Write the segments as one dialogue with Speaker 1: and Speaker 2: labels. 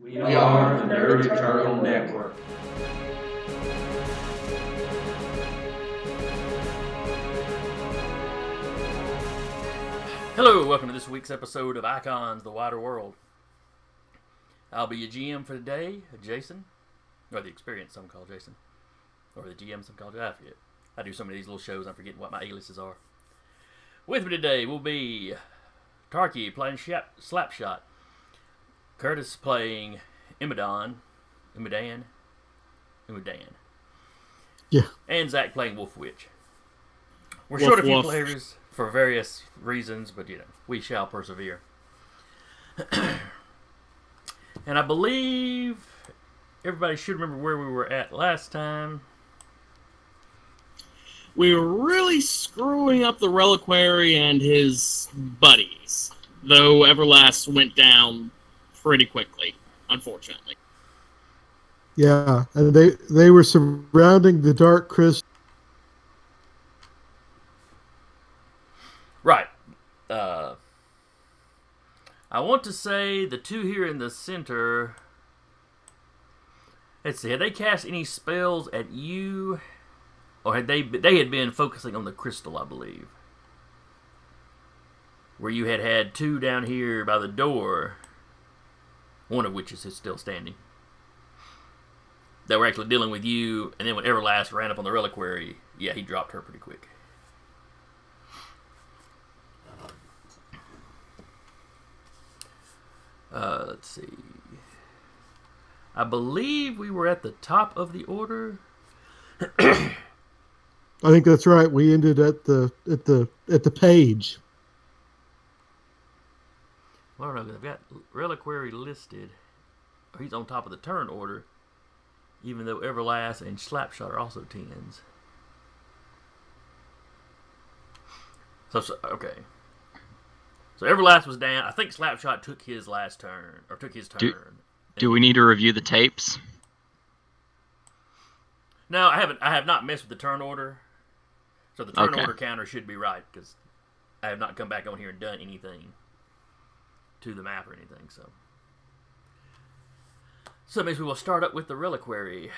Speaker 1: We are the Nerd Eternal Network.
Speaker 2: Hello, welcome to this week's episode of Icons, the Wider World. I'll be your GM for today, Jason. Or the Experience, some call Jason. Or the GM, some call Jason. I forget. I do so many of these little shows, I'm forgetting what my aliases are. With me today will be Tarky playing Slapshot. Curtis playing Imadan.
Speaker 3: Yeah.
Speaker 2: And Zach playing Wolf Witch. We're short a few players for various reasons, but we shall persevere. And I believe everybody should remember where we were at last time.
Speaker 4: We were really screwing up the Reliquary and his buddies, though Everlast went down pretty quickly, unfortunately.
Speaker 3: Yeah, and they were surrounding the Dark Crystal.
Speaker 2: Right. I want to say the two here in the center. Let's see. Had they cast any spells at you, or had they had been focusing on the crystal? I believe. Where you had two down here by the door, one of which is still standing. That were actually dealing with you, and then when Everlast ran up on the Reliquary, yeah, he dropped her pretty quick. Let's see. I believe we were at the top of the order.
Speaker 3: I think that's right. We ended at the page.
Speaker 2: Well, I don't know. They've got Reliquary listed. He's on top of the turn order, even though Everlast and Slapshot are also 10s. So okay. So Everlast was down. I think Slapshot took his last turn, or took his turn.
Speaker 5: Do we need to review the tapes?
Speaker 2: No, I haven't. I have not messed with the turn order, so the turn order counter should be right because I have not come back on here and done anything to the map or anything. So that means we will start up with the Reliquary.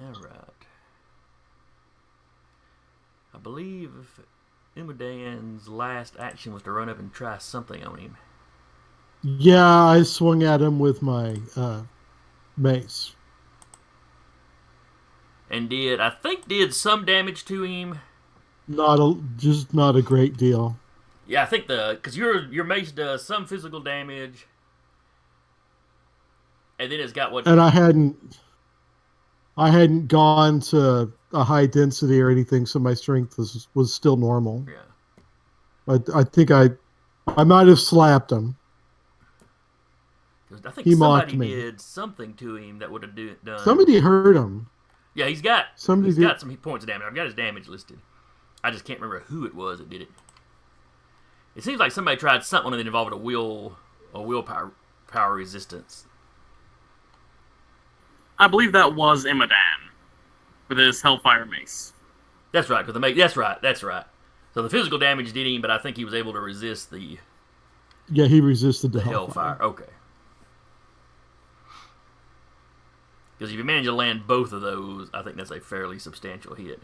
Speaker 2: All right. I believe Imadan's last action was to run up and try something on him.
Speaker 3: Yeah, I swung at him with my mace.
Speaker 2: And did some damage to him.
Speaker 3: Not a great deal.
Speaker 2: Yeah, I think because your mace does some physical damage, and then it's got what.
Speaker 3: And I hadn't gone to a high density or anything, so my strength was still normal.
Speaker 2: Yeah.
Speaker 3: I think I might have slapped him.
Speaker 2: I think somebody did something to him that would have done.
Speaker 3: Somebody hurt him.
Speaker 2: Yeah, he's got some points of damage. I've got his damage listed. I just can't remember who it was that did it. It seems like somebody tried something that involved a willpower resistance.
Speaker 4: I believe that was Imadan with his Hellfire Mace.
Speaker 2: That's right. That's right. So the physical damage did him, but I think he was able to resist the.
Speaker 3: Yeah, he resisted the
Speaker 2: Hellfire. Okay. Because if you manage to land both of those, I think that's a fairly substantial hit.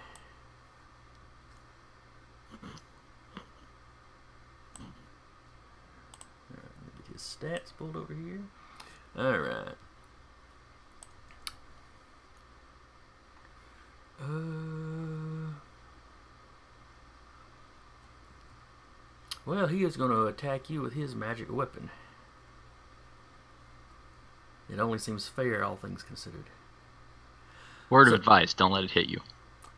Speaker 2: Get his stats pulled over here. All right. Well, he is going to attack you with his magic weapon. It only seems fair, all things considered.
Speaker 5: Word of advice, don't let it hit you.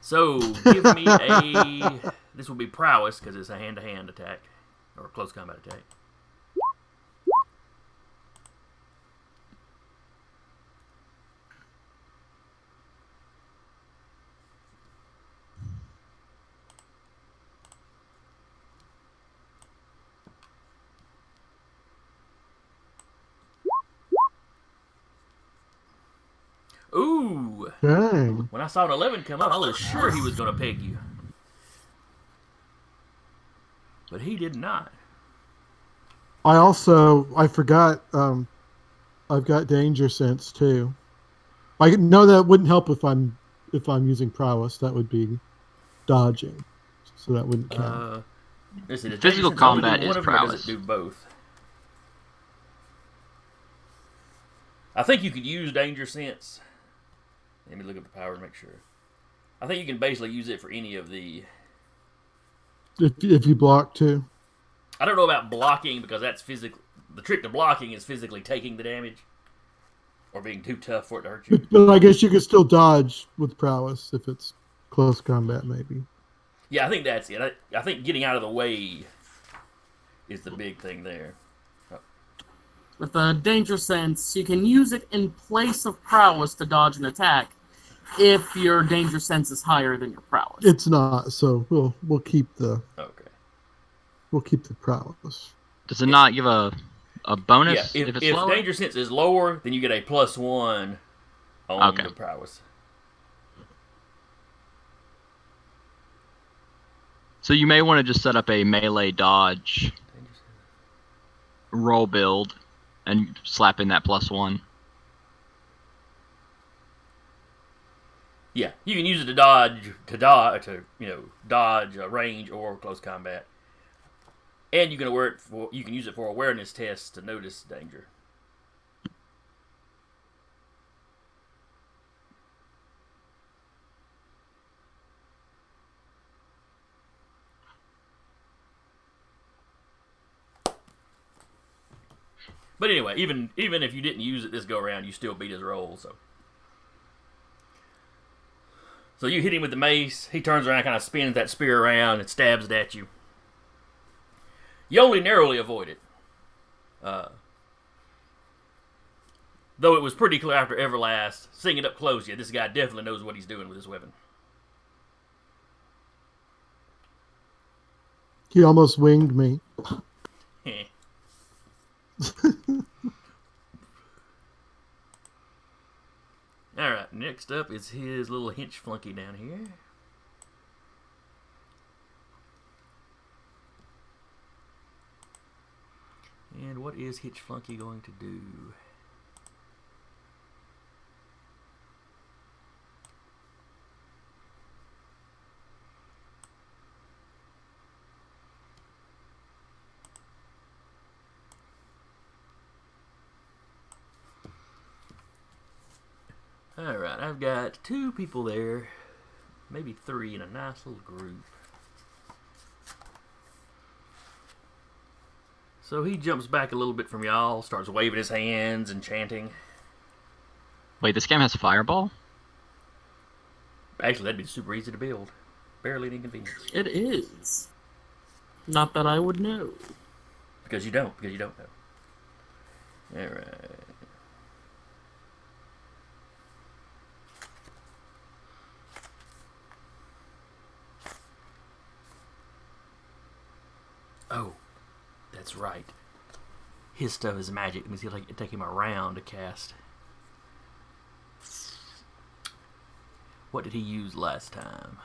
Speaker 2: So, give me this will be prowess, because it's a hand-to-hand attack, or a close combat attack. Ooh!
Speaker 3: Dang.
Speaker 2: When I saw an 11 come up, I was sure he was going to peg you. But he did not.
Speaker 3: I forgot. I've got danger sense too. I know that wouldn't help if I'm using prowess. That would be dodging, so that wouldn't count.
Speaker 2: Let's see, does danger
Speaker 5: Physical
Speaker 2: sense only do
Speaker 5: combat
Speaker 2: one
Speaker 5: is
Speaker 2: of them, or does it
Speaker 5: prowess.
Speaker 2: do both? I think you could use danger sense. Let me look at the power to make sure. I think you can basically use it for any of the.
Speaker 3: If you block too.
Speaker 2: I don't know about blocking because that's physical. The trick to blocking is physically taking the damage or being too tough for it to hurt you.
Speaker 3: But I guess you could still dodge with prowess if it's close combat, maybe.
Speaker 2: Yeah, I think that's it. I think getting out of the way is the big thing there.
Speaker 4: With the danger sense, you can use it in place of prowess to dodge an attack if your danger sense is higher than your prowess.
Speaker 3: It's not, so we'll keep the prowess.
Speaker 5: Does it not give a bonus
Speaker 2: Yeah,
Speaker 5: if it's
Speaker 2: if
Speaker 5: lower?
Speaker 2: danger sense is lower, then you get a +1 on the prowess.
Speaker 5: So you may want to just set up a melee dodge roll build and slap in that +1.
Speaker 2: Yeah, you can use it to dodge, dodge, range, or close combat, and you can use it for awareness tests to notice danger. But anyway, even if you didn't use it this go around, you still beat his roll. So you hit him with the mace. He turns around, kind of spins that spear around, and stabs it at you. You only narrowly avoid it. Though it was pretty clear after Everlast, seeing it up close, yeah, this guy definitely knows what he's doing with his weapon.
Speaker 3: He almost winged me.
Speaker 2: Alright, next up is his little hench flunky down here. And what is Hitch Flunky going to do? Alright, I've got 2 people there. Maybe 3 in a nice little group. So he jumps back a little bit from y'all, starts waving his hands and chanting.
Speaker 5: Wait, this game has Fireball?
Speaker 2: Actually, that'd be super easy to build. Barely an inconvenience.
Speaker 4: It is. Not that I would know.
Speaker 2: Because you don't know. Alright. Oh, that's right. His stuff is magic. Let me see if I can take him around to cast. What did he use last time?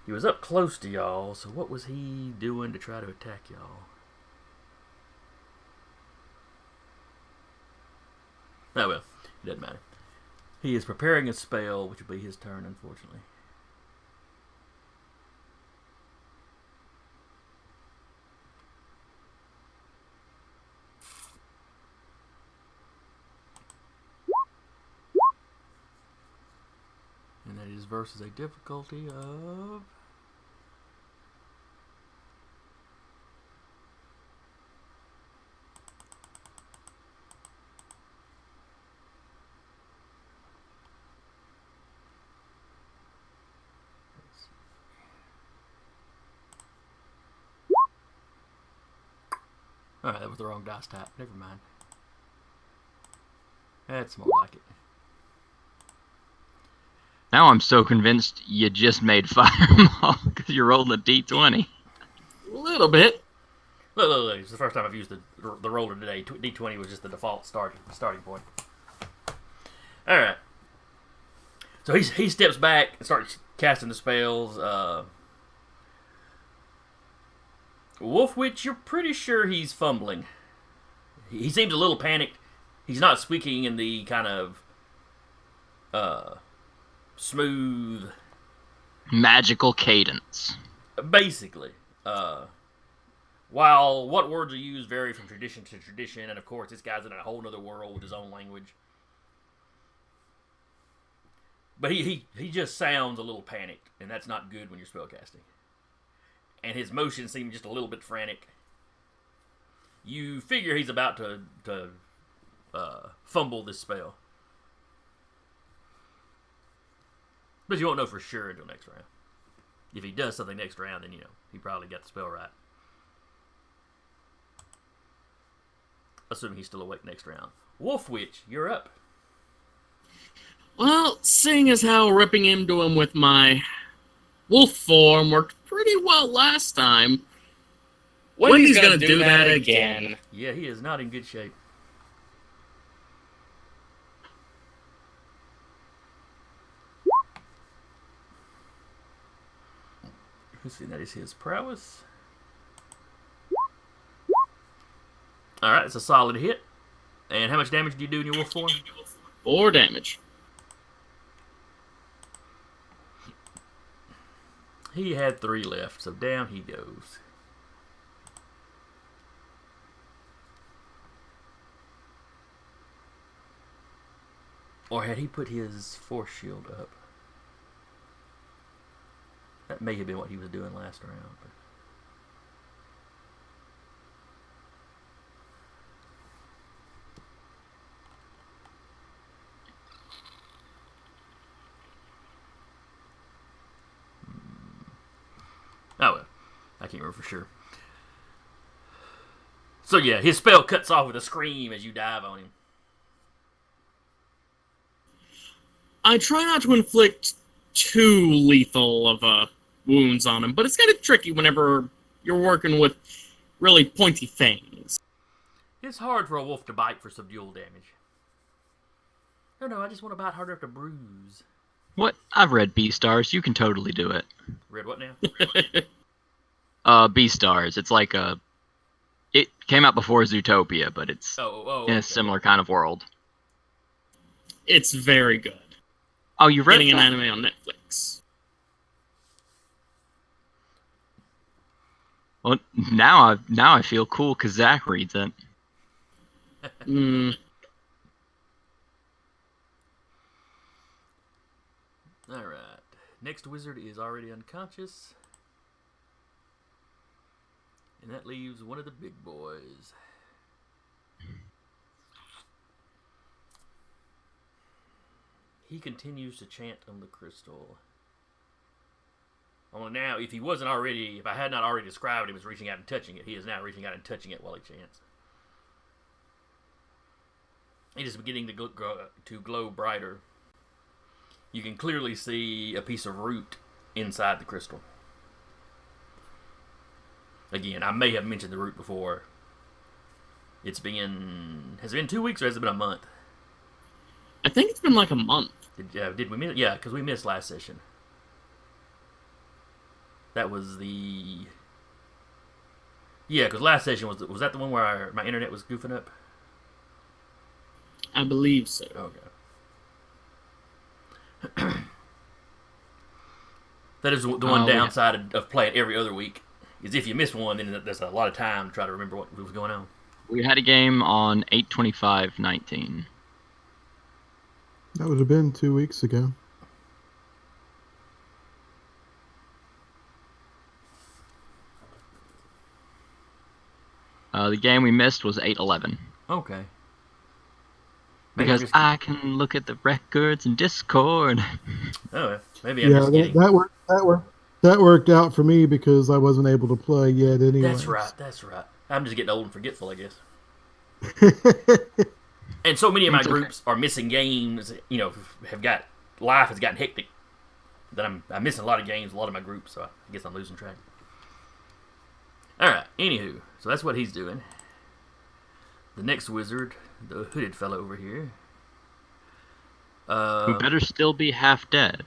Speaker 2: He was up close to y'all, so what was he doing to try to attack y'all? Oh well, it doesn't matter. He is preparing a spell, which will be his turn, unfortunately. And that is versus a difficulty of... Alright, that was the wrong dice type. Never mind. That's more like it.
Speaker 5: Now I'm so convinced you just made Fireball because you rolled a d20.
Speaker 4: A little bit.
Speaker 2: Look. It's the first time I've used the roller today. D20 was just the default starting point. Alright. So he steps back and starts casting the spells. Wolfwitch, you're pretty sure he's fumbling. He seems a little panicked. He's not speaking in the kind of smooth,
Speaker 5: Magical cadence.
Speaker 2: basically. While what words are used vary from tradition to tradition, and of course this guy's in a whole other world with his own language. But he just sounds a little panicked, and that's not good when you're spellcasting. And his motions seem just a little bit frantic. You figure he's about to fumble this spell. But you won't know for sure until next round. If he does something next round, then he probably got the spell right. Assuming he's still awake next round. Wolfwitch, you're up.
Speaker 4: Well, seeing as how ripping into him with my wolf form worked pretty well last time, Wendy's gonna do that again.
Speaker 2: Yeah, he is not in good shape. Let's see, that is his prowess. Alright, it's a solid hit. And how much damage do you do in your wolf form?
Speaker 4: 4 damage.
Speaker 2: He had 3 left, so down he goes. Or had he put his force shield up? That may have been what he was doing last round. Oh well, I can't remember for sure. So yeah, his spell cuts off with a scream as you dive on him.
Speaker 4: I try not to inflict too lethal of wounds on him, but it's kind of tricky whenever you're working with really pointy things.
Speaker 2: It's hard for a wolf to bite for subdual damage. No, I just want to bite hard enough to bruise.
Speaker 5: What? I've read B-Stars. You can totally do it.
Speaker 2: Read what now?
Speaker 5: B-Stars. It's like a... It came out before Zootopia, but it's in a similar kind of world.
Speaker 4: It's very good.
Speaker 5: Oh, you read
Speaker 4: Getting
Speaker 5: that?
Speaker 4: an anime on Netflix.
Speaker 5: Well, now I feel cool because Zach reads it.
Speaker 2: Alright. Next wizard is already unconscious. And that leaves one of the big boys. He continues to chant on the crystal. Well, now, if I had not already described him as reaching out and touching it, he is now reaching out and touching it while he chants. It is beginning to glow brighter. You can clearly see a piece of root inside the crystal. Again, I may have mentioned the root before. Has it been 2 weeks or has it been a month?
Speaker 4: I think it's been like a month.
Speaker 2: Did we miss? Yeah, because we missed last session. That was the... Yeah, because last session was that the one where my internet was goofing up?
Speaker 4: I believe so.
Speaker 2: Okay. That is the one downside of playing every other week. Is if you miss one, then there's a lot of time to try to remember what was going on.
Speaker 5: We had a game on 8/25/19.
Speaker 3: That would have been 2 weeks ago.
Speaker 5: The game we missed was 8/11.
Speaker 2: Okay.
Speaker 5: Because I can look at the records in Discord.
Speaker 2: Oh, maybe I'm just kidding.
Speaker 3: That worked out for me because I wasn't able to play yet anyway.
Speaker 2: That's right. I'm just getting old and forgetful, I guess. And so many of my groups are missing games, life has gotten hectic. That I'm missing a lot of games, a lot of my groups, so I guess I'm losing track. Alright, anywho, so that's what he's doing. The next wizard, the hooded fellow over here.
Speaker 5: Who better still be half dead.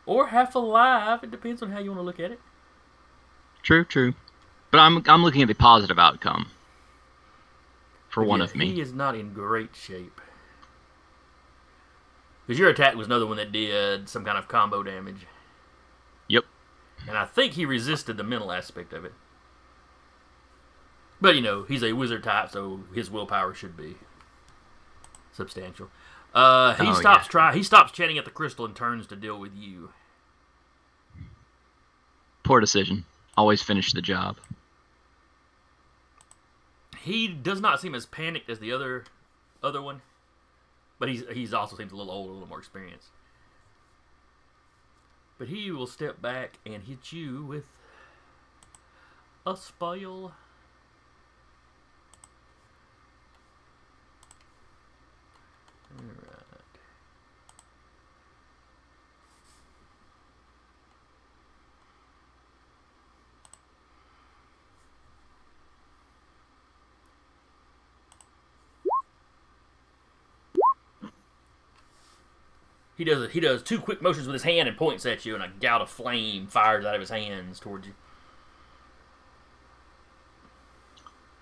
Speaker 2: Or half alive. It depends on how you want to look at it.
Speaker 5: True. But I'm looking at the positive outcome for
Speaker 2: But
Speaker 5: one
Speaker 2: yeah,
Speaker 5: of me.
Speaker 2: he is not in great shape. Because your attack was another one that did some kind of combo damage.
Speaker 5: Yep.
Speaker 2: And I think he resisted the mental aspect of it. But, he's a wizard type, so his willpower should be substantial. He stops chatting at the crystal and turns to deal with you.
Speaker 5: Poor decision. Always finish the job.
Speaker 2: He does not seem as panicked as the other one, but he's also seems a little older, a little more experienced. But he will step back and hit you with a spell. Alright. He does two quick motions with his hand and points at you, and a gout of flame fires out of his hands towards you.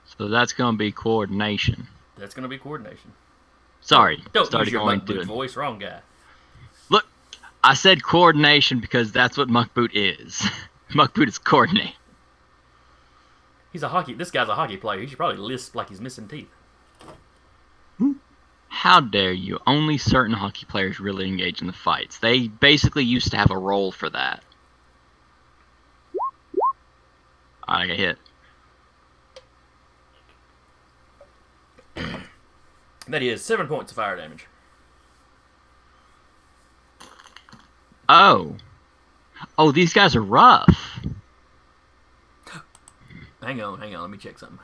Speaker 5: So that's going to be coordination.
Speaker 2: That's going to be coordination.
Speaker 5: Sorry.
Speaker 2: Don't
Speaker 5: started
Speaker 2: use your
Speaker 5: going
Speaker 2: Muck Boot
Speaker 5: to it.
Speaker 2: voice. Wrong guy.
Speaker 5: Look, I said coordination because that's what Muck Boot is. Muck Boot is coordinate.
Speaker 2: This guy's a hockey player. He should probably lisp like he's missing teeth.
Speaker 5: How dare you? Only certain hockey players really engage in the fights. They basically used to have a role for that. I got hit.
Speaker 2: That is 7 points of fire damage.
Speaker 5: Oh, these guys are rough.
Speaker 2: Hang on. Let me check something.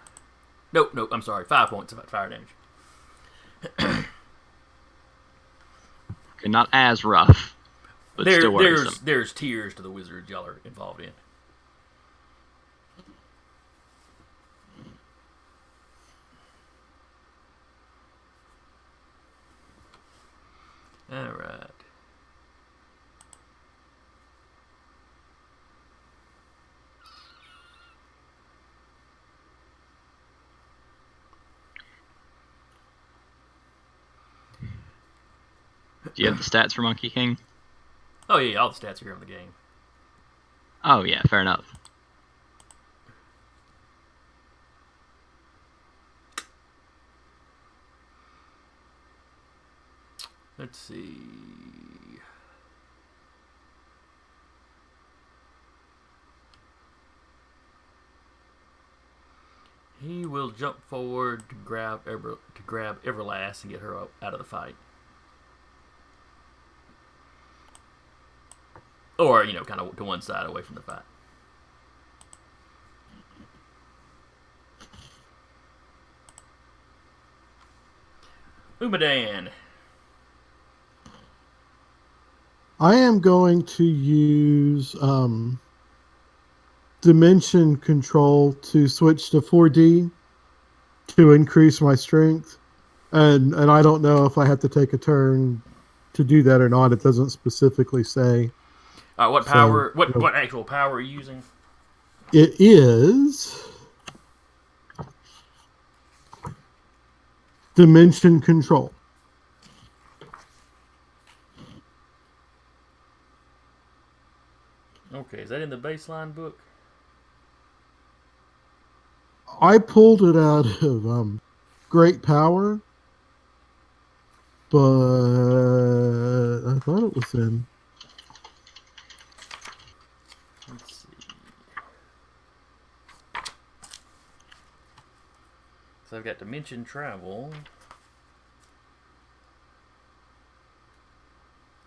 Speaker 2: Nope. I'm sorry. 5 points of fire damage.
Speaker 5: Okay, not as rough, but still worrisome.
Speaker 2: There's tiers to the wizards y'all are involved in. All right.
Speaker 5: Do you have the stats for Monkey King?
Speaker 2: Oh yeah, all the stats are here on the game.
Speaker 5: Oh yeah, fair enough.
Speaker 2: Let's see. He will jump forward to grab Everlast and get her out of the fight. Or, kind of to one side away from the fight. Umadan.
Speaker 3: I am going to use dimension control to switch to 4D to increase my strength. And I don't know if I have to take a turn to do that or not. It doesn't specifically say.
Speaker 2: What power? What actual power are you using?
Speaker 3: It is dimension control.
Speaker 2: Okay, is that in the baseline book?
Speaker 3: I pulled it out of Great Power, but I thought it was in.
Speaker 2: Let's see. So I've got Dimension Travel.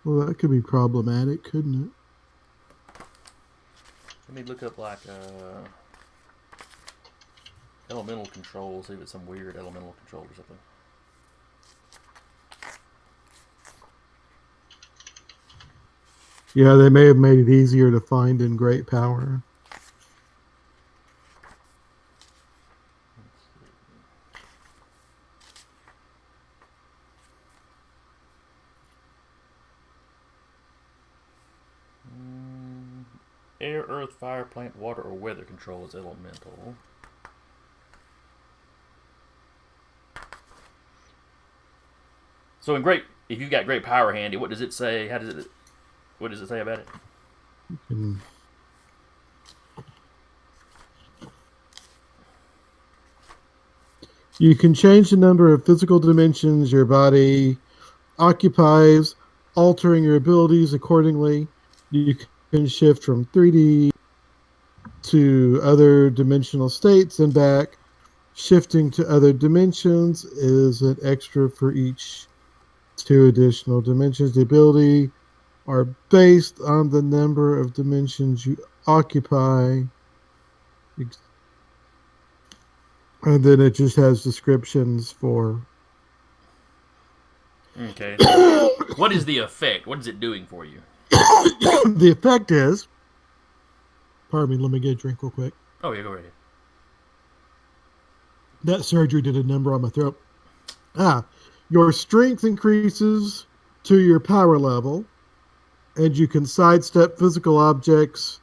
Speaker 3: Well, that could be problematic, couldn't it?
Speaker 2: Let me look up elemental control, see if it's some weird elemental control or something.
Speaker 3: Yeah, they may have made it easier to find in Great Power.
Speaker 2: air, earth, fire, plant, water, or weather control as elemental. So if you've got great power handy, what does it say? What does it say about it?
Speaker 3: And you can change the number of physical dimensions your body occupies, altering your abilities accordingly. You can shift from 3D to other dimensional states and back. Shifting to other dimensions is an extra for each 2 additional dimensions. The ability are based on the number of dimensions you occupy. And then it just has descriptions for.
Speaker 2: Okay. So what is the effect? What is it doing for you?
Speaker 3: The effect is. Pardon me, let me get a drink real quick.
Speaker 2: Oh, yeah, go right ahead.
Speaker 3: That surgery did a number on my throat. Your strength increases to your power level, and you can sidestep physical objects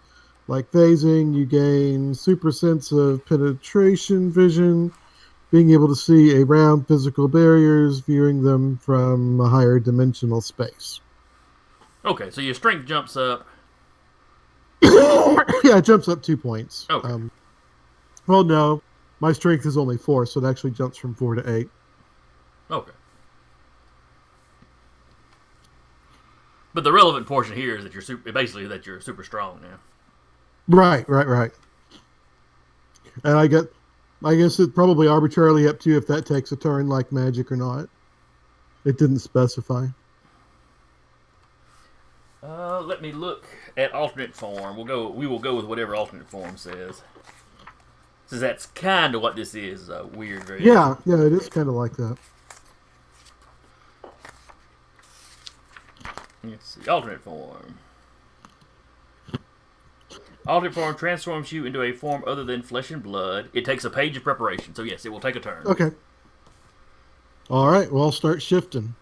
Speaker 3: like phasing. You gain super sense of penetration vision, being able to see around physical barriers, viewing them from a higher dimensional space.
Speaker 2: Okay, so your strength jumps up.
Speaker 3: Yeah, it jumps up 2 points.
Speaker 2: Okay.
Speaker 3: Well, no, my strength is only 4, so it actually jumps from 4 to 8.
Speaker 2: Okay. But the relevant portion here is that you're super strong now.
Speaker 3: Right. And I guess it probably arbitrarily up to you if that takes a turn like magic or not. It didn't specify.
Speaker 2: Let me look at alternate form. We will go with whatever alternate form says. Since that's kind of what this is, weird variation.
Speaker 3: Yeah, it is kind of like that.
Speaker 2: Let's see. Alternate form. Alternate form transforms you into a form other than flesh and blood. It takes a page of preparation, so yes, it will take a turn.
Speaker 3: Okay. All right, well, I'll start shifting.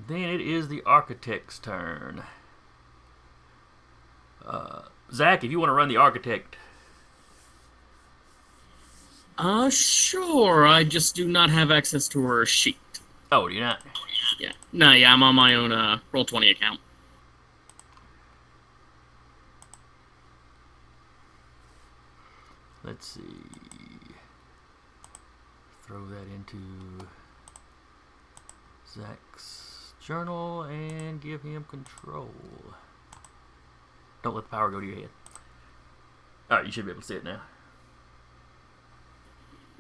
Speaker 2: Then it is the architect's turn. Zach, if you want to run the architect.
Speaker 4: Sure. I just do not have access to her sheet.
Speaker 2: Oh, do you not?
Speaker 4: Yeah. No, yeah, I'm on my own Roll20 account.
Speaker 2: Let's see. Throw that into Zach's journal and give him control. Don't let the power go to your head. Alright, you should be able to see it now.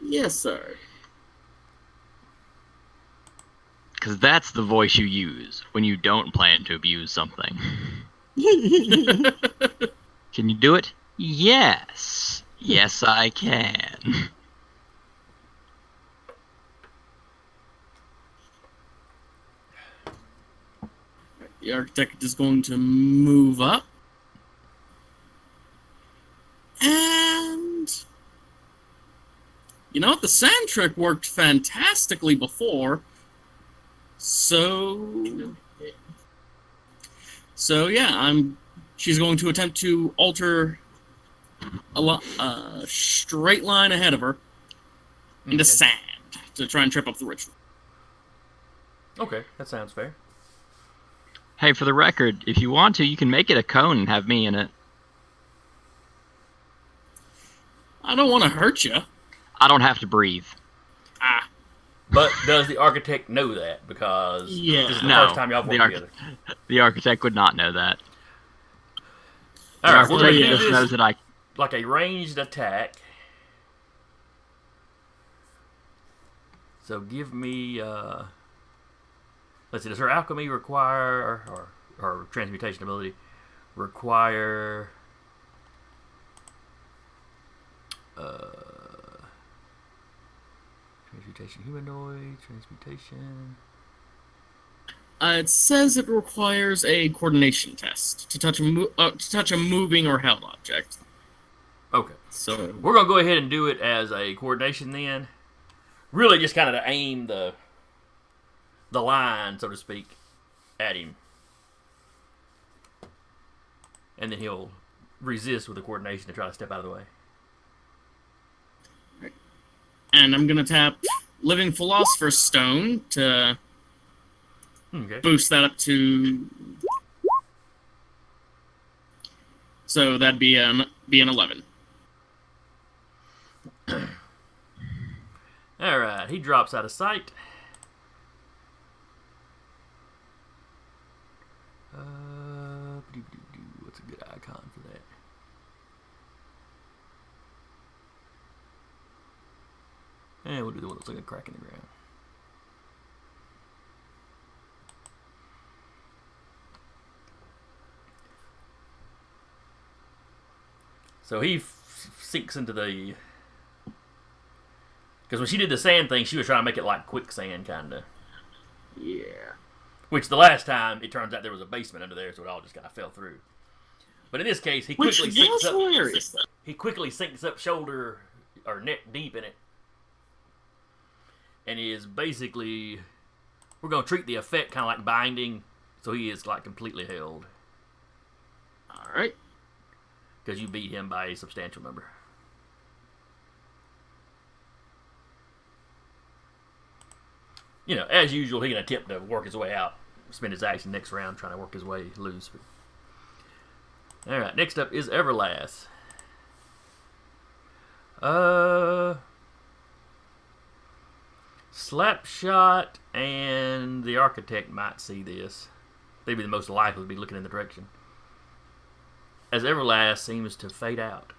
Speaker 4: Yes, sir.
Speaker 5: Because that's the voice you use when you don't plan to abuse something. Can you do it? Yes. Yes, I can.
Speaker 4: The architect is going to move up. And you know what? The sand trick worked fantastically before. So yeah, she's going to attempt to alter a straight line ahead of her into sand to try and trip up the ritual.
Speaker 2: Okay, that sounds fair.
Speaker 5: Hey, for the record, if you want to, you can make it a cone and have me in it.
Speaker 4: I don't want to hurt you.
Speaker 5: I don't have to breathe.
Speaker 2: But does the architect know that? Because this is the first time y'all worked together.
Speaker 5: The architect would not know that.
Speaker 2: All right, we're going to do
Speaker 5: just knows
Speaker 2: this
Speaker 5: that
Speaker 2: like a ranged attack. So give me... let's see, does her alchemy require... or transmutation ability require... transmutation humanoid, transmutation...
Speaker 4: It says it requires a coordination test to touch a moving or held object.
Speaker 2: Okay.
Speaker 4: So
Speaker 2: we're going to go ahead and do it as a coordination then. Really just kind of to aim the the line, so to speak, at him. And then he'll resist with the coordination to try to step out of the way.
Speaker 4: And I'm gonna tap Living Philosopher's Stone to boost that up to. So that'd be an 11.
Speaker 2: Alright, he drops out of sight. What's a good icon for that? And we'll do the one that's like a crack in the ground. So he sinks into the... Because when she did the sand thing, she was trying to make it like quicksand, kind of.
Speaker 4: Yeah.
Speaker 2: Which the last time, it turns out there was a basement under there, so it all just kind of fell through. But in this case, he quickly sinks up.
Speaker 4: Hilarious,
Speaker 2: he quickly sinks up shoulder or neck deep in it, and he is basically. We're gonna treat the effect kind of like binding, so he is like completely held.
Speaker 4: All right.
Speaker 2: Because you beat him by a substantial number. You know, as usual, he can attempt to work his way out, spend his action next round trying to work his way loose. All right, next up is Everlast. Slapshot and the Architect might see this. They'd be the most likely to be looking in the direction. As Everlast seems to fade out.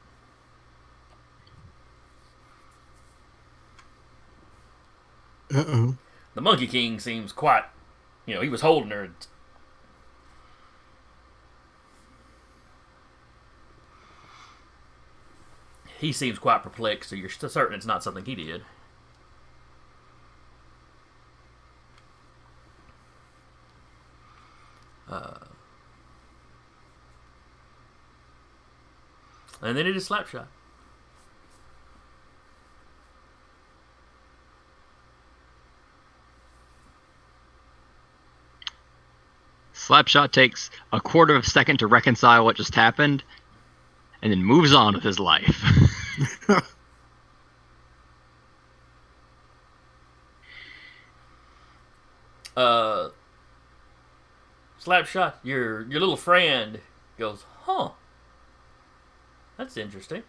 Speaker 3: Uh-oh.
Speaker 2: The Monkey King seems quite, he was holding her. He seems quite perplexed, so you're certain it's not something he did. And then it is Slapshot.
Speaker 5: Slapshot takes a quarter of a second to reconcile what just happened, and then moves on with his life.
Speaker 2: Slapshot, your little friend goes, huh? That's interesting.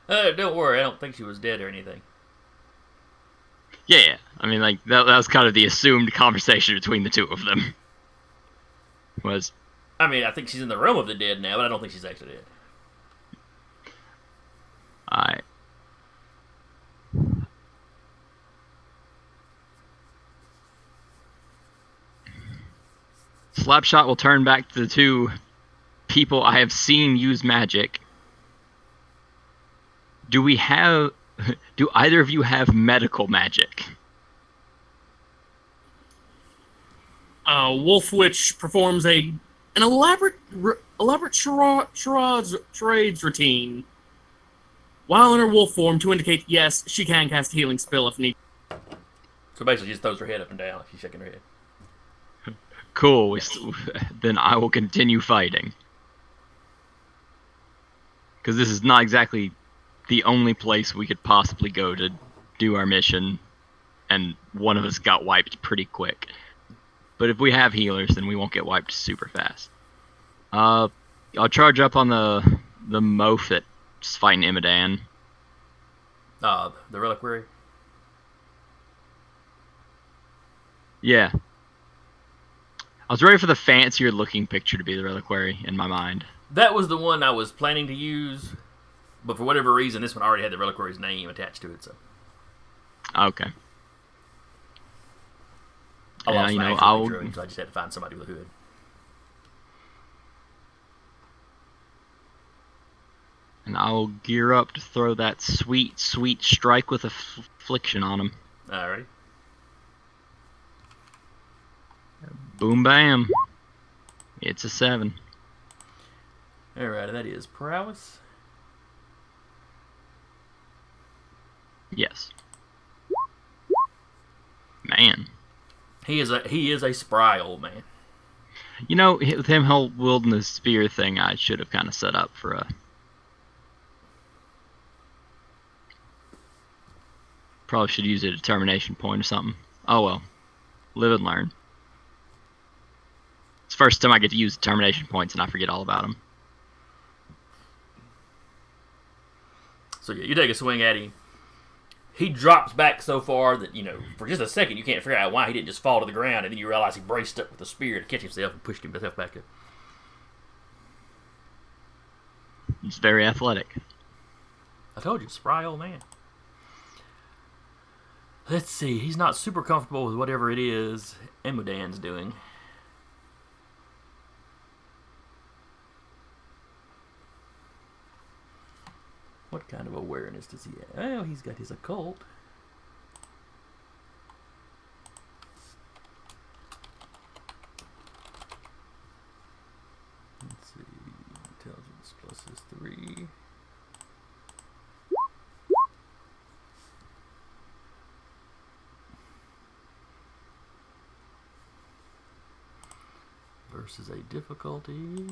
Speaker 2: Don't worry, I don't think she was dead or anything.
Speaker 5: Yeah. I mean, like, that was kind of the assumed conversation between the two of them.
Speaker 2: I mean, I think she's in the realm of the dead now, but I don't think she's actually dead.
Speaker 5: Alright. Slapshot will turn back to the two people I have seen use magic. Do either of you have medical magic?
Speaker 4: Wolf Witch performs an elaborate charades routine while in her wolf form to indicate yes, she can cast a healing spell if need.
Speaker 2: So basically, she just throws her head up and down like she's shaking her head.
Speaker 5: Cool. Then I will continue fighting. Because this is not exactly the only place we could possibly go to do our mission, and one of us got wiped pretty quick. But if we have healers, then we won't get wiped super fast. I'll charge up on the Moaf that's fighting Imadan.
Speaker 2: The Reliquary?
Speaker 5: Yeah. I was ready for the fancier looking picture to be the Reliquary in my mind.
Speaker 2: That was the one I was planning to use, but for whatever reason, this one already had the Reliquary's name attached to it, so.
Speaker 5: Okay.
Speaker 2: I lost my
Speaker 5: I'll
Speaker 2: picture of him, so I just had to find somebody with a hood.
Speaker 5: And I'll gear up to throw that sweet, sweet strike with affliction on him.
Speaker 2: Alright.
Speaker 5: Boom bam. It's a 7.
Speaker 2: Alright, that is prowess.
Speaker 5: Yes. Man.
Speaker 2: He is a spry old man.
Speaker 5: You know, with him wielding the spear thing, I should have kind of set up for a... Probably should use a determination point or something. Oh well. Live and learn. It's the first time I get to use determination points and I forget all about them.
Speaker 2: So yeah, you take a swing at him. He drops back so far that, you know, for just a second you can't figure out why he didn't just fall to the ground, and then you realize he braced up with the spear to catch himself and pushed himself back up.
Speaker 5: He's very athletic.
Speaker 2: I told you, spry old man. Let's see, he's not super comfortable with whatever it is Emodan's doing. What kind of awareness does he have? Oh, he's got his occult. Let's see, intelligence plus is 3. Versus a difficulty.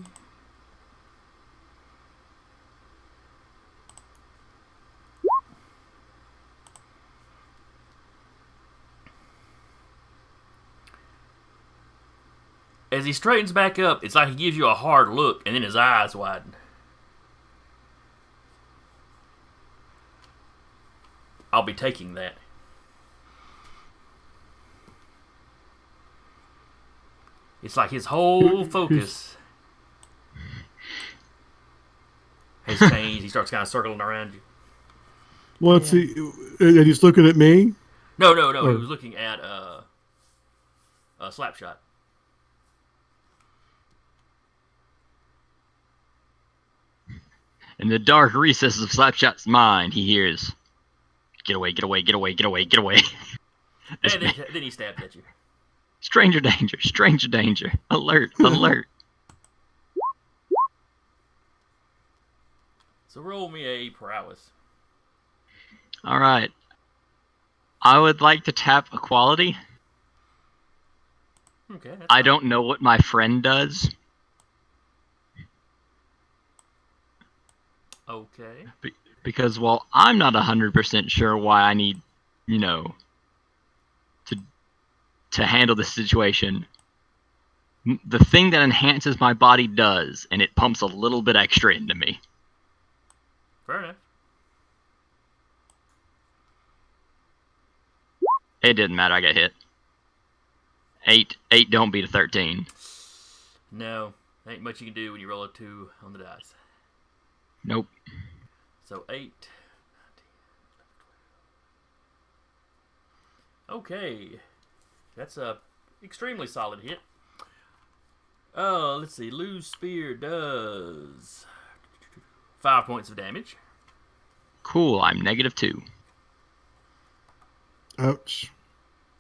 Speaker 2: As he straightens back up, it's like he gives you a hard look, and then his eyes widen. I'll be taking that. It's like his whole focus has changed. He starts kind of circling around you.
Speaker 3: What's he? And he's looking at me.
Speaker 2: No. He was looking at Slapshot.
Speaker 5: In the dark recesses of Slapshot's mind, he hears, "Get away, get away, get away, get away, get away."
Speaker 2: And then he stabs at you.
Speaker 5: Stranger danger, stranger danger. Alert, alert.
Speaker 2: So roll me a prowess.
Speaker 5: Alright. I would like to tap a quality.
Speaker 2: Okay.
Speaker 5: I don't know what my friend does.
Speaker 2: Okay.
Speaker 5: Because while I'm not 100% sure why I need, you know, to handle this situation, the thing that enhances my body does, and it pumps a little bit extra into me.
Speaker 2: Fair enough.
Speaker 5: It didn't matter, I got hit. 8 don't beat a 13.
Speaker 2: No. Ain't much you can do when you roll a 2 on the dice.
Speaker 5: Nope.
Speaker 2: So 8. Okay. That's a extremely solid hit. Let's see. Lose Spear does 5 points of damage.
Speaker 5: Cool, I'm -2.
Speaker 3: Ouch.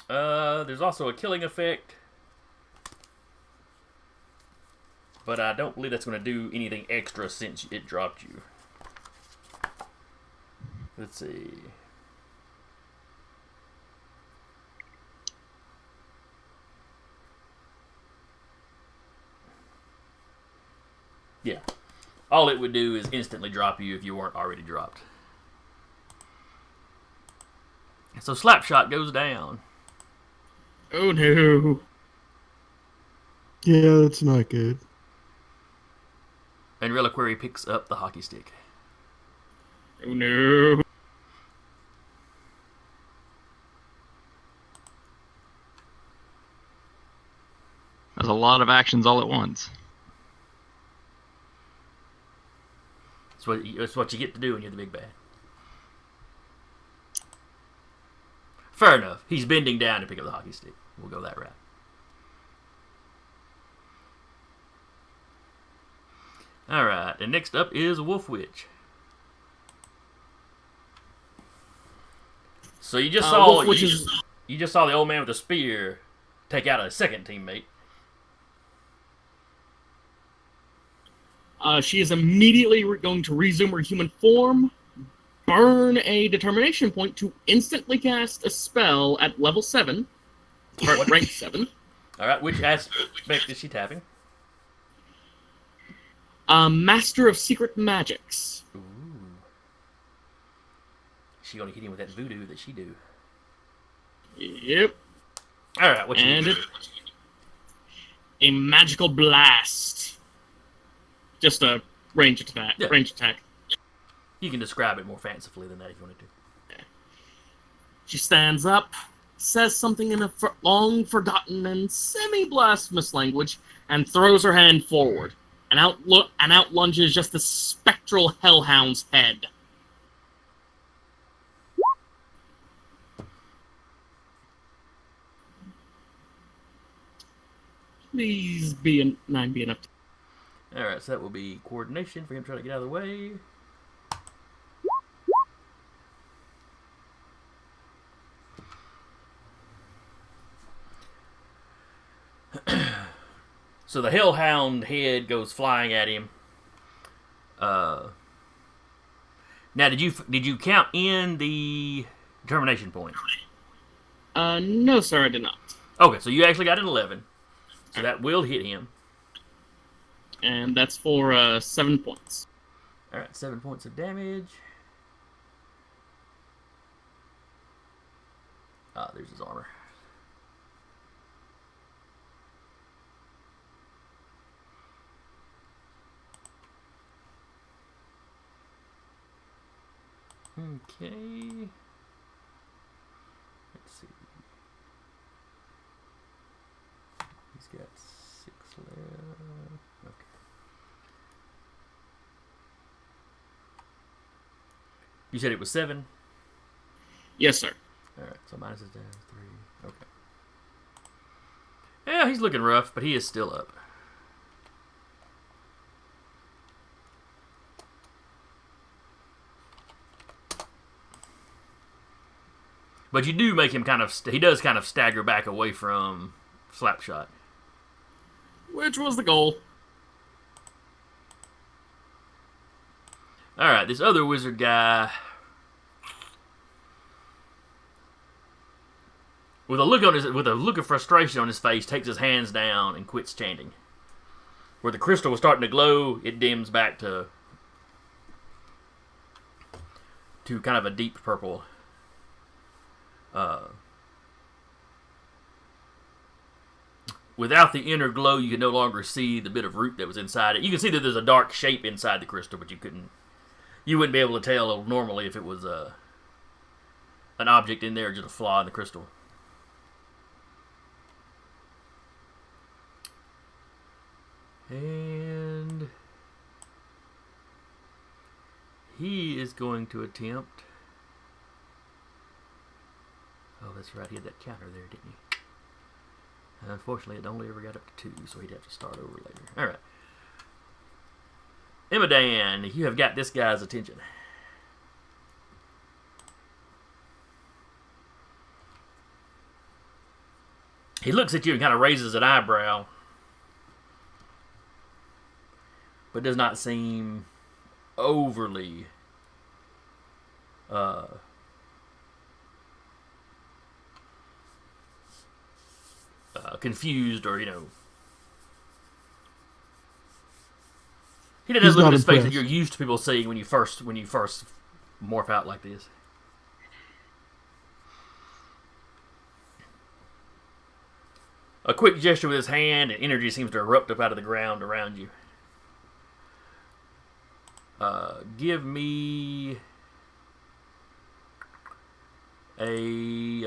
Speaker 2: There's also a killing effect, but I don't believe that's going to do anything extra since it dropped you. Let's see. Yeah. All it would do is instantly drop you if you weren't already dropped. So Slapshot goes down.
Speaker 4: Oh no.
Speaker 3: Yeah, that's not good.
Speaker 2: And Reliquary picks up the hockey stick.
Speaker 4: Oh no.
Speaker 5: There's a lot of actions all at once.
Speaker 2: It's what you get to do when you're the big bad. Fair enough. He's bending down to pick up the hockey stick. We'll go that route. Alright, and next up is Wolf Witch. So you just saw you just saw the old man with the spear take out a second teammate.
Speaker 4: She is immediately going to resume her human form, burn a determination point to instantly cast a spell at level 7. Rank 7.
Speaker 2: All right, which aspect is she tapping?
Speaker 4: Master of Secret Magics.
Speaker 2: Ooh. She gonna hit him with that voodoo that she do.
Speaker 4: Yep.
Speaker 2: All right, what you
Speaker 4: And
Speaker 2: do?
Speaker 4: a magical blast. Just a range attack.
Speaker 2: Yeah.
Speaker 4: Range attack.
Speaker 2: You can describe it more fancifully than that if you wanted to.
Speaker 4: She stands up, says something in a long-forgotten and semi-blasphemous language, and throws her hand forward. And out lunges just the spectral hellhound's head. Please be a 9 be enough.
Speaker 2: All right, so that will be coordination for him trying to get out of the way. So the hellhound head goes flying at him. Now, did you count in the determination point?
Speaker 4: No, sir, I did not.
Speaker 2: Okay, so you actually got an 11. So that will hit him.
Speaker 4: And that's for 7 points.
Speaker 2: All right, 7 points of damage. Ah, there's his armor. Okay. Let's see. He's got 6 left. Okay. You said it was 7?
Speaker 4: Yes, sir.
Speaker 2: Alright, so minus is down 3. Okay. Yeah, he's looking rough, but he is still up. But you do make him he does kind of stagger back away from Slapshot.
Speaker 4: Which was the goal.
Speaker 2: Alright, this other wizard guy, with a look of frustration on his face, takes his hands down and quits chanting. Where the crystal was starting to glow, it dims back to kind of a deep purple. Without the inner glow, you can no longer see the bit of root that was inside it. You can see that there's a dark shape inside the crystal, but you wouldn't be able to tell normally if it was an object in there or just a flaw in the crystal. And he is going to attempt. Oh, that's right. He had that counter there, didn't he? And unfortunately, it only ever got up to 2, so he'd have to start over later. All right. Imodan, you have got this guy's attention. He looks at you and kind of raises an eyebrow, but does not seem overly confused, or he doesn't
Speaker 3: He's
Speaker 2: look at
Speaker 3: not
Speaker 2: his face that
Speaker 3: impressed.
Speaker 2: you're used to people seeing when you first morph out like this. A quick gesture with his hand, and energy seems to erupt up out of the ground around you. Give me a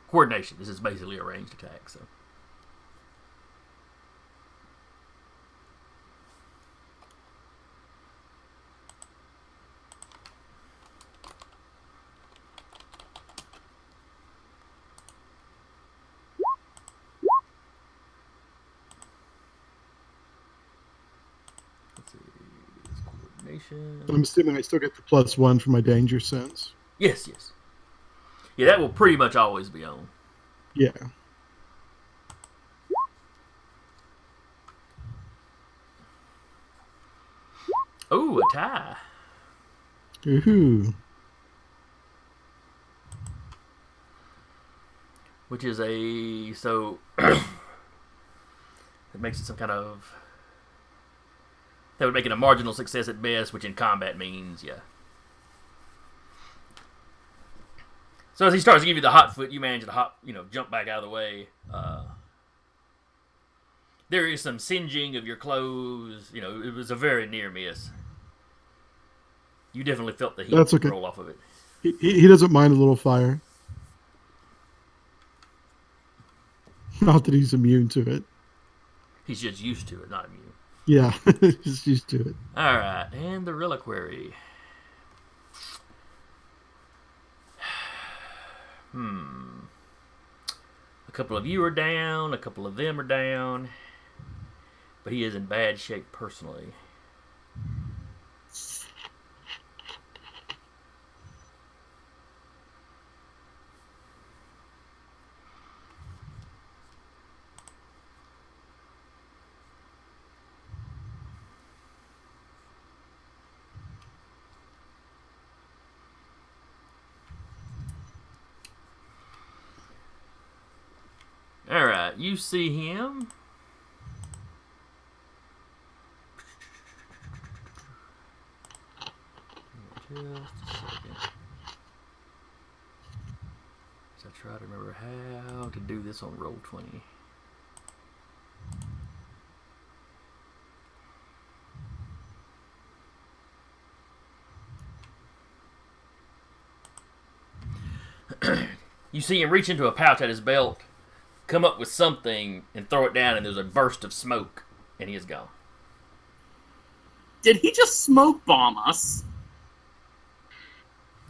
Speaker 2: coordination. This is basically a ranged attack, so. Let's see. This coordination.
Speaker 3: I'm assuming I still get the +1 for my danger sense.
Speaker 2: Yes. Yeah, that will pretty much always be on.
Speaker 3: Yeah.
Speaker 2: Ooh, a tie.
Speaker 3: Ooh.
Speaker 2: which is so it makes it some kind of that would make it a marginal success at best, which in combat means So as he starts to give you the hot foot, you manage to jump back out of the way. There is some singeing of your clothes. It was a very near miss. You definitely felt the heat
Speaker 3: That's okay.
Speaker 2: roll off of it.
Speaker 3: He doesn't mind a little fire. Not that he's immune to it.
Speaker 2: He's just used to it, not immune.
Speaker 3: Yeah, he's used to it.
Speaker 2: All right, and the Reliquary. A couple of you are down, a couple of them are down, but he is in bad shape personally. Alright, you see him. Just a second. As I try to remember how to do this on Roll20. You see him reach into a pouch at his belt, come up with something, and throw it down, and there's a burst of smoke, and he is gone.
Speaker 4: Did he just smoke bomb us?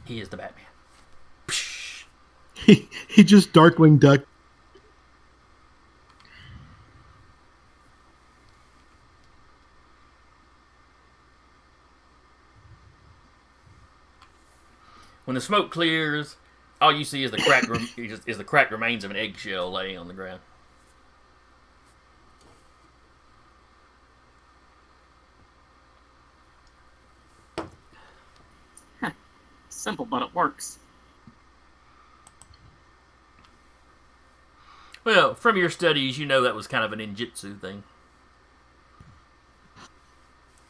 Speaker 2: He is the Batman. Psh.
Speaker 3: He just Darkwing Duck.
Speaker 2: When the smoke clears, all you see is the cracked remains of an eggshell laying on the ground.
Speaker 4: Simple, but it works.
Speaker 2: Well, from your studies, you know that was kind of an ninjutsu thing.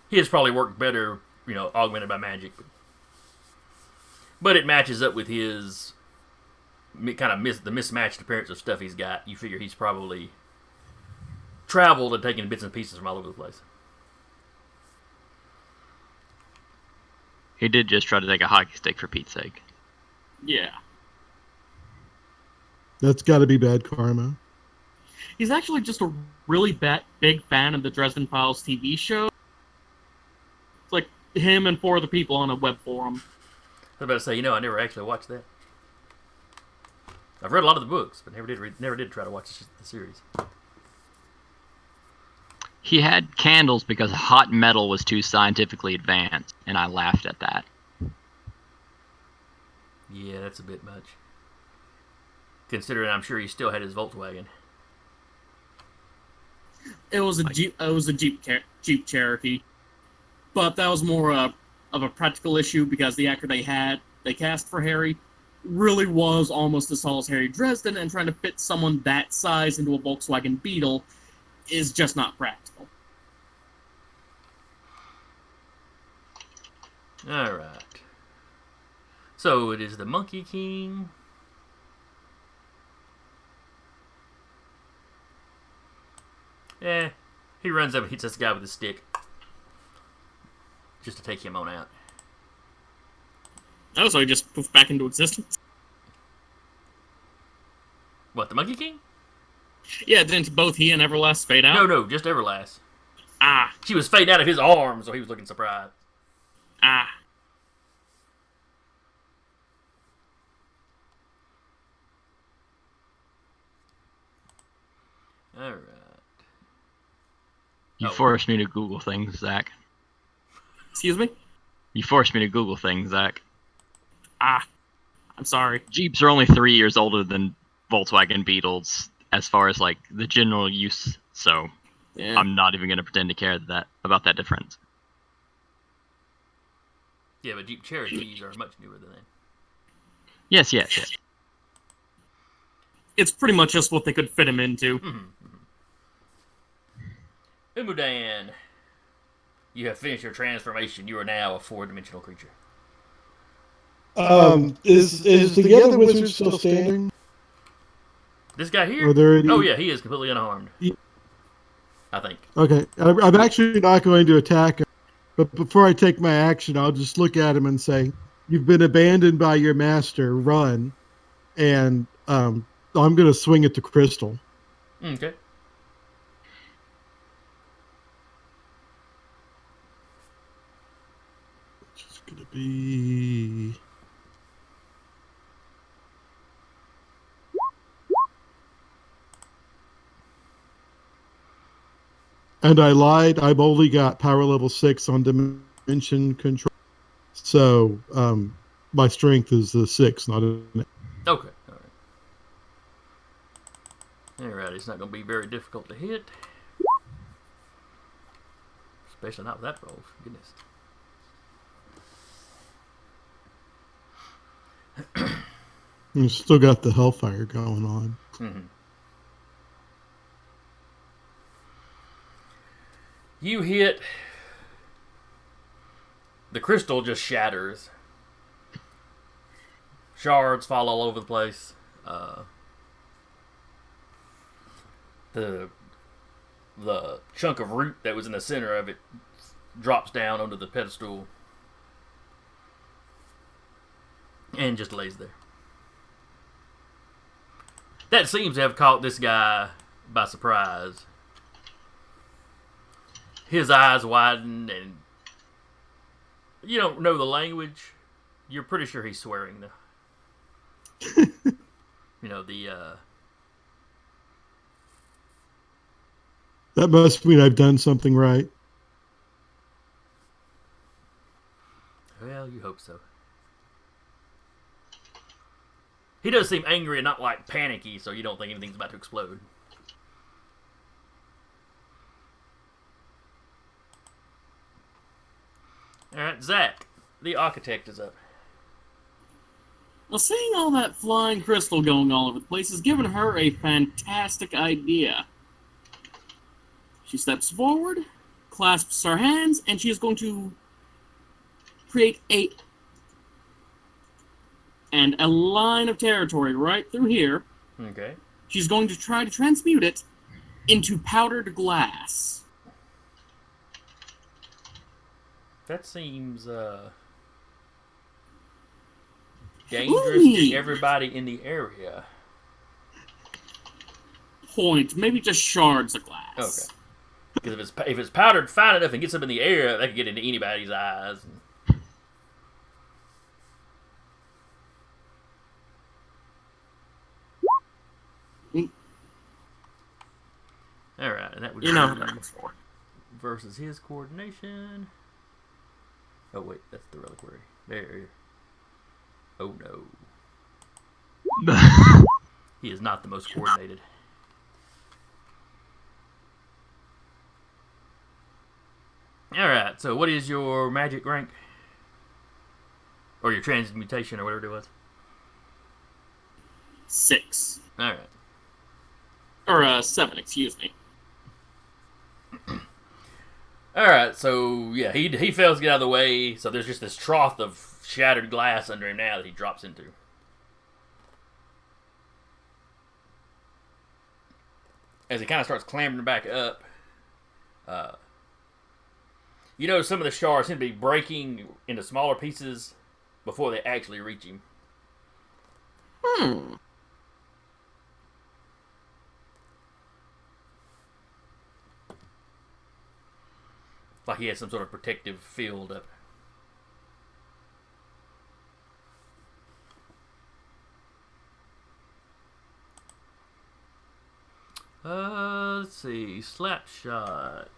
Speaker 2: His probably worked better, augmented by magic. But it matches up with his the mismatched appearance of stuff he's got. You figure he's probably traveled and taken bits and pieces from all over the place.
Speaker 5: He did just try to take a hockey stick for Pete's sake.
Speaker 4: Yeah.
Speaker 3: That's got to be bad karma.
Speaker 4: He's actually just a really big fan of the Dresden Files TV show. It's like him and 4 other people on a web forum.
Speaker 2: I was about to say, I never actually watched that. I've read a lot of the books, but never did try to watch the series.
Speaker 5: He had candles because hot metal was too scientifically advanced, and I laughed at that.
Speaker 2: Yeah, that's a bit much. Considering I'm sure he still had his Volkswagen.
Speaker 4: It was a Jeep Cherokee, but that was more of a practical issue because the actor they cast for Harry really was almost as tall as Harry Dresden, and trying to fit someone that size into a Volkswagen Beetle is just not practical.
Speaker 2: Alright. So it is the Monkey King. He runs up and hits this guy with a stick. Just to take him on out.
Speaker 4: Oh, so he just poofed back into existence?
Speaker 2: What, the Monkey King?
Speaker 4: Yeah, didn't both he and Everlast fade out?
Speaker 2: No, just Everlast.
Speaker 4: Ah.
Speaker 2: She was fading out of his arms, so he was looking surprised.
Speaker 4: Ah.
Speaker 2: Alright.
Speaker 5: You forced me to Google things, Zach.
Speaker 4: Excuse me?
Speaker 5: You forced me to Google things, Zach.
Speaker 4: Ah. I'm sorry.
Speaker 5: Jeeps are only 3 years older than Volkswagen Beetles as far as the general use, so
Speaker 4: Yeah.
Speaker 5: I'm not even going to pretend to care about that difference.
Speaker 2: Yeah, but Jeep Cherokees are much newer than that.
Speaker 5: Yes.
Speaker 4: it's pretty much just what they could fit him into.
Speaker 2: Umudan, you have finished your transformation. You are now a 4-dimensional creature.
Speaker 3: Is the other wizard still standing?
Speaker 2: This guy here?
Speaker 3: Are there any...
Speaker 2: Oh, yeah, he is completely unharmed. I think.
Speaker 3: Okay, I'm actually not going to attack him, but before I take my action, I'll just look at him and say, "You've been abandoned by your master. Run!" And I'm going to swing at the crystal.
Speaker 2: Okay.
Speaker 3: Which is going to be... And I lied. I've only got power level 6 on dimension control. So my strength is a 6, not an 8.
Speaker 2: Okay. Alright, it's not going to be very difficult to hit. Especially not with that roll. Goodness.
Speaker 3: You've still got the hellfire going on.
Speaker 2: Mm-hmm. You hit. The crystal just shatters. Shards fall all over the place. The chunk of root that was in the center of it drops down onto the pedestal and just lays there. That seems to have caught this guy by surprise. His eyes widen, and you don't know the language. You're pretty sure he's swearing, though. You know,
Speaker 3: That must mean I've done something right.
Speaker 2: Well, you hope so. He does seem angry and not, like, panicky, so you don't think anything's about to explode. Alright, Zach, the architect is up.
Speaker 4: Well, seeing all that flying crystal going all over the place has given her a fantastic idea. She steps forward, clasps her hands, and she is going to create a line of territory right through here.
Speaker 2: Okay.
Speaker 4: She's going to try to transmute it into powdered glass.
Speaker 2: That seems, dangerous to everybody in the area.
Speaker 4: Point. Maybe just shards of glass.
Speaker 2: Okay. Because if it's powdered fine enough and gets up in the air, that could get into anybody's eyes. Alright, and that would
Speaker 4: You know that before.
Speaker 2: versus his coordination. Oh wait, that's the reliquary. There. Oh no. He is not the most coordinated. Alright, so what is your magic rank? Or your transmutation, or whatever it was?
Speaker 4: 6.
Speaker 2: Alright.
Speaker 4: Or, 7, excuse me.
Speaker 2: Alright, so, yeah, he fails to get out of the way, so there's just this trough of shattered glass under him now that he drops into. As he kind of starts clambering back up, you know some of the shards seem to be breaking into smaller pieces before they actually reach him. Like he has some sort of protective field up. Let's see. Slap shot.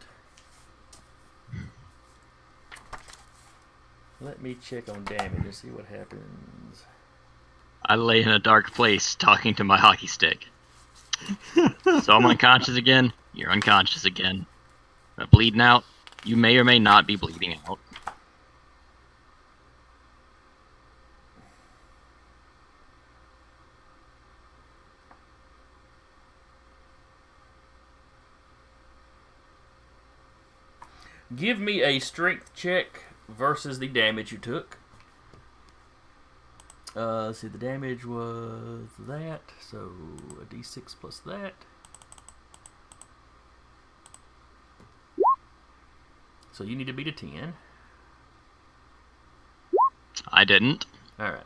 Speaker 2: Let me check on damage and see what happens.
Speaker 5: I lay in a dark place talking to my hockey stick. So I'm unconscious again, you're unconscious again. Bleeding out, you may or may not be bleeding out.
Speaker 2: Give me a strength check versus the damage you took. Let's see, the damage was that, so a d6 plus that. So you need to beat a 10.
Speaker 5: I didn't.
Speaker 2: Alright.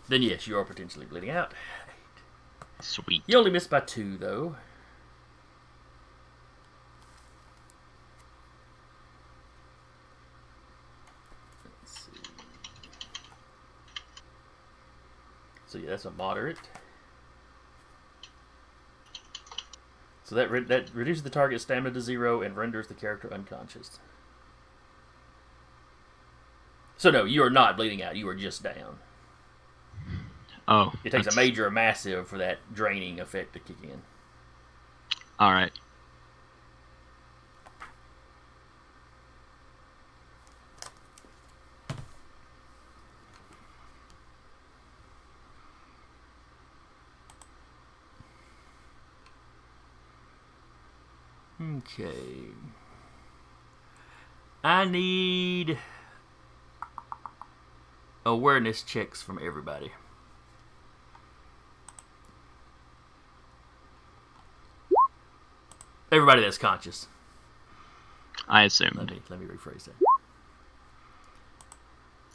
Speaker 2: Then yes, you are potentially bleeding out.
Speaker 5: Sweet.
Speaker 2: You only missed by 2, though. Let's see. So yeah, that's a moderate. So that reduces the target's stamina to 0 and renders the character unconscious. So no, you are not bleeding out. You are just down.
Speaker 5: Oh.
Speaker 2: It takes a major or massive for that draining effect to kick in.
Speaker 5: Alright.
Speaker 2: Okay. I need awareness checks from everybody. Everybody that's conscious.
Speaker 5: I assumed.
Speaker 2: Let me rephrase that.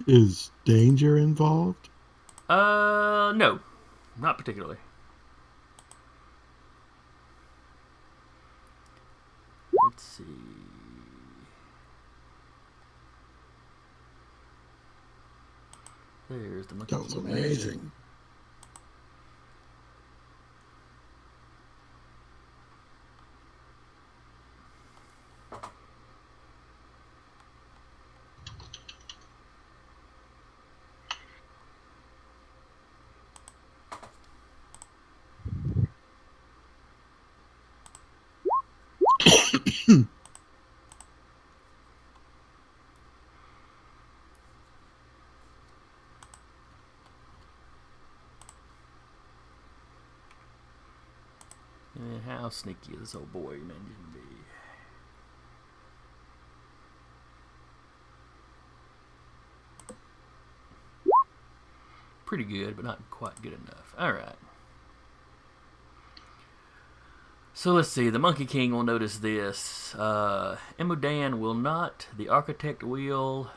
Speaker 3: Is danger involved?
Speaker 2: No, not particularly. Let's see. There's the monkey.
Speaker 3: That was amazing.
Speaker 2: How sneaky is this old boy man can be? Pretty good, but not quite good enough. Alright. So let's see. The Monkey King will notice this. Emodan will not. The Architect will.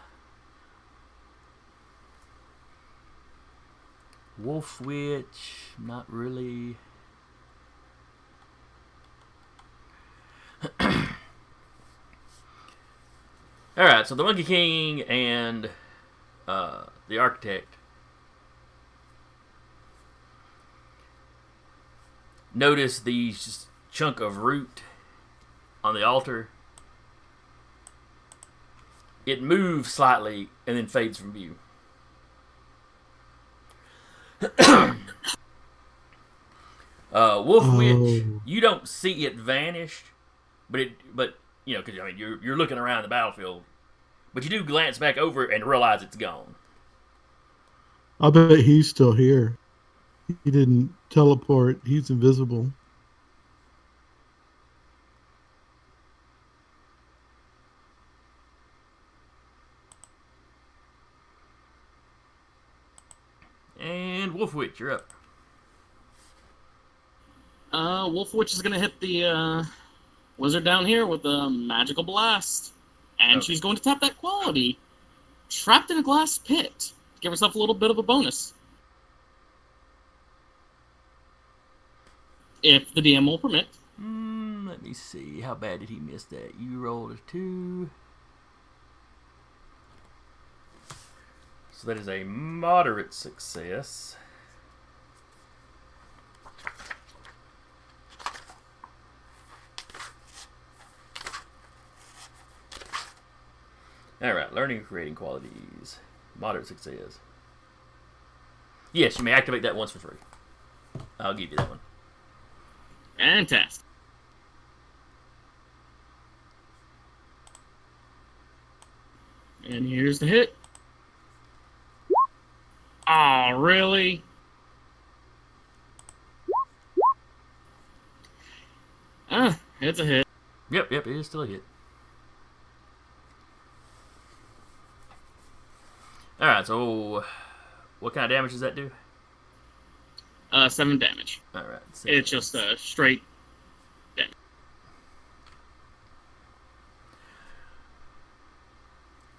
Speaker 2: Wolf Witch, not really. Alright, so the Monkey King and the Architect notice these chunk of root on the altar. It moves slightly and then fades from view. Wolf Witch, you don't see it vanish, but you know, because I mean you're looking around the battlefield, but you do glance back over and realize it's gone.
Speaker 3: I bet he's still here. He didn't teleport. He's invisible.
Speaker 2: And Wolf Witch, you're up.
Speaker 4: Wolf Witch is gonna hit the wizard down here with a magical blast, and she's going to tap that quality. Trapped in a glass pit. Give herself a little bit of a bonus, if the DM will permit.
Speaker 2: Let me see. How bad did he miss that? You rolled a 2. So that is a moderate success. Alright, learning and creating qualities. Moderate success. Yes, you may activate that once for free. I'll give you that one.
Speaker 4: Fantastic. And here's the hit. Aw, really? It's a hit.
Speaker 2: Yep, it is still a hit. Alright, so what kind of damage does that do?
Speaker 4: 7 damage.
Speaker 2: Alright.
Speaker 4: It's just a straight damage.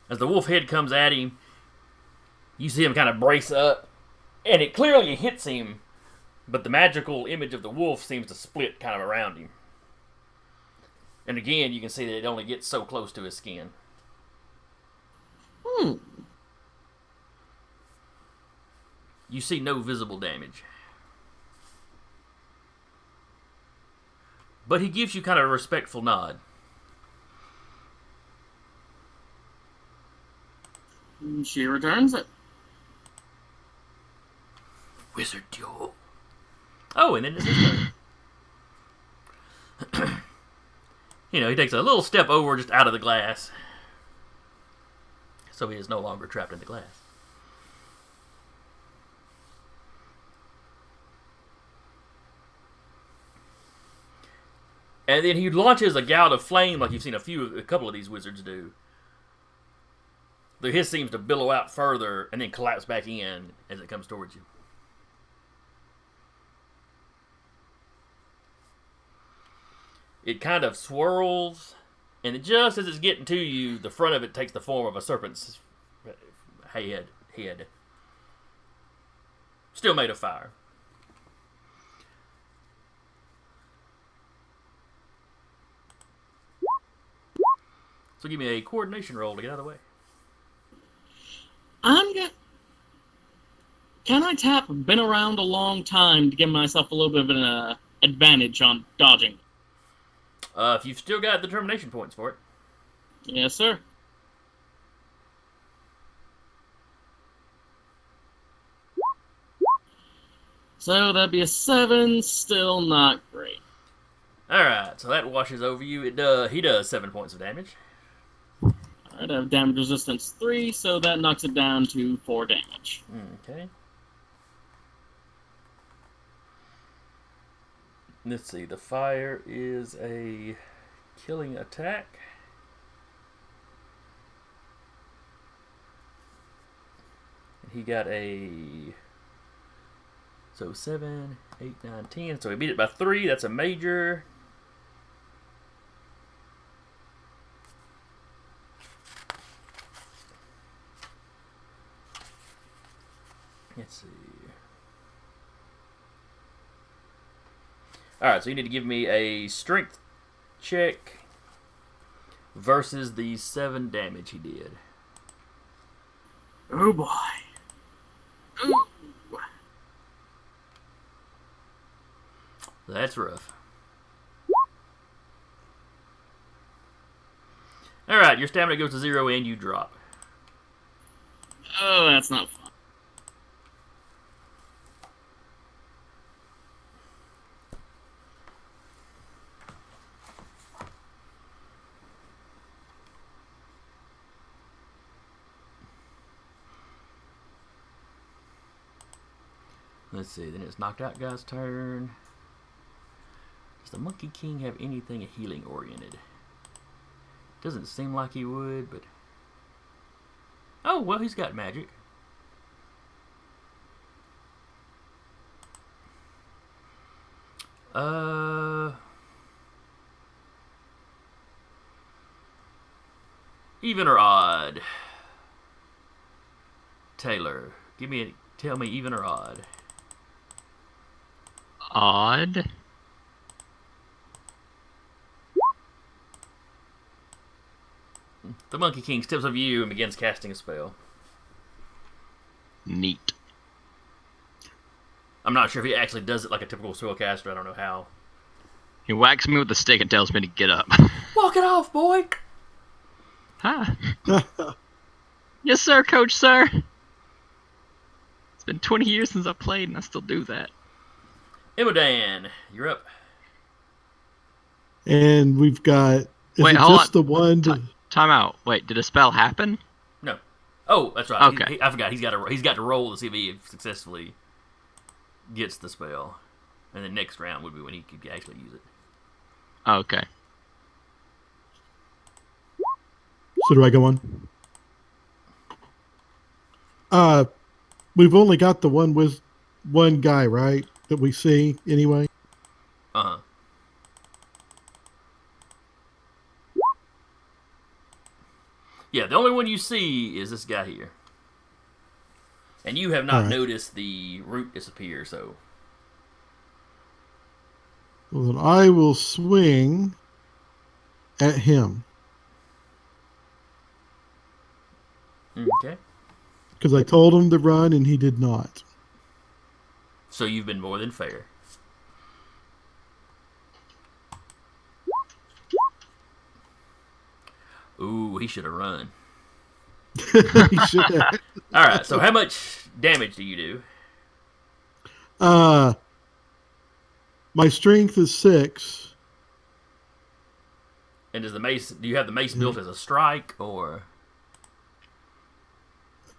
Speaker 2: As the wolf head comes at him, you see him kind of brace up, and it clearly hits him, but the magical image of the wolf seems to split kind of around him. And again, you can see that it only gets so close to his skin. You see no visible damage. But he gives you kind of a respectful nod.
Speaker 4: She returns it.
Speaker 2: Wizard duel. Oh, and then it's his turn. He takes a little step over just out of the glass. So he is no longer trapped in the glass. And then he launches a gout of flame like you've seen a couple of these wizards do. His seems to billow out further and then collapse back in as it comes towards you. It kind of swirls, and just as it's getting to you, the front of it takes the form of a serpent's head. Still made of fire. So give me a coordination roll to get out of the way.
Speaker 4: Can I tap been around a long time to give myself a little bit of an advantage on dodging?
Speaker 2: If you've still got determination points for it.
Speaker 4: Yes, sir. So that'd be a 7, still not great.
Speaker 2: Alright, so that washes over you. He does 7 points of damage.
Speaker 4: Alright, I have damage resistance 3, so that knocks it down to 4 damage.
Speaker 2: Okay. Let's see, the fire is a killing attack. He got a... So 7, 8, 9, 10. So he beat it by 3. That's a major. Let's see. Alright, so you need to give me a strength check versus the 7 damage he did.
Speaker 4: Oh boy. Ooh.
Speaker 2: That's rough. Alright, your stamina goes to 0 and you drop.
Speaker 4: Oh, that's not fun.
Speaker 2: Let's see, then it's knocked out guy's turn. Does the Monkey King have anything healing oriented? Doesn't seem like he would, but... Oh, well, he's got magic. Even or odd? Taylor, tell me even or odd.
Speaker 5: Odd.
Speaker 2: The Monkey King steps over you and begins casting a spell.
Speaker 5: Neat.
Speaker 2: I'm not sure if he actually does it like a typical spellcaster. I don't know how.
Speaker 5: He whacks me with the stick and tells me to get up.
Speaker 2: Walk it off, boy!
Speaker 5: Hi. Yes, sir, coach, sir. It's been 20 years since I played, and I still do that.
Speaker 2: Imodan, you're up.
Speaker 3: And we've got... Is
Speaker 5: Wait,
Speaker 3: it
Speaker 5: hold
Speaker 3: just
Speaker 5: on.
Speaker 3: the one?
Speaker 5: Time out. Wait, did a spell happen?
Speaker 2: No. Oh, that's right.
Speaker 5: Okay.
Speaker 2: I forgot. He's got to roll to see if he successfully gets the spell, and the next round would be when he could actually use it.
Speaker 5: Okay.
Speaker 3: So do I go on? We've only got the one guy, right? That we see anyway.
Speaker 2: Uh-huh. Yeah, the only one you see is this guy here. And you have not
Speaker 3: All right.
Speaker 2: noticed the root disappear, so...
Speaker 3: Well, then I will swing at him
Speaker 2: Okay.
Speaker 3: because I told him to run and he did not.
Speaker 2: So you've been more than fair. Ooh, he should have run.
Speaker 3: He should have.
Speaker 2: Alright, so how much damage do you do?
Speaker 3: My strength is 6.
Speaker 2: And does the mace... Do you have the mace built as a strike, or...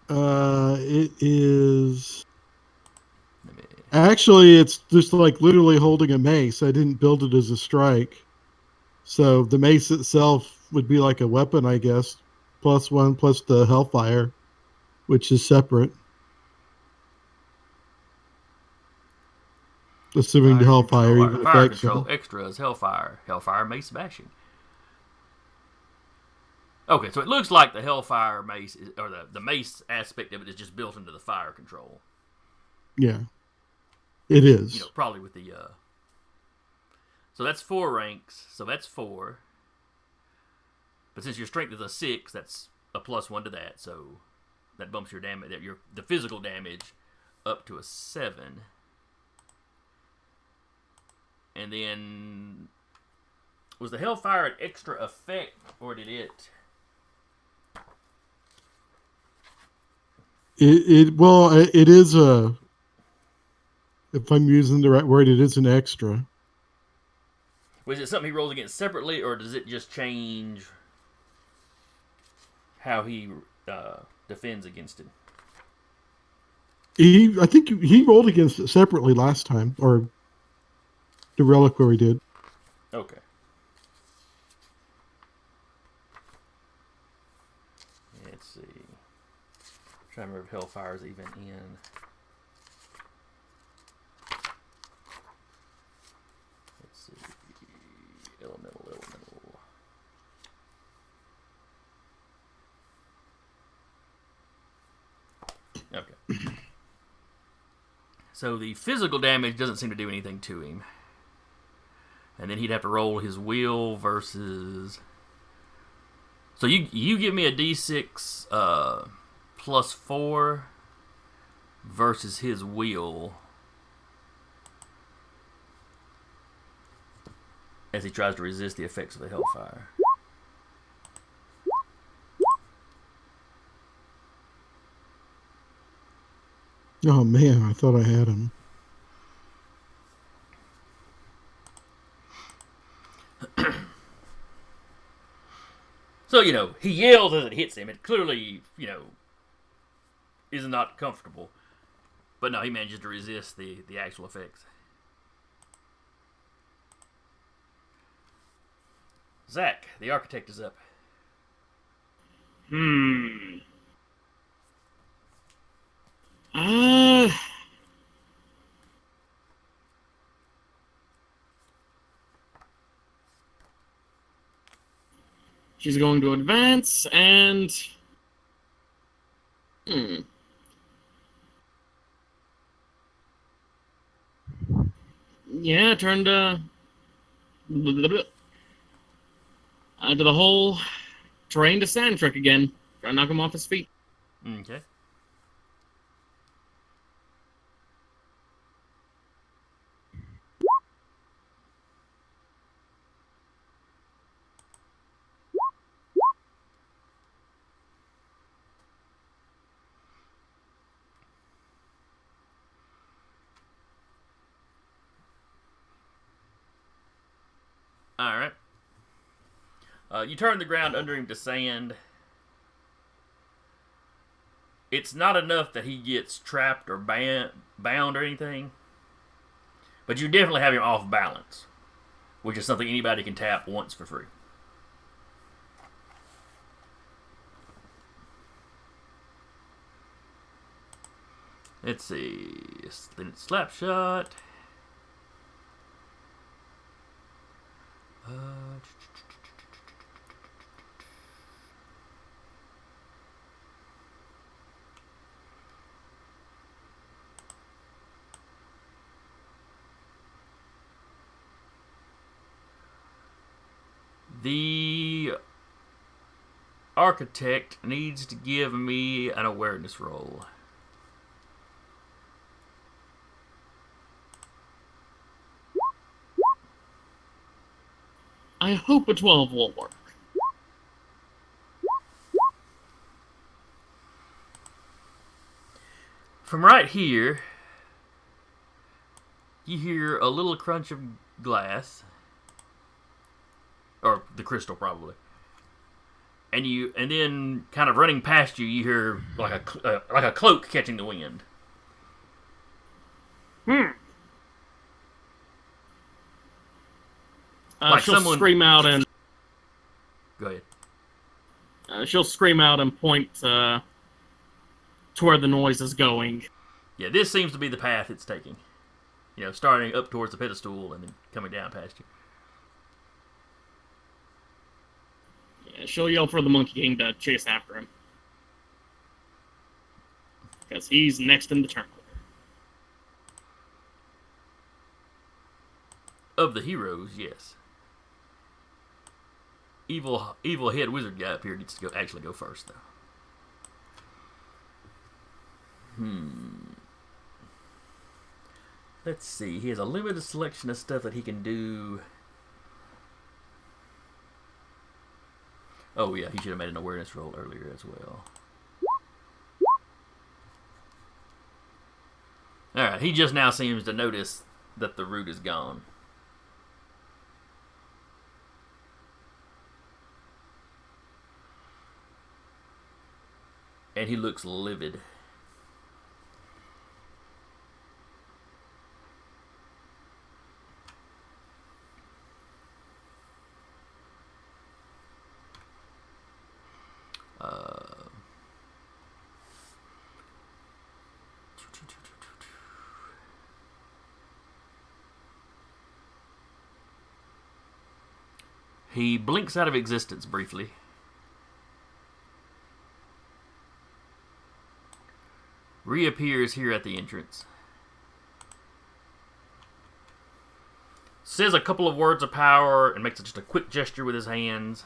Speaker 3: It is. Actually, it's just like literally holding a mace. I didn't build it as a strike. So the mace itself would be like a weapon, I guess. +1 plus the Hellfire, which is separate. Assuming the Hellfire
Speaker 2: control,
Speaker 3: even
Speaker 2: fire
Speaker 3: affects
Speaker 2: control
Speaker 3: him.
Speaker 2: extra is Hellfire. Hellfire mace smashing. Okay, so it looks like the Hellfire mace, or the mace aspect of it is just built into the fire control.
Speaker 3: Yeah. It is.
Speaker 2: You know, probably with the... So that's 4 ranks, so that's 4. But since your strength is a 6, that's a +1 to that, so that bumps your damage, the physical damage up to a 7. And then... Was the Hellfire an extra effect, or did it...
Speaker 3: It is a, if I'm using the right word, it is an extra.
Speaker 2: Was it something he rolls against separately, or does it just change how he defends against it?
Speaker 3: I think he rolled against it separately last time, or the Reliquary did.
Speaker 2: Okay. Let's see. I'm trying to remember if Hellfire's even in. Let's see. Elemental. Okay. So the physical damage doesn't seem to do anything to him. And then he'd have to roll his will versus... So you give me a d6 +4 versus his will as he tries to resist the effects of the Hellfire.
Speaker 3: Oh man, I thought I had him.
Speaker 2: So, you know, he yells as it hits him. It clearly, you know, is not comfortable. But no, he manages to resist the actual effects. Zach, the architect, is up.
Speaker 4: She's going to advance and... Yeah, turn to... to the whole terrain to sand trick again. Try to knock him off his feet.
Speaker 2: Okay. Alright. You turn the ground under him to sand. It's not enough that he gets trapped or bound or anything. But you definitely have him off balance. Which is something anybody can tap once for free. Let's see. Slapshot. The architect needs to give me an awareness roll.
Speaker 4: I hope a 12 will work.
Speaker 2: From right here, you hear a little crunch of glass, or the crystal probably, and then kind of running past you, you hear like a cloak catching the wind. Like
Speaker 4: She'll
Speaker 2: someone-
Speaker 4: scream out and
Speaker 2: Go ahead.
Speaker 4: Point to where the noise is going.
Speaker 2: Yeah, this seems to be the path it's taking. You know, starting up towards the pedestal and then coming down past you.
Speaker 4: Yeah, she'll yell for the Monkey King to chase after him. Because he's next in the turn order.
Speaker 2: Of the heroes, yes. Evil head wizard guy up here needs to actually go first, though. Let's see. He has a limited selection of stuff that he can do. Oh yeah, he should have made an awareness roll earlier as well. Alright, he just now seems to notice that the root is gone. And he looks livid. He blinks out of existence briefly. Reappears here at the entrance. Says a couple of words of power and makes just a quick gesture with his hands.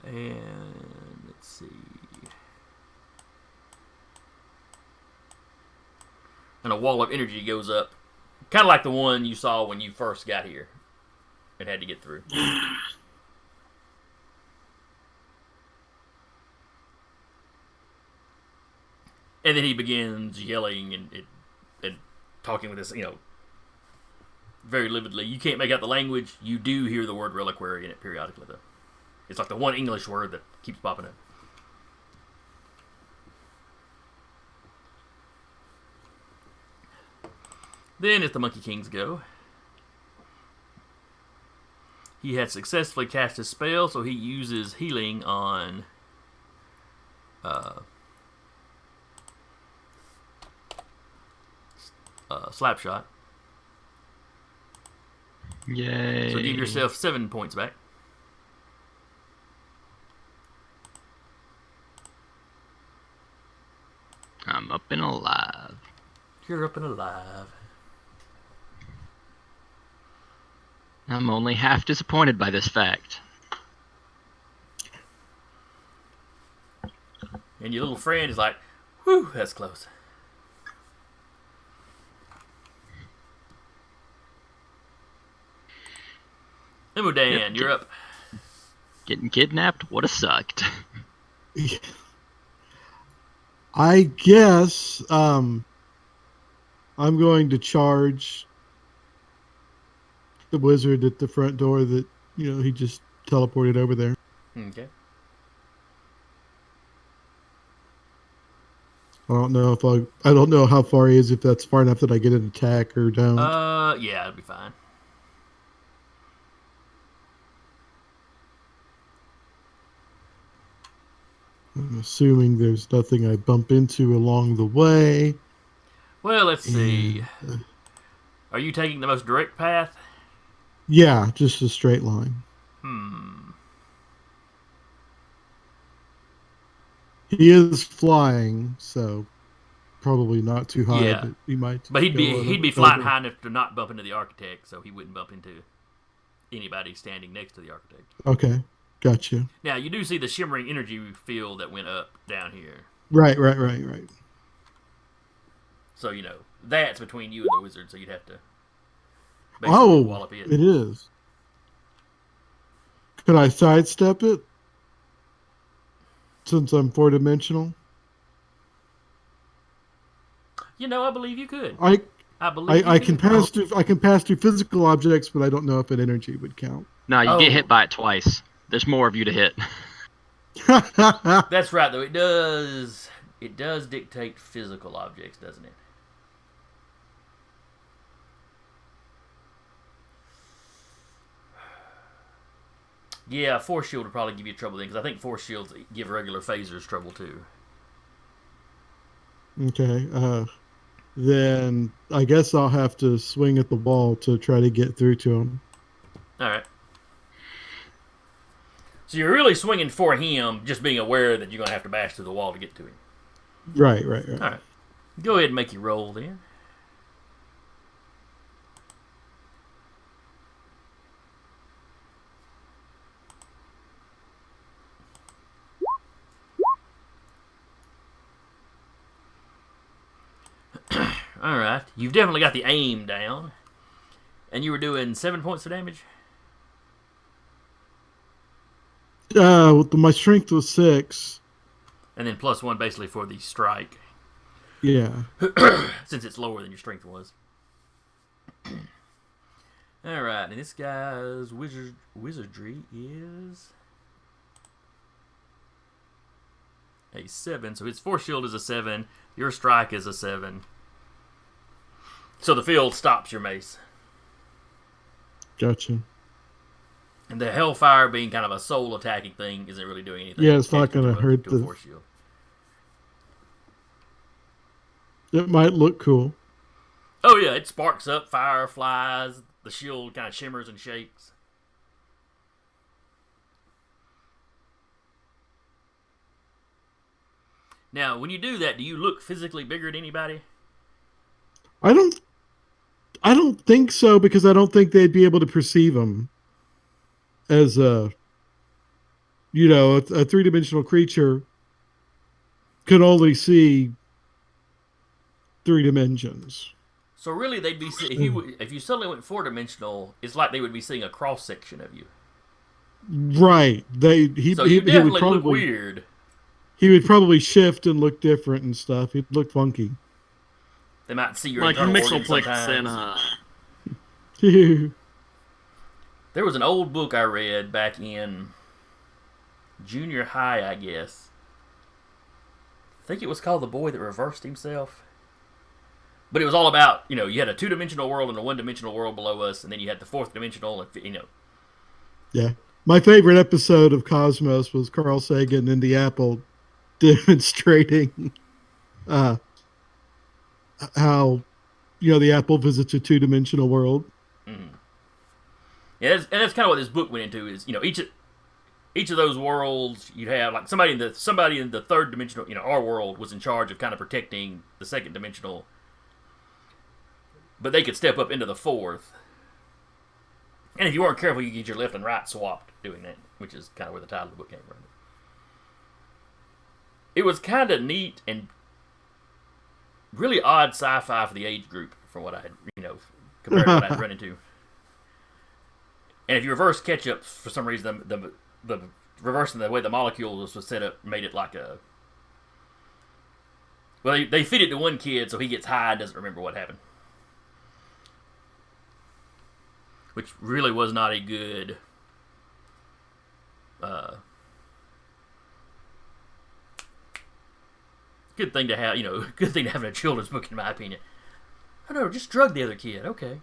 Speaker 2: And let's see. And a wall of energy goes up. Kind of like the one you saw when you first got here and had to get through. And then he begins yelling and talking with this, very lividly. You can't make out the language. You do hear the word reliquary in it periodically, though. It's like the one English word that keeps popping up. Then, it's the Monkey King's go. He had successfully cast his spell, so he uses healing on Slapshot.
Speaker 5: Yay.
Speaker 2: So give yourself 7 points back.
Speaker 5: I'm up and alive.
Speaker 2: You're up and alive.
Speaker 5: I'm only half disappointed by this fact.
Speaker 2: And your little friend is like, whew, that's close. Emodan,
Speaker 5: Yep.
Speaker 2: you're up.
Speaker 5: Getting kidnapped would have sucked.
Speaker 3: I guess I'm going to charge the wizard at the front door that, he just teleported over there.
Speaker 2: Okay.
Speaker 3: I don't know how far he is, if that's far enough that I get an attack or don't.
Speaker 2: Yeah, it'll be fine.
Speaker 3: I'm assuming there's nothing I bump into along the way.
Speaker 2: Well, let's see.
Speaker 3: And,
Speaker 2: Are you taking the most direct path?
Speaker 3: yeah, just a straight line. He is flying, so probably not too high,
Speaker 2: Yeah.
Speaker 3: but he might
Speaker 2: But
Speaker 3: go a little
Speaker 2: he'd be
Speaker 3: bit
Speaker 2: flying
Speaker 3: further.
Speaker 2: high enough to not bump into the architect, so he wouldn't bump into anybody standing next to the architect.
Speaker 3: Okay, gotcha.
Speaker 2: Now, you do see the shimmering energy field that went up down here.
Speaker 3: Right.
Speaker 2: So, that's between you and the wizard, so you'd have to basically wallop it.
Speaker 3: It is. Could I sidestep it? Since I'm four-dimensional?
Speaker 2: I believe you could.
Speaker 3: I
Speaker 2: I believe you
Speaker 3: I
Speaker 2: could.
Speaker 3: can pass through physical objects, but I don't know if an energy would count.
Speaker 5: No, you
Speaker 2: Oh.
Speaker 5: get hit by it twice. There's more of you to hit.
Speaker 2: That's right, though. It does dictate physical objects, doesn't it? Yeah, force shield would probably give you trouble then, because I think force shields give regular phasers trouble too.
Speaker 3: Okay. Then I guess I'll have to swing at the wall to try to get through to him.
Speaker 2: All right. So you're really swinging for him, just being aware that you're going to have to bash through the wall to get to him.
Speaker 3: Right.
Speaker 2: All right. Go ahead and make your roll then. All right. You've definitely got the aim down. And you were doing 7 points of damage?
Speaker 3: My strength was 6.
Speaker 2: And then +1 basically for the strike.
Speaker 3: Yeah.
Speaker 2: Since it's lower than your strength was. Alright, and this guy's wizardry is a 7. So his force shield is a 7. Your strike is a 7. So the field stops your mace.
Speaker 3: Gotcha.
Speaker 2: And the hellfire being kind of a soul attacking thing isn't really doing anything.
Speaker 3: Yeah, it's not going to hurt
Speaker 2: the force shield.
Speaker 3: It might look cool.
Speaker 2: Oh yeah, it sparks up, fire flies, the shield kind of shimmers and shakes. Now, when you do that, do you look physically bigger than anybody?
Speaker 3: I don't think so, because I don't think they'd be able to perceive him as a three-dimensional creature could only see 3 dimensions.
Speaker 2: So really, they'd be if you suddenly went 4-dimensional, it's like they would be seeing a cross section of you.
Speaker 3: Right. He
Speaker 2: definitely
Speaker 3: would probably
Speaker 2: look weird.
Speaker 3: He would probably shift and look different and stuff. He'd look funky.
Speaker 2: They might see your
Speaker 4: Like
Speaker 2: internal organs
Speaker 4: Mixoplex
Speaker 2: sometimes.
Speaker 4: and
Speaker 2: There was an old book I read back in junior high, I guess. I think it was called The Boy That Reversed Himself. But it was all about, you had a 2-dimensional world and a 1-dimensional world below us, and then you had the 4th dimensional, and,
Speaker 3: Yeah. My favorite episode of Cosmos was Carl Sagan and the Apple demonstrating how the Apple visits a 2-dimensional world.
Speaker 2: Mm-hmm. Yeah, and that's kind of what this book went into. Is each of those worlds you'd have like somebody in the 3rd dimensional, our world was in charge of kind of protecting the 2nd dimensional, but they could step up into the 4th. And if you weren't careful, you get your left and right swapped doing that, which is kind of where the title of the book came from. It was kind of neat and really odd sci-fi for the age group, from what I had, compared to what I'd run into. And if you reverse ketchup, for some reason, the reversing the way the molecules was set up made it like a... Well, they feed it to one kid, so he gets high and doesn't remember what happened. Which really was not a good... good thing to have, good thing to have in a children's book, in my opinion. Oh no, just drug the other kid, okay.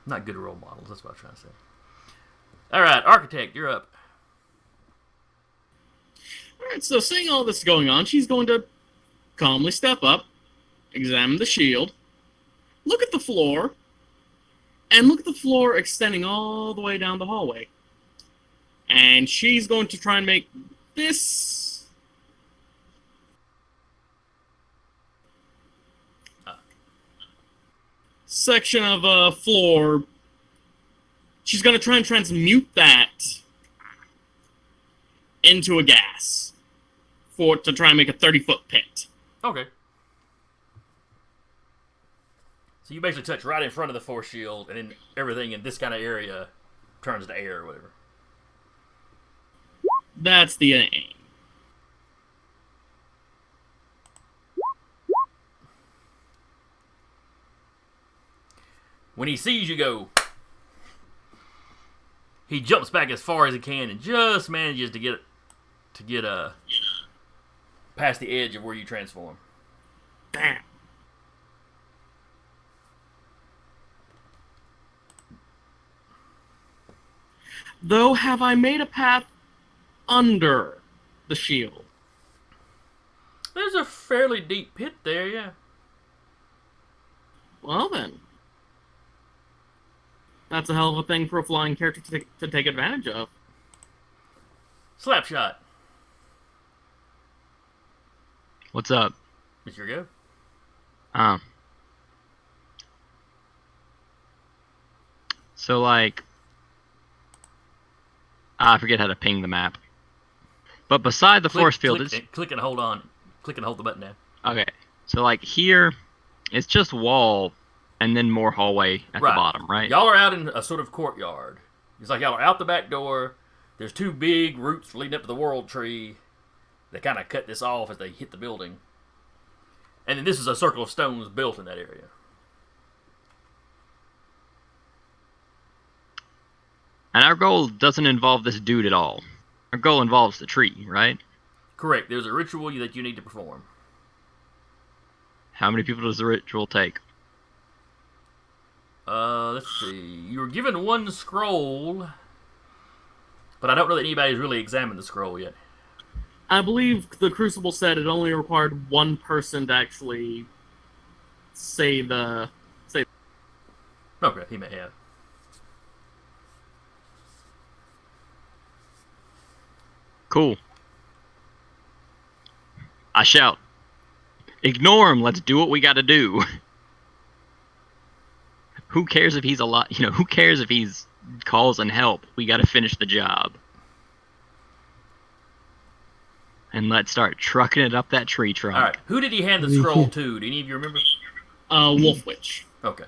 Speaker 2: Not good role models, that's what I'm trying to say. All right, Architect, you're up.
Speaker 4: Alright, so seeing all this going on, she's going to calmly step up, examine the shield, look at the floor, and look at the floor extending all the way down the hallway. And she's going to try and make this section of floor. She's going to try and transmute that into a gas to try and make a 30-foot pit.
Speaker 2: Okay. So you basically touch right in front of the force shield, and then everything in this kind of area turns to air or whatever.
Speaker 4: That's the aim.
Speaker 2: When he sees you go, he jumps back as far as he can and just manages to get past the edge of where you transform.
Speaker 4: Damn. Though, have I made a path under the shield?
Speaker 2: There's a fairly deep pit there, yeah.
Speaker 4: Well then. That's a hell of a thing for a flying character to take advantage of.
Speaker 2: Slapshot.
Speaker 5: What's up?
Speaker 2: It's your go.
Speaker 5: So like, I forget how to ping the map. But beside the force field is...
Speaker 2: Click and hold on. Click and hold the button down.
Speaker 5: Okay. So like here, it's just wall and then more hallway at the bottom, right?
Speaker 2: Y'all are out in a sort of courtyard. It's like y'all are out the back door. There's two big roots leading up to the world tree. They kind of cut this off as they hit the building. And then this is a circle of stones built in that area.
Speaker 5: And our goal doesn't involve this dude at all. Our goal involves the tree, right?
Speaker 2: Correct. There's a ritual that you need to perform.
Speaker 5: How many people does the ritual take?
Speaker 2: Let's see. You were given one scroll, but I don't know that anybody's really examined the scroll yet.
Speaker 4: I believe the Crucible said it only required one person to actually say the...
Speaker 2: Okay, he may have.
Speaker 5: Cool. I shout, ignore him, let's do what we gotta do. Who cares if he's a lot, who cares if he's calls and help? We gotta finish the job. And let's start trucking it up that tree trunk.
Speaker 2: Alright, who did he hand the scroll to? Do any of you remember?
Speaker 4: Wolf Witch.
Speaker 2: Okay.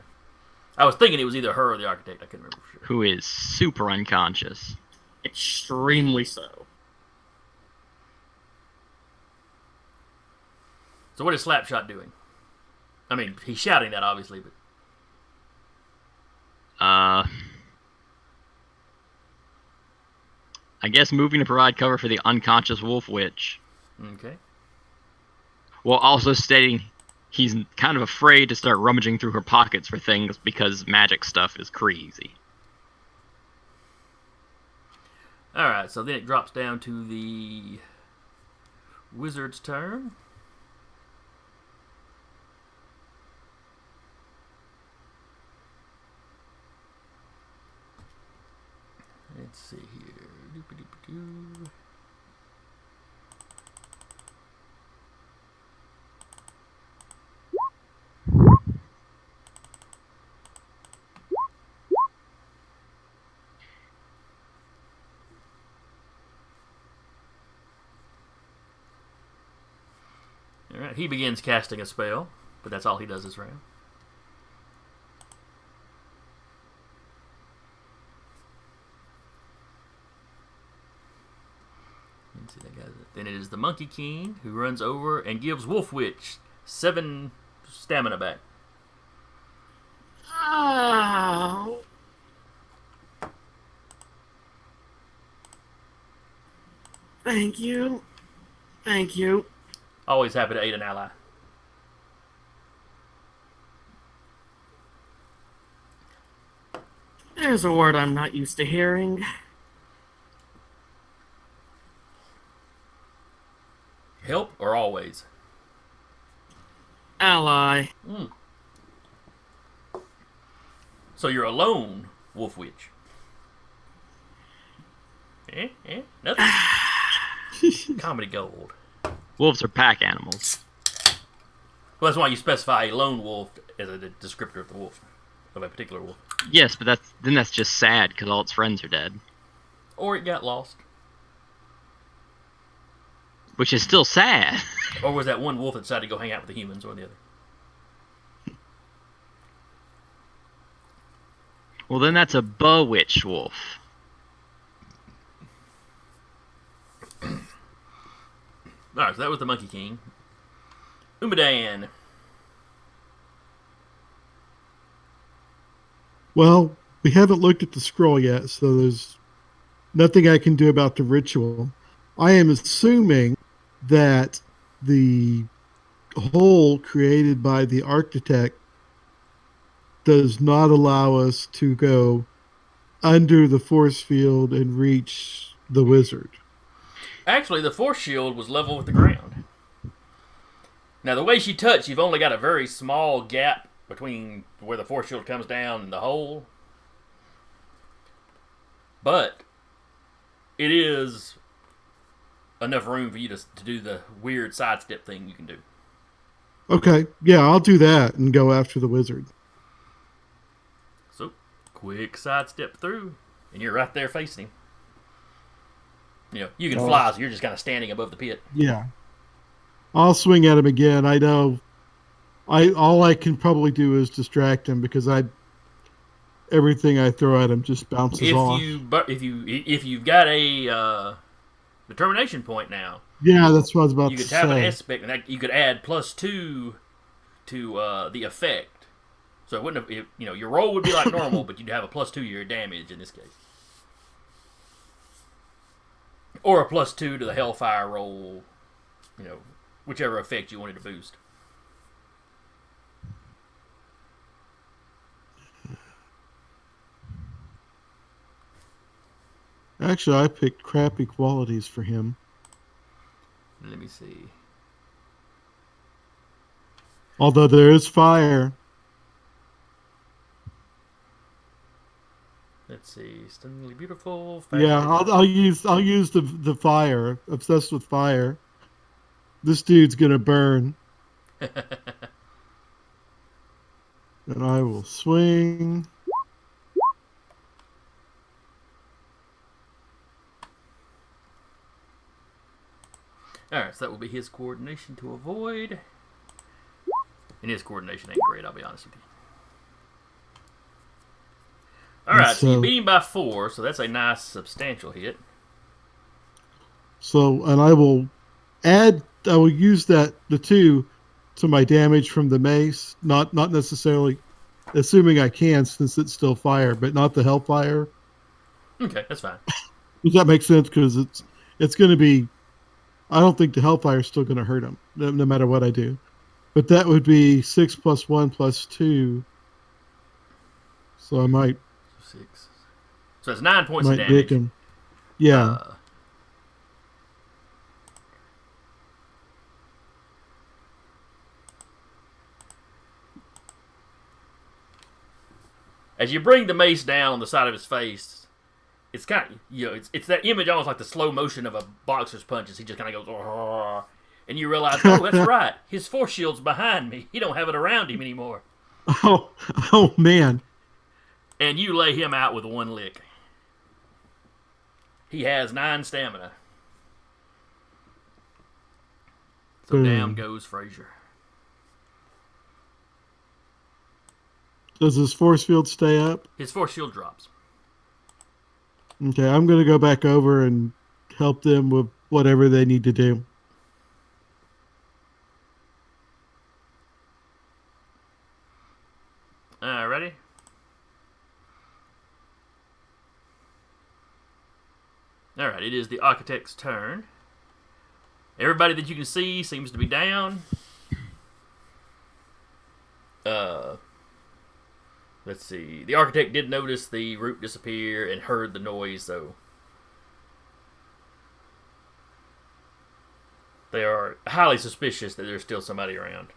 Speaker 2: I was thinking it was either her or the architect. I couldn't remember for sure.
Speaker 5: Who is super unconscious.
Speaker 4: Extremely so.
Speaker 2: So what is Slapshot doing? I mean, he's shouting that, obviously, but...
Speaker 5: I guess moving to provide cover for the unconscious Wolf Witch.
Speaker 2: Okay.
Speaker 5: While also stating he's kind of afraid to start rummaging through her pockets for things because magic stuff is crazy.
Speaker 2: Alright, so then it drops down to the wizard's turn. Let's see here. Doop-a-doop-a-doo. Alright, he begins casting a spell, but that's all he does this round. Let's see, that guy's it. Then it is the Monkey King who runs over and gives Wolf Witch 7 stamina back.
Speaker 4: Oh. Thank you. Thank you.
Speaker 2: Always happy to aid an ally.
Speaker 4: There's a word I'm not used to hearing.
Speaker 2: Help or always?
Speaker 4: Ally.
Speaker 2: So you're a lone wolf witch. Nothing. Comedy gold.
Speaker 5: Wolves are pack animals.
Speaker 2: Well, that's why you specify a lone wolf as a descriptor of the wolf, of a particular wolf.
Speaker 5: Yes, but that's just sad because all its friends are dead.
Speaker 2: Or it got lost.
Speaker 5: Which is still sad.
Speaker 2: Or was that one wolf that decided to go hang out with the humans or the other?
Speaker 5: Well, then that's a bewitched wolf.
Speaker 2: Alright, so that was the Monkey King. Umadan.
Speaker 3: Well, we haven't looked at the scroll yet, so there's nothing I can do about the ritual. I am assuming that the hole created by the architect does not allow us to go under the force field and reach the wizard.
Speaker 2: Actually, the force shield was level with the ground. Now, the way she touched, you've only got a very small gap between where the force shield comes down and the hole. But it is enough room for you to do the weird sidestep thing you can do.
Speaker 3: Okay, yeah, I'll do that and go after the wizard.
Speaker 2: So, quick sidestep through, and you're right there facing him. You know, you can fly, so you're just kind of standing above the pit.
Speaker 3: Yeah. I'll swing at him again. I know all I can probably do is distract him because everything I throw at him just bounces off.
Speaker 2: If you've got a determination point now,
Speaker 3: Yeah, that's what I was about
Speaker 2: you
Speaker 3: to
Speaker 2: could
Speaker 3: say.
Speaker 2: tap an aspect, and you could add +2 to the effect. So it wouldn't have, your roll would be like normal, but you'd have a +2 to your damage in this case, or a +2 to the Hellfire roll. Whichever effect you wanted to boost.
Speaker 3: Actually, I picked crappy qualities for him.
Speaker 2: Let me see.
Speaker 3: Although there is fire.
Speaker 2: Let's see. Stunningly beautiful.
Speaker 3: Yeah, I'll use the fire. Obsessed with fire. This dude's gonna burn. And I will swing.
Speaker 2: Alright, so that will be his coordination to avoid. And his coordination ain't great, I'll be honest with you. Alright, so you beat him by 4, so that's a nice substantial hit.
Speaker 3: So, and I will use the 2 to my damage from the mace. Not necessarily, assuming I can since it's still fire, but not the hellfire.
Speaker 2: Okay, that's fine.
Speaker 3: Does that make sense? Because it's going to be, I don't think the hellfire is still going to hurt him, no matter what I do. But that would be 6 + 1 + 2. So I might
Speaker 2: 6. So it's 9 points of
Speaker 3: dick
Speaker 2: damage.
Speaker 3: him. Yeah.
Speaker 2: As you bring the mace down on the side of his face, it's kind of, it's that image almost like the slow motion of a boxer's punch as he just kind of goes, "Argh," and you realize, oh, that's right, his force shield's behind me. He don't have it around him anymore.
Speaker 3: Oh man.
Speaker 2: And you lay him out with 1 lick. He has 9 stamina. So down goes Frazier.
Speaker 3: Does his force field stay up?
Speaker 2: His force shield drops.
Speaker 3: Okay, I'm going to go back over and help them with whatever they need to do.
Speaker 2: Ready? Alright, it is the Architect's turn. Everybody that you can see seems to be down. Let's see. The Architect did notice the root disappear and heard the noise, though. They are highly suspicious that there's still somebody around.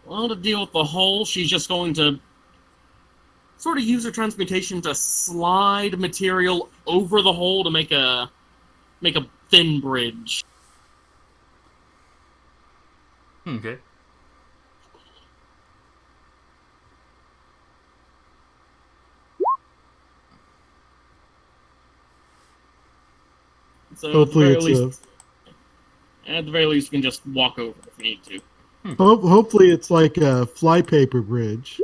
Speaker 4: Well, to deal with the hole, she's just going to sort of use her transmutation to slide material over the hole to make a thin bridge.
Speaker 2: Okay.
Speaker 4: So
Speaker 3: Hopefully it's
Speaker 4: at the very least, you can just walk over if you need to.
Speaker 3: hopefully it's like a flypaper bridge.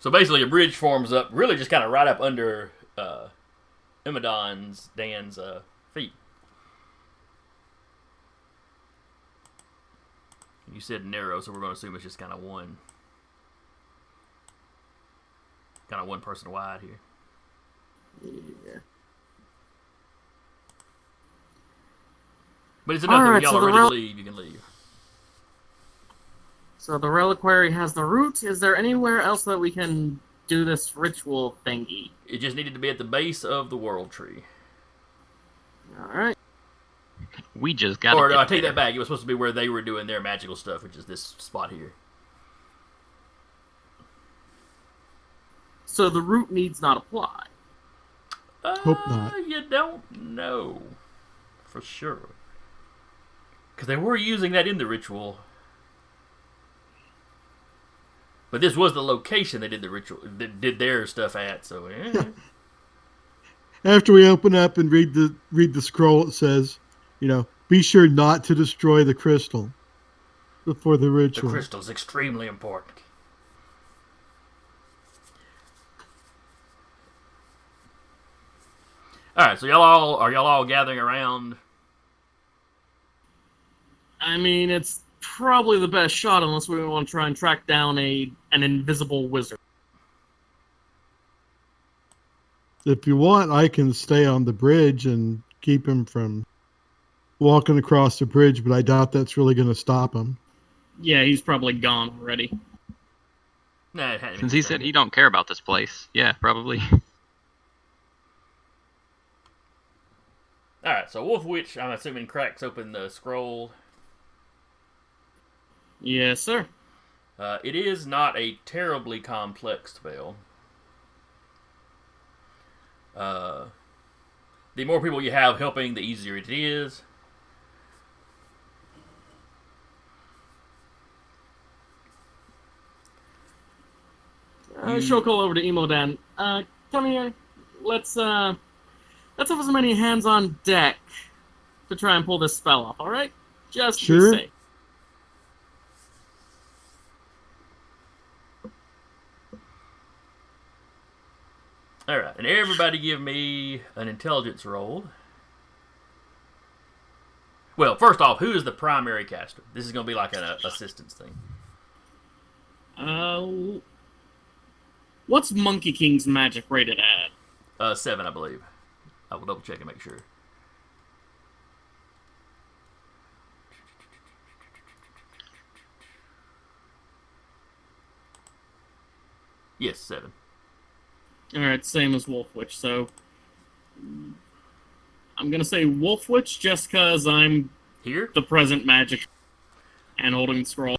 Speaker 2: So basically, a bridge forms up, really just kind of right up under Dan's feet. You said narrow, so we're going to assume it's just kind of one person wide here.
Speaker 4: Yeah.
Speaker 2: But it's enough that
Speaker 4: Alright,
Speaker 2: when y'all
Speaker 4: so
Speaker 2: are
Speaker 4: the
Speaker 2: ready to leave, you can leave.
Speaker 4: So the reliquary has the root. Is there anywhere else that we can do this ritual thingy?
Speaker 2: It just needed to be at the base of the world tree.
Speaker 4: Alright.
Speaker 5: We just got.
Speaker 2: Or I take that back. It was supposed to be where they were doing their magical stuff, which is this spot here.
Speaker 4: So the root needs not apply.
Speaker 3: Hope not.
Speaker 2: You don't know for sure, because they were using that in the ritual. But this was the location they did the ritual, did their stuff at. So
Speaker 3: After we open up and read the scroll, it says, be sure not to destroy the crystal before the
Speaker 2: the
Speaker 3: ritual.
Speaker 2: crystal is extremely important. All right, so y'all all gathering around.
Speaker 4: I mean, it's probably the best shot unless we want to try and track down an invisible wizard.
Speaker 3: If you want, I can stay on the bridge and keep him from walking across the bridge, but I doubt that's really going to stop him.
Speaker 4: Yeah, he's probably gone already.
Speaker 2: Nah,
Speaker 5: Since he said he don't care about this place, yeah, probably.
Speaker 2: All right, so Wolf Witch, I'm assuming, cracks open the scroll.
Speaker 4: Yes, sir.
Speaker 2: It is not a terribly complex spell. The more people you have helping, the easier it is.
Speaker 4: She'll call over to Emodan. Come here. Let's have as many hands on deck to try and pull this spell off, alright? Just
Speaker 3: Sure.
Speaker 4: to be safe.
Speaker 2: Alright, and everybody give me an intelligence roll. Well, first off, who is the primary caster? This is going to be like an assistance thing.
Speaker 4: What's Monkey King's magic rated at?
Speaker 2: 7, I believe. I will double check and make sure. Yes, 7.
Speaker 4: Alright, same as Wolf Witch, so I'm gonna say Wolf Witch just cause I'm
Speaker 2: Here?
Speaker 4: the present magic and holding the scroll.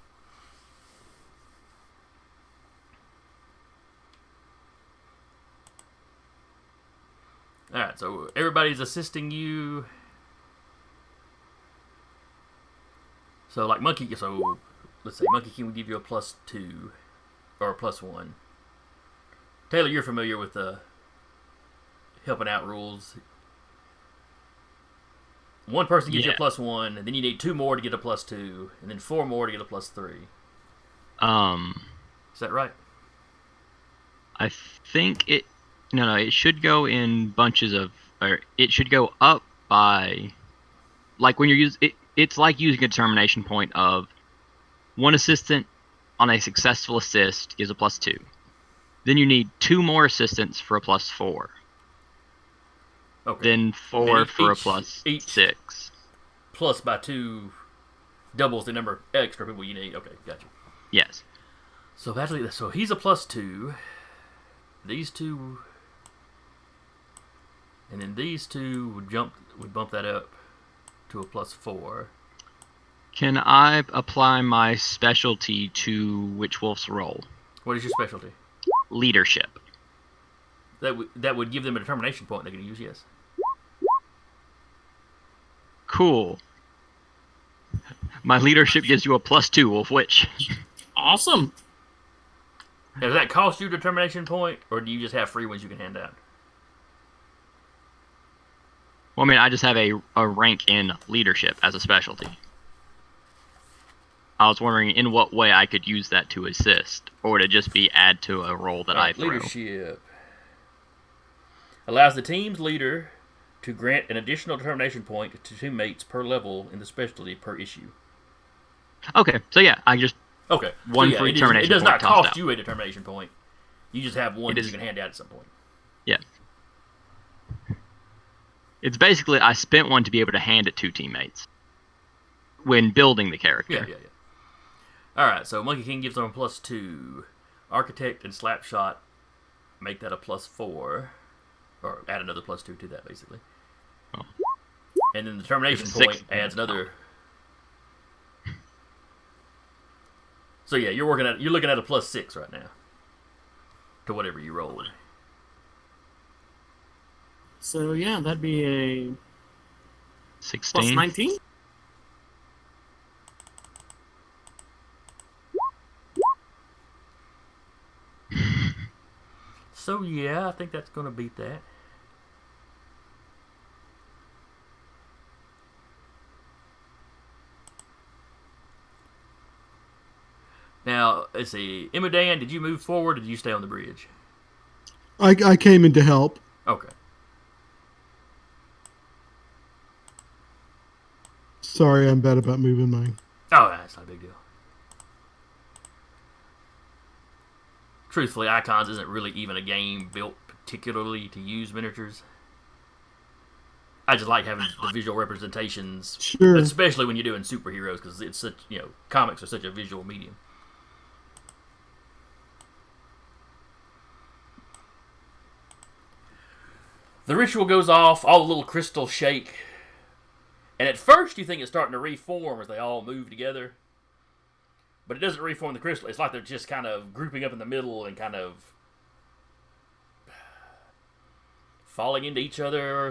Speaker 2: Alright, so everybody's assisting you. So, like Monkey, so let's say Monkey King will give you a +2 or a +1. Taylor, you're familiar with the helping out rules. One person gives you a +1, and then you need 2 more to get a +2, and then 4 more to get a +3. Is that right?
Speaker 5: I think it. No, it should go in bunches of, or it should go up by, like when you're using it. It's like using a determination point of one assistant on a successful assist gives a +2. Then you need 2 more assistants for a +4.
Speaker 2: Okay.
Speaker 5: then 4
Speaker 2: And
Speaker 5: for a
Speaker 2: each-
Speaker 5: plus
Speaker 2: each-
Speaker 5: 6.
Speaker 2: Plus by 2 doubles the number of extra people you need. Okay, gotcha.
Speaker 5: Yes.
Speaker 2: So actually, so he's a +2. These two, and then these two would bump that up to a +4.
Speaker 5: Can I apply my specialty to Witch Wolf's role?
Speaker 2: What is your specialty?
Speaker 5: Leadership.
Speaker 2: That would give them a determination point they can use. Yes.
Speaker 5: Cool. My leadership gives you a +2, Wolf Witch.
Speaker 4: Awesome.
Speaker 2: Now, does that cost you a determination point, or do you just have free ones you can hand out?
Speaker 5: Well, I mean, I just have a rank in leadership as a specialty. I was wondering in what way I could use that to assist, or would it just be add to a role that I throw?
Speaker 2: Leadership allows the team's leader to grant an additional determination point to teammates per level in the specialty per issue.
Speaker 5: Okay, so yeah, I just
Speaker 2: Okay.
Speaker 5: One free determination
Speaker 2: It does
Speaker 5: point
Speaker 2: not
Speaker 5: tossed
Speaker 2: cost
Speaker 5: out.
Speaker 2: you a determination point. You just have one
Speaker 5: It
Speaker 2: that
Speaker 5: is-
Speaker 2: you can hand out at some point.
Speaker 5: Yeah. It's basically I spent one to be able to hand it to teammates when building the character.
Speaker 2: Yeah. All right, so Monkey King gives them a +2. Architect and Slapshot make that a +4, or add another +2 to that, basically.
Speaker 5: Oh.
Speaker 2: And then the determination
Speaker 5: It's a
Speaker 2: point
Speaker 5: 6.
Speaker 2: adds another. So yeah, you're looking at a +6 right now to whatever you rolled.
Speaker 4: So yeah, that'd be a
Speaker 5: 16.
Speaker 4: +19.
Speaker 2: So yeah, I think that's gonna beat that. Now, let's see. Imodan, did you move forward or did you stay on the bridge?
Speaker 3: I came in to help.
Speaker 2: Okay.
Speaker 3: Sorry, I'm bad about moving mine.
Speaker 2: Oh, that's not a big deal. Truthfully, Icons isn't really even a game built particularly to use miniatures. I just like having the visual representations,
Speaker 3: Sure.
Speaker 2: especially when you're doing superheroes, because it's such, comics are such a visual medium. The ritual goes off, all the little crystals shake, and at first you think it's starting to reform as they all move together, but it doesn't reform the crystal. It's like they're just kind of grouping up in the middle and kind of falling into each other.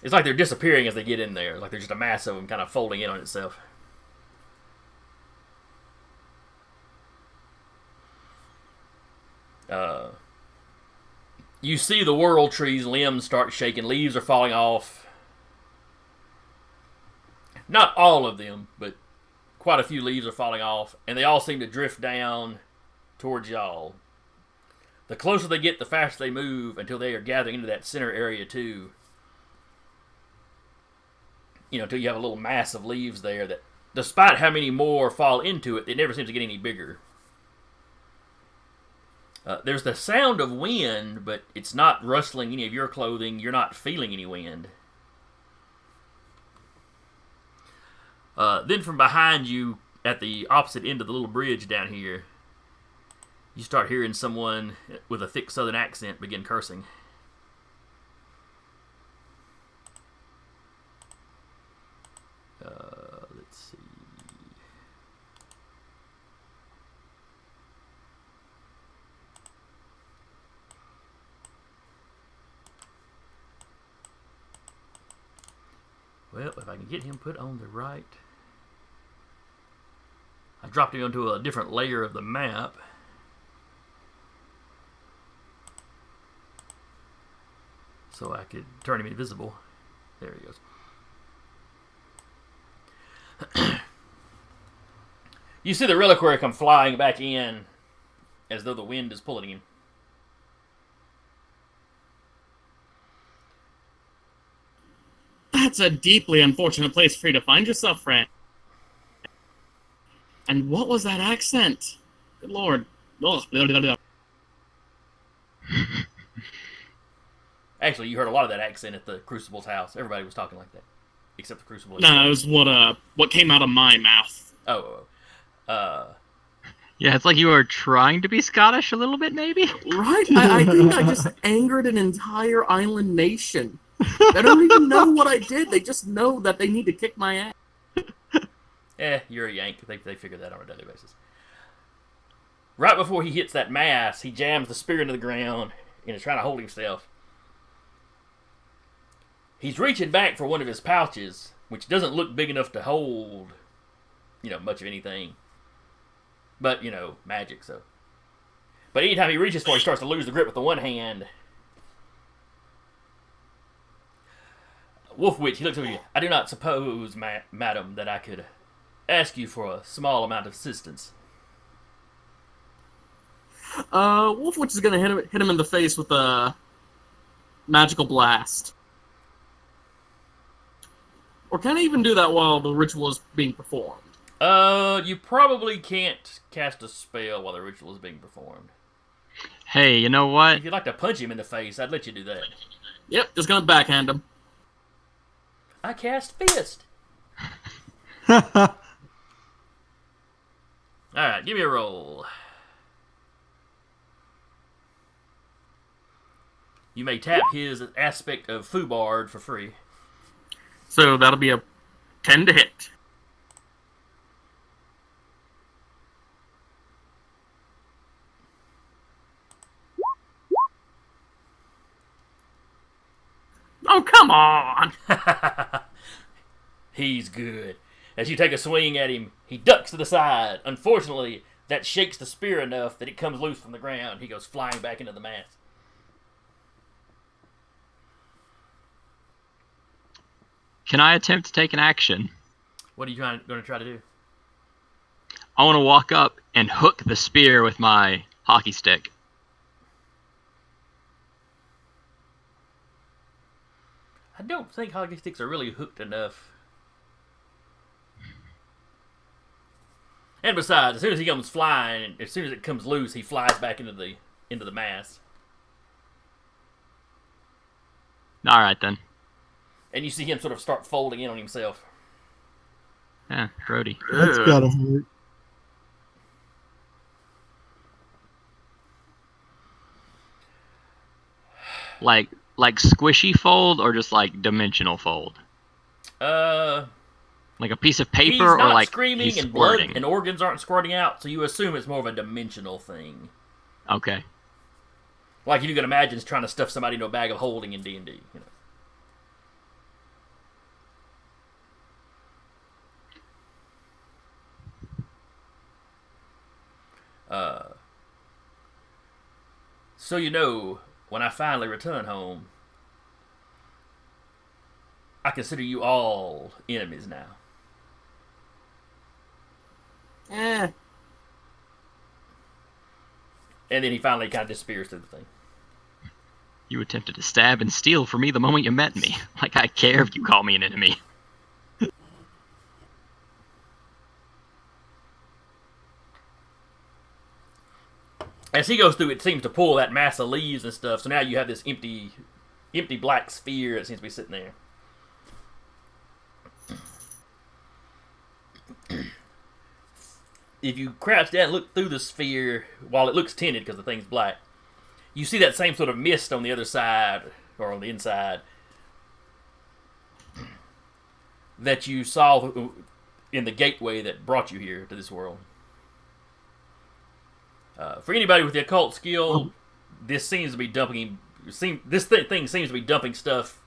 Speaker 2: It's like they're disappearing as they get in there, like they're just a mass of them kind of folding in on itself. You see the world tree's limbs start shaking, leaves are falling off. Not all of them, but quite a few leaves are falling off, and they all seem to drift down towards y'all. The closer they get, the faster they move until they are gathering into that center area too. Until you have a little mass of leaves there that, despite how many more fall into it, it never seems to get any bigger. There's the sound of wind, but it's not rustling any of your clothing. You're not feeling any wind. Then from behind you, at the opposite end of the little bridge down here, you start hearing someone with a thick southern accent begin cursing. Let's see. Well, if I can get him put on the right... I dropped him onto a different layer of the map. So I could turn him invisible. There he goes. You see the Reliquary come flying back in as though the wind is pulling him.
Speaker 4: That's a deeply unfortunate place for you to find yourself, friend. And what was that accent? Good lord. Ugh, blah, blah, blah.
Speaker 2: Actually, you heard a lot of that accent at the Crucible's house. Everybody was talking like that, except the Crucible.
Speaker 4: No, it was what came out of my mouth.
Speaker 2: Oh.
Speaker 5: Yeah, it's like you are trying to be Scottish a little bit, maybe?
Speaker 4: Right? I think I just angered an entire island nation. They don't even know what I did. They just know that they need to kick my ass.
Speaker 2: You're a Yank. They figure that on a daily basis. Right before he hits that mass, he jams the spear into the ground and is trying to hold himself. He's reaching back for one of his pouches, which doesn't look big enough to hold, much of anything. But, magic, so. But anytime he reaches for it, he starts to lose the grip with the one hand. Wolf Witch, he looks over you. I do not suppose, madam, that I could ask you for a small amount of assistance.
Speaker 4: Wolf Witch is gonna hit him in the face with a magical blast. Or can I even do that while the ritual is being performed?
Speaker 2: You probably can't cast a spell while the ritual is being performed.
Speaker 5: Hey, you know what?
Speaker 2: If you'd like to punch him in the face, I'd let you do that.
Speaker 4: Yep, just gonna backhand him.
Speaker 2: I cast Fist. Alright, give me a roll. You may tap his aspect of Foobarred for free.
Speaker 4: So that'll be a 10 to hit. Oh, come on!
Speaker 2: He's good. As you take a swing at him, he ducks to the side. Unfortunately, that shakes the spear enough that it comes loose from the ground. He goes flying back into the mass.
Speaker 5: Can I attempt to take an action?
Speaker 2: What are you going to try to do?
Speaker 5: I want to walk up and hook the spear with my hockey stick.
Speaker 2: I don't think hockey sticks are really hooked enough. And besides, as soon as he comes flying, as soon as it comes loose, he flies back into the mass.
Speaker 5: All right, then.
Speaker 2: And you see him sort of start folding in on himself.
Speaker 5: Yeah, grody.
Speaker 3: That's gotta hurt.
Speaker 5: Like squishy fold or just like dimensional fold? Like a piece of paper
Speaker 2: He's
Speaker 5: or
Speaker 2: not
Speaker 5: like
Speaker 2: screaming
Speaker 5: he's
Speaker 2: and blood
Speaker 5: squirting?
Speaker 2: and organs aren't squirting out, so you assume it's more of a dimensional thing.
Speaker 5: Okay.
Speaker 2: Like you can imagine is trying to stuff somebody into a bag of holding in D&D. So when I finally return home, I consider you all enemies now.
Speaker 4: Eh.
Speaker 2: And then he finally kind of disappears through the thing.
Speaker 5: You attempted to stab and steal from me the moment you met me. Like I care if you call me an enemy.
Speaker 2: As he goes through, it seems to pull that mass of leaves and stuff. So now you have this empty black sphere that seems to be sitting there. If you crouch down and look through the sphere, while it looks tinted because the thing's black, you see that same sort of mist on the other side, or on the inside, that you saw in the gateway that brought you here to this world. For anybody with the occult skill, this seems to be dumping. This thing seems to be dumping stuff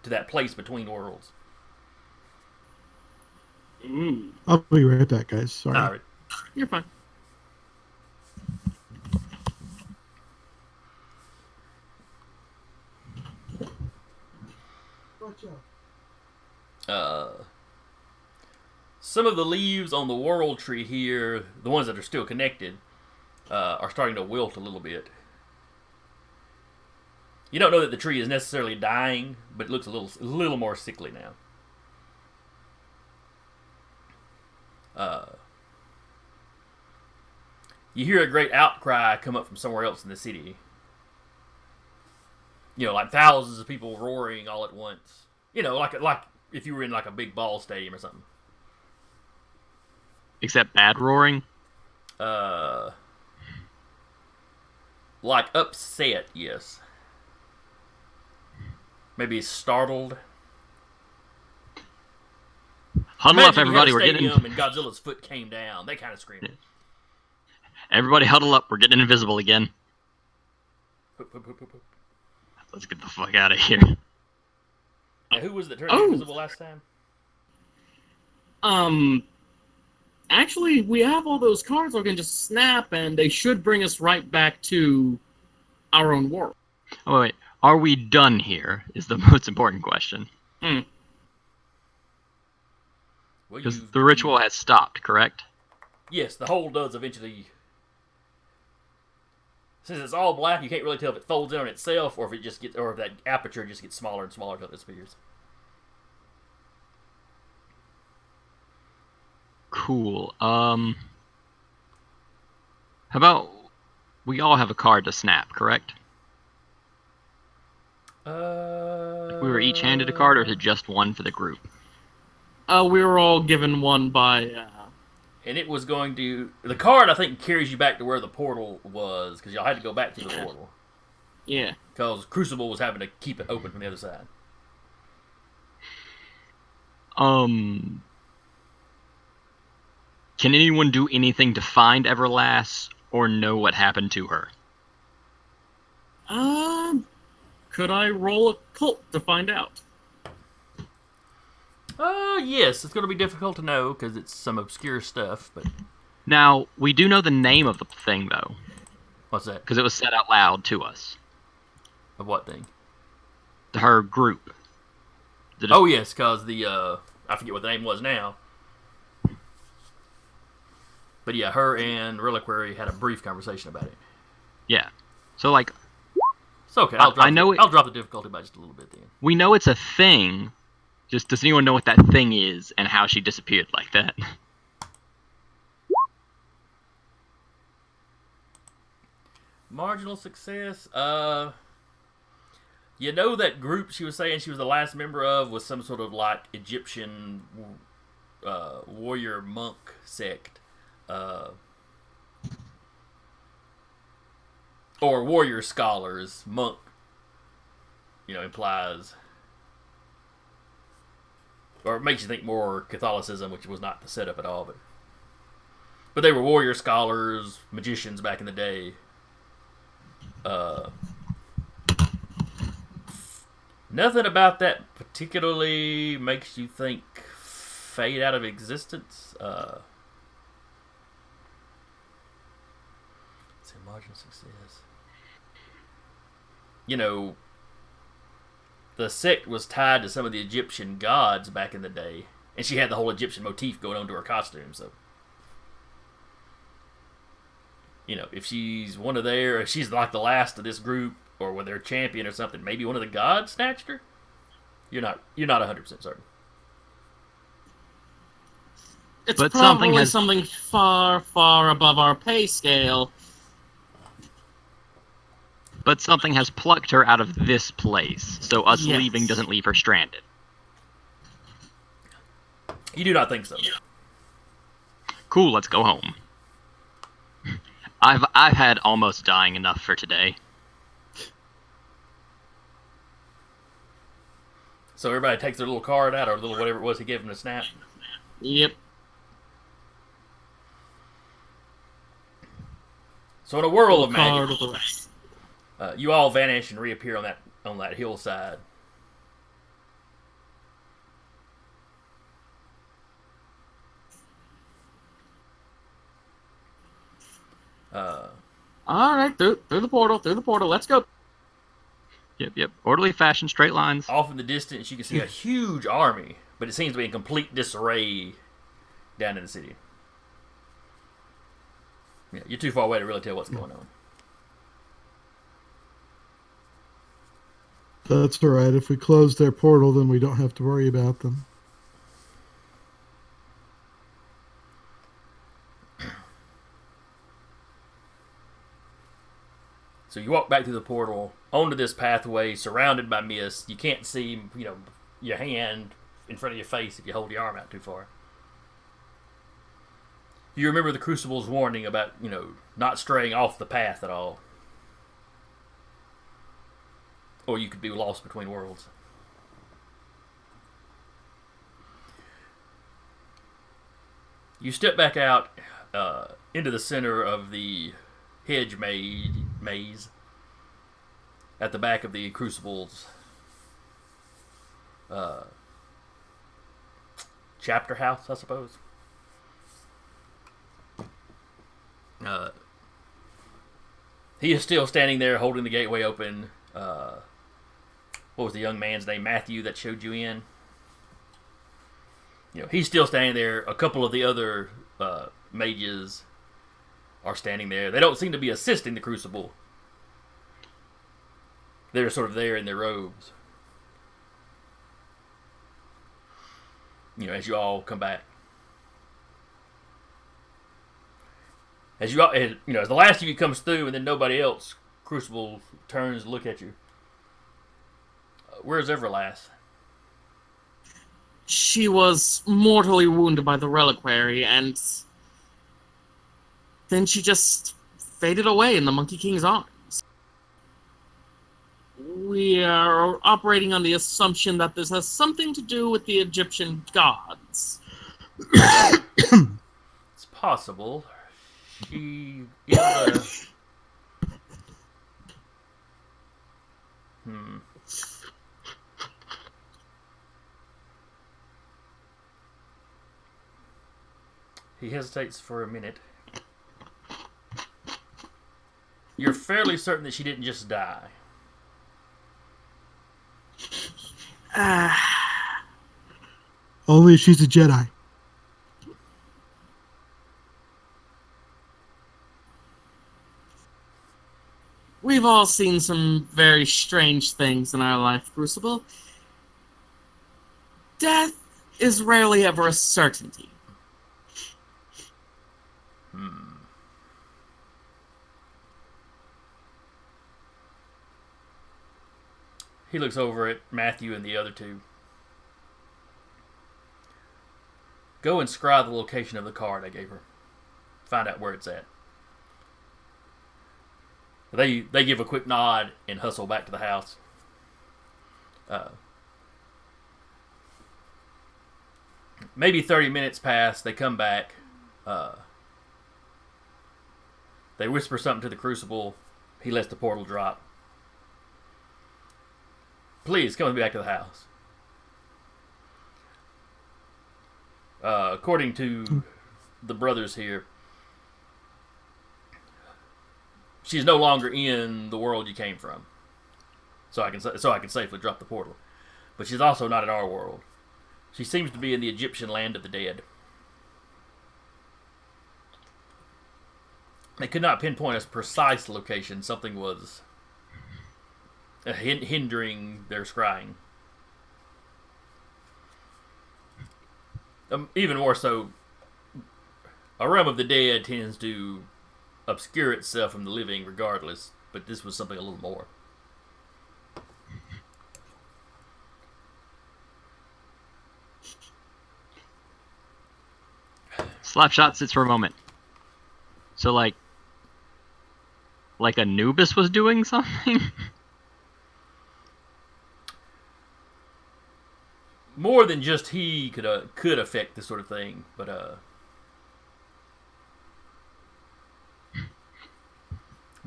Speaker 2: to that place between worlds.
Speaker 3: I'll be right back, guys. Sorry.
Speaker 2: All right.
Speaker 4: You're fine.
Speaker 2: Some of the leaves on the world tree here, the ones that are still connected, are starting to wilt a little bit. You don't know that the tree is necessarily dying, but it looks a little more sickly now. You hear a great outcry come up from somewhere else in the city. You know, like thousands of people roaring all at once. You know, like if you were in like a big ball stadium or something.
Speaker 5: Except bad roaring.
Speaker 2: Uh, like upset, yes. Maybe startled.
Speaker 5: Huddle up,
Speaker 2: Imagine you had
Speaker 5: everybody.
Speaker 2: a
Speaker 5: We're getting.
Speaker 2: stadium and Godzilla's foot came down. They kind of screaming.
Speaker 5: Everybody huddle up. We're getting invisible again.
Speaker 2: Poop, poop, poop, poop, poop.
Speaker 5: Let's get the fuck out of here.
Speaker 2: Now, who was that turned
Speaker 4: Oh.
Speaker 2: invisible last time?
Speaker 4: Actually, we have all those cards. We can just snap, and they should bring us right back to our own world.
Speaker 5: Oh wait, are we done here? Is the most important question.
Speaker 2: Well,
Speaker 5: Because the ritual has stopped, correct?
Speaker 2: Yes, the hole does eventually. Since it's all black, you can't really tell if it folds in on itself or if it just gets, or if that aperture just gets smaller and smaller until it disappears.
Speaker 5: Cool. How about we all have a card to snap, correct? Like we were each handed a card, or is it just one for the group?
Speaker 4: We were all given one by.
Speaker 2: And it was going to. The card, I think, carries you back to where the portal was, because y'all had to go back to the portal.
Speaker 4: Yeah.
Speaker 2: Because Crucible was having to keep it open from the other side.
Speaker 5: Can anyone do anything to find Everlast or know what happened to her?
Speaker 4: Could I roll a cult to find out?
Speaker 2: Yes, it's going to be difficult to know because it's some obscure stuff, but.
Speaker 5: Now, we do know the name of the thing, though.
Speaker 2: What's that?
Speaker 5: Because it was said out loud to us.
Speaker 2: Of what thing?
Speaker 5: Her group.
Speaker 2: Oh, yes, because the, I forget what the name was now. But yeah, her and Reliquary had a brief conversation about it.
Speaker 5: Yeah. So, like...
Speaker 2: It's okay, I'll drop the difficulty by just a little bit then.
Speaker 5: We know it's a thing. Just, does anyone know what that thing is and how she disappeared like that?
Speaker 2: Marginal success. You know that group she was saying she was the last member of was some sort of like Egyptian warrior monk sect, or warrior scholars. Monk, implies, or it makes you think more Catholicism, which was not the setup at all. But they were warrior scholars, magicians back in the day. Nothing about that particularly makes you think fade out of existence. It's a marginal success. The sect was tied to some of the Egyptian gods back in the day, and she had the whole Egyptian motif going on to her costume, so. If she's one of if she's like the last of this group, or with their champion or something, maybe one of the gods snatched her? You're not 100% certain.
Speaker 4: It's
Speaker 5: But
Speaker 4: probably something far, far above our pay scale.
Speaker 5: But something has plucked her out of this place, so us
Speaker 4: Yes.
Speaker 5: leaving doesn't leave her stranded.
Speaker 2: You do not think so?
Speaker 5: Cool, let's go home. I've had almost dying enough for today.
Speaker 2: So everybody takes their little card out, or little whatever it was he gave them to snap.
Speaker 4: Yep.
Speaker 2: So in a world of
Speaker 4: Card
Speaker 2: magic,
Speaker 4: of the rest.
Speaker 2: you all vanish and reappear on that hillside.
Speaker 4: All right, through the portal. Let's go.
Speaker 5: Yep. Orderly fashion, straight lines.
Speaker 2: Off in the distance, you can see a huge army, but it seems to be in complete disarray down in the city. Yeah, you're too far away to really tell what's going on.
Speaker 3: That's all right. If we close their portal, then we don't have to worry about them.
Speaker 2: So you walk back through the portal. onto this pathway surrounded by mist. You can't see, your hand in front of your face if you hold your arm out too far. You remember the Crucible's warning about, not straying off the path at all. Or you could be lost between worlds. You step back out into the center of the hedge maze at the back of the Crucible's chapter house, I suppose. He is still standing there holding the gateway open. What was the young man's name? Matthew, that showed you in? He's still standing there. A couple of the other mages are standing there. They don't seem to be assisting the Crucible. They're sort of there in their robes. As you all come back. As the last of you comes through and then nobody else, Crucible turns to look at you. Where's Everlast?
Speaker 4: She was mortally wounded by the Reliquary, and then she just faded away in the Monkey King's arms. We are operating on the assumption that this has something to do with the Egyptian gods.
Speaker 2: It's possible. She is He hesitates for a minute. You're fairly certain that she didn't just die.
Speaker 3: Only if she's a Jedi.
Speaker 4: We've all seen some very strange things in our life, Crucible. Death is rarely ever a certainty.
Speaker 2: He looks over at Matthew and the other two. Go and scry the location of the card I gave her. Find out where it's at. They give a quick nod and hustle back to the house. Maybe 30 minutes pass. They come back. They whisper something to the Crucible. He lets the portal drop. Please, come with me back to the house. According to the brothers here, she's no longer in the world you came from. So I can safely drop the portal. But she's also not in our world. She seems to be in the Egyptian land of the dead. They could not pinpoint a precise location. Something was hindering their scrying. Even more so, a realm of the dead tends to obscure itself from the living regardless, but this was something a little more.
Speaker 5: Slapshot sits for a moment. So like Anubis was doing something?
Speaker 2: More than just he could affect this sort of thing, but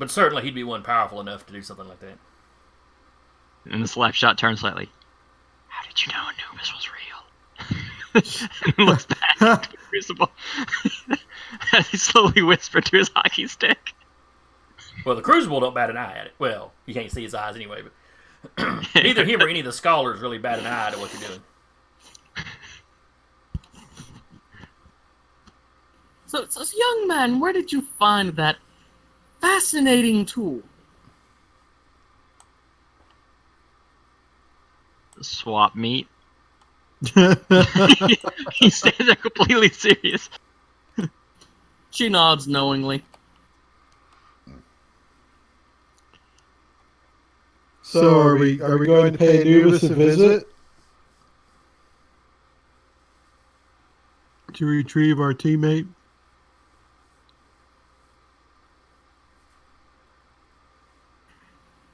Speaker 2: certainly he'd be one powerful enough to do something like that.
Speaker 5: And the Slapshot turns slightly. How did you know Anubis was real? And looks back at the Crucible as he slowly whispered to his hockey stick.
Speaker 2: Well, the Crucible don't bat an eye at it. Well, you can't see his eyes anyway, but neither him or any of the scholars really bat an eye to what you're doing.
Speaker 4: So, young man, where did you find that fascinating tool?
Speaker 5: Swap meet. He stands there completely serious.
Speaker 4: She nods knowingly.
Speaker 3: So are we going to pay Anubis a visit to retrieve our teammate?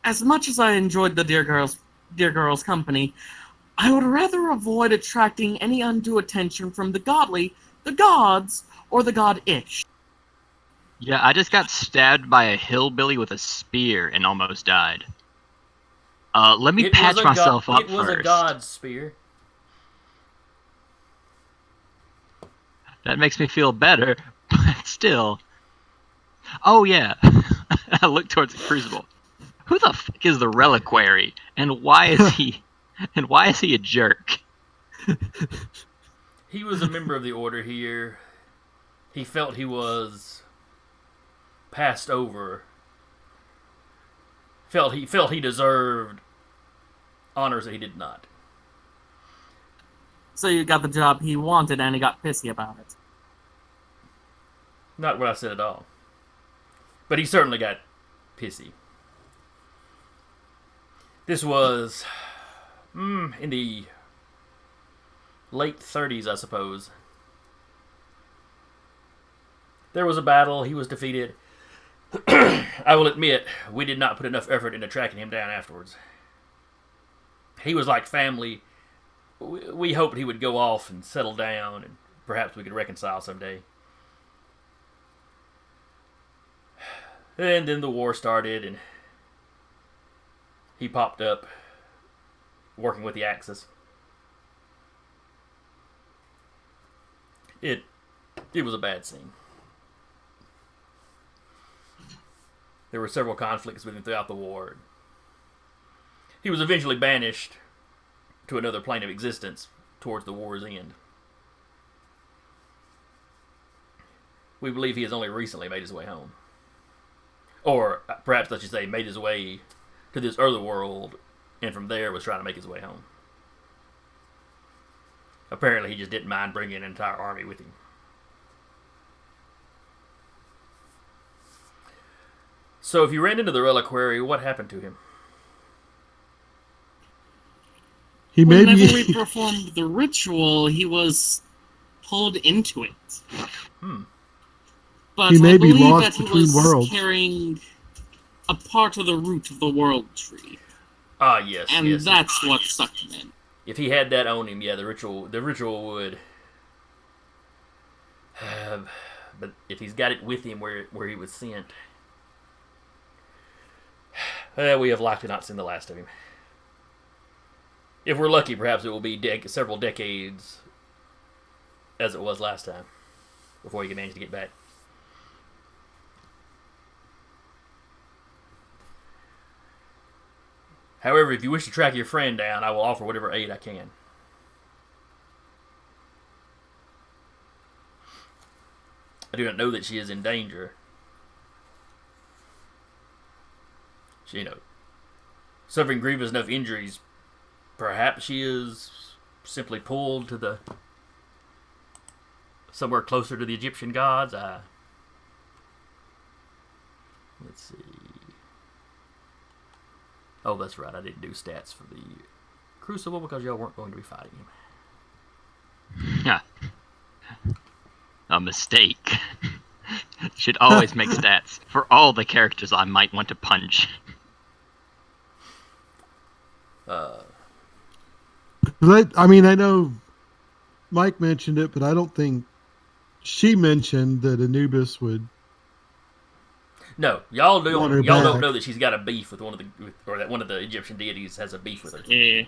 Speaker 4: As much as I enjoyed the dear girl's company, I would rather avoid attracting any undue attention from the godly, the gods, or the god-ish.
Speaker 5: Yeah, I just got stabbed by a hillbilly with a spear and almost died. Let me patch myself up
Speaker 2: It was
Speaker 5: first.
Speaker 2: a god's spear.
Speaker 5: That makes me feel better, but still. Oh yeah, I look towards the crucible. Who the fuck is the Reliquary, and why is he? And why is he a jerk?
Speaker 2: He was a member of the order here. He felt he was passed over. Felt he deserved honors that he did not.
Speaker 4: So you got the job he wanted and he got pissy about it.
Speaker 2: Not what I said at all. But he certainly got pissy. This was in the late 30s, I suppose. There was a battle. He was defeated. I will admit, we did not put enough effort into tracking him down afterwards. He was like family. We hoped he would go off and settle down, and perhaps we could reconcile someday. And then the war started, and he popped up working with the Axis. It was a bad scene. There were several conflicts with him throughout the war. He was eventually banished to another plane of existence towards the war's end. We believe he has only recently made his way home. Or perhaps I should say made his way to this other world, and from there was trying to make his way home. Apparently he just didn't mind bringing an entire army with him. So if you ran into the Reliquary, what happened to him?
Speaker 4: Whenever we performed the ritual, he was pulled into it. But
Speaker 3: He may
Speaker 4: I
Speaker 3: be
Speaker 4: believe
Speaker 3: lost
Speaker 4: that he
Speaker 3: between
Speaker 4: was
Speaker 3: worlds.
Speaker 4: carrying a part of the root of the world tree.
Speaker 2: Ah, yes.
Speaker 4: And
Speaker 2: yes.
Speaker 4: that's what sucked him in.
Speaker 2: If he had that on him, yeah, the ritual would. But if he's got it with him where he was sent, we have likely not seen the last of him. If we're lucky, perhaps it will be several decades, as it was last time, before he can manage to get back. However, if you wish to track your friend down, I will offer whatever aid I can. I do not know that she is in danger. She, suffering grievous enough injuries. Perhaps she is simply pulled to somewhere closer to the Egyptian gods. Let's see. Oh, that's right. I didn't do stats for the Crucible because y'all weren't going to be fighting him.
Speaker 5: A mistake. Should always make stats for all the characters I might want to punch.
Speaker 3: I know Mike mentioned it, but I don't think she mentioned that Anubis would.
Speaker 2: No, y'all don't
Speaker 3: back.
Speaker 2: know that she's got a beef with or that one of the Egyptian deities has a beef with her.
Speaker 4: Yeah.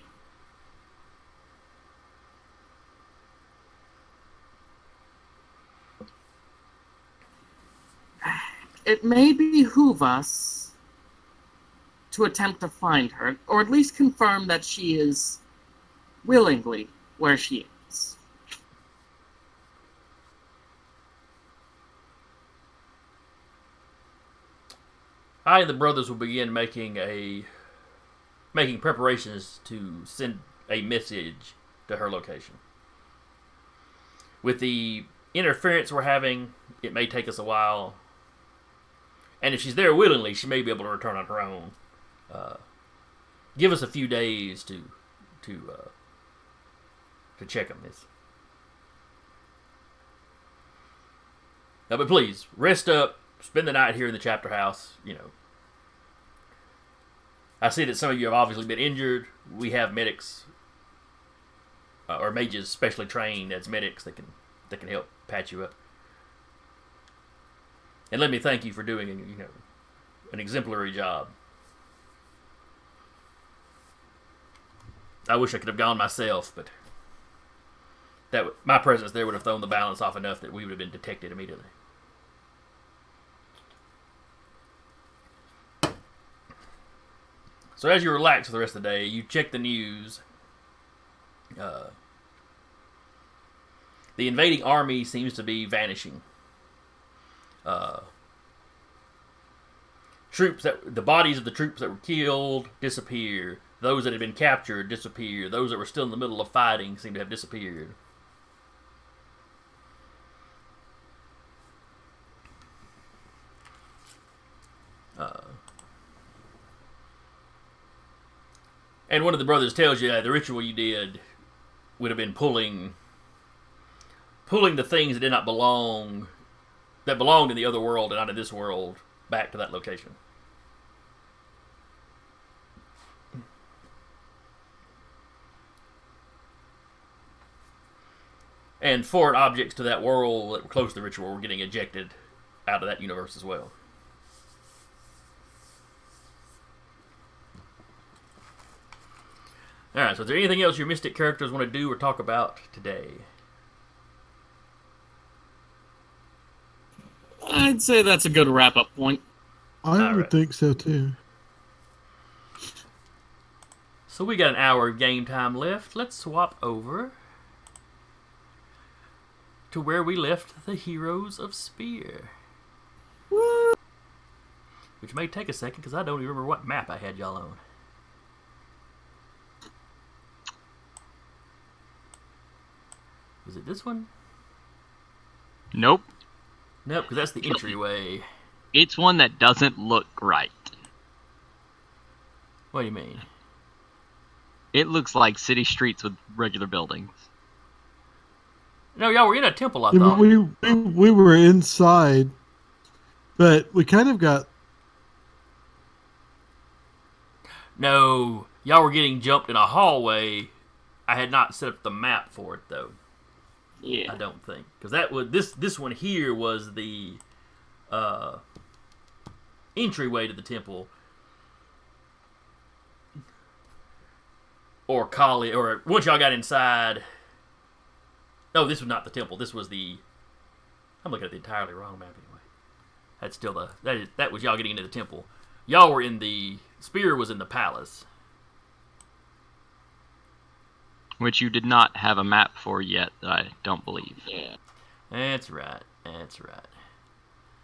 Speaker 4: It may behoove us to attempt to find her, or at least confirm that she is willingly where she is.
Speaker 2: I and the brothers will begin making preparations to send a message to her location. With the interference we're having, it may take us a while. And if she's there willingly, she may be able to return on her own. give us a few days to check on this. No, but please rest up. Spend the night here in the chapter house. I see that some of you have obviously been injured. We have medics or mages specially trained as medics that can help patch you up. And let me thank you for doing an exemplary job. I wish I could have gone myself, but my presence there would have thrown the balance off enough that we would have been detected immediately. So as you relax for the rest of the day, you check the news. The invading army seems to be vanishing. The bodies of the troops that were killed disappear. Those that had been captured disappear. Those that were still in the middle of fighting seem to have disappeared. And one of the brothers tells you that the ritual you did would have been pulling the things that did not belong, that belonged in the other world and not in this world, back to that location. And foreign objects to that world that were close to the ritual were getting ejected out of that universe as well. Alright, so is there anything else your mystic characters want to do or talk about today?
Speaker 4: I'd say that's a good wrap-up point.
Speaker 3: I would think so too.
Speaker 2: So we got an hour of game time left. Let's swap over to where we left the Heroes of S.P.E.A.R.
Speaker 4: Woo!
Speaker 2: Which may take a second because I don't even remember what map I had y'all on. Was it this one?
Speaker 5: Nope.
Speaker 2: Nope, because that's the entryway.
Speaker 5: It's one that doesn't look right.
Speaker 2: What do you mean?
Speaker 5: It looks like city streets with regular buildings.
Speaker 2: No, y'all were in a temple, I
Speaker 3: Yeah,
Speaker 2: thought.
Speaker 3: we were inside, but we kind of got...
Speaker 2: No, y'all were getting jumped in a hallway. I had not set up the map for it, though.
Speaker 4: Yeah.
Speaker 2: I don't think. Because this one here was the entryway to the temple. Or Kali, or once y'all got inside... No, this was not the temple. This was the... I'm looking at the entirely wrong map anyway. That's still that was y'all getting into the temple. Y'all were in the... Spear was in the palace.
Speaker 5: Which you did not have a map for yet, I don't believe.
Speaker 4: Yeah.
Speaker 2: That's right. That's right.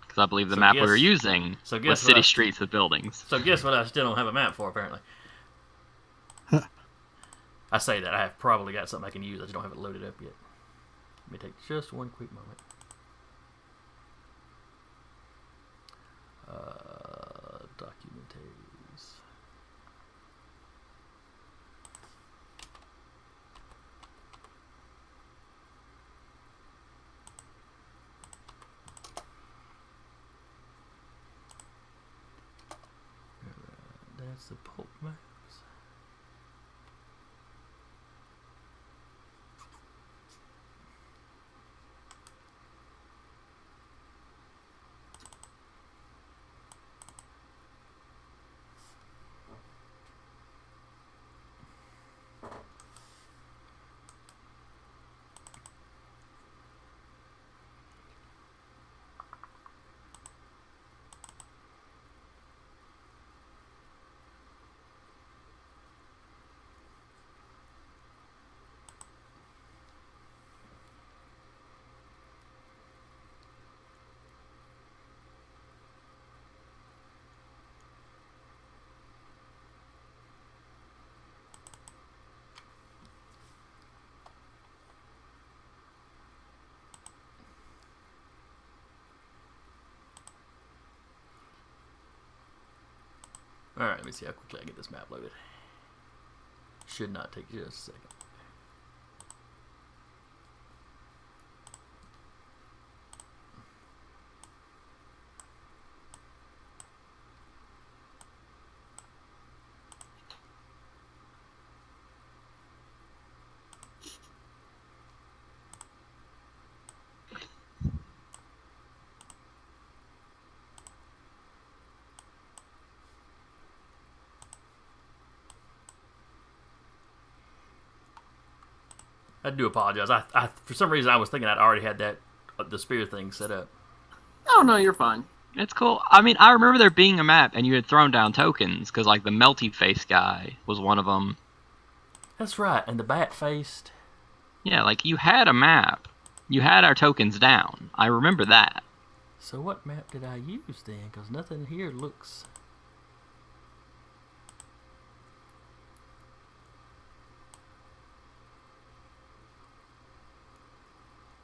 Speaker 5: Because I believe the map we were using was city streets with buildings.
Speaker 2: So guess what I still don't have a map for, apparently. I say that. I have probably got something I can use. I just don't have it loaded up yet. Let me take just one quick moment. Documentaries. That's the pulp maps. Alright, let me see how quickly I get this map loaded. Should not take just a second. I do apologize. I for some reason I was thinking I'd already had that the spear thing set up.
Speaker 4: Oh no, you're fine.
Speaker 5: It's cool. I mean, I remember there being a map, and you had thrown down tokens, because, like, the melty face guy was one of them.
Speaker 2: That's right, and the bat faced.
Speaker 5: Yeah, like, you had a map. You had our tokens down. I remember that.
Speaker 2: So what map did I use then? Because nothing here looks...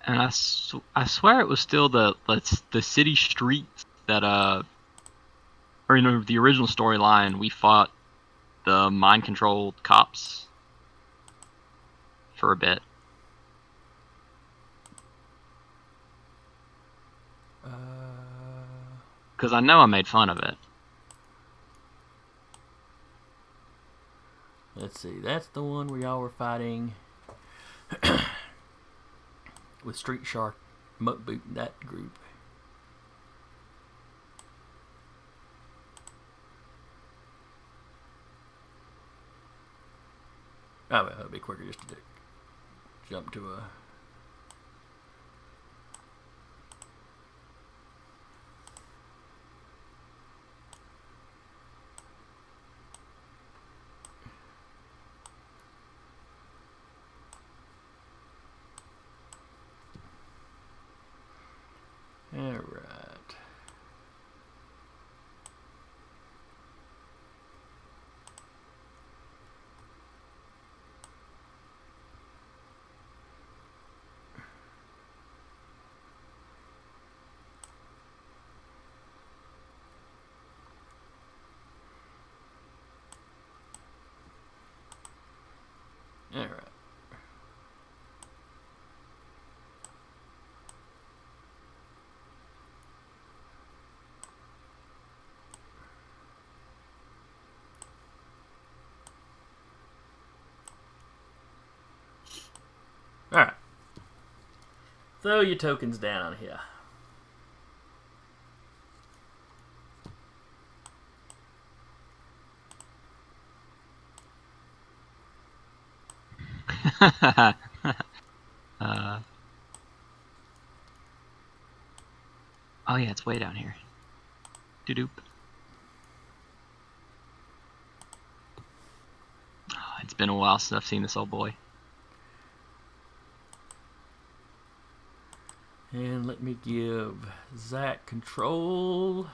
Speaker 5: And I swear it was still the city streets that, or in the original storyline, we fought the mind-controlled cops for a bit. Because I know I made fun of it.
Speaker 2: Let's see, that's the one where y'all were fighting with Street Shark, Muckboot, and that group. Oh, well, it'll be quicker just to jump to a... Alright. Alright. Alright. Throw your tokens down here.
Speaker 5: Oh yeah, it's way down here. Doop. Oh, it's been a while since I've seen this old boy.
Speaker 2: And let me give Zach control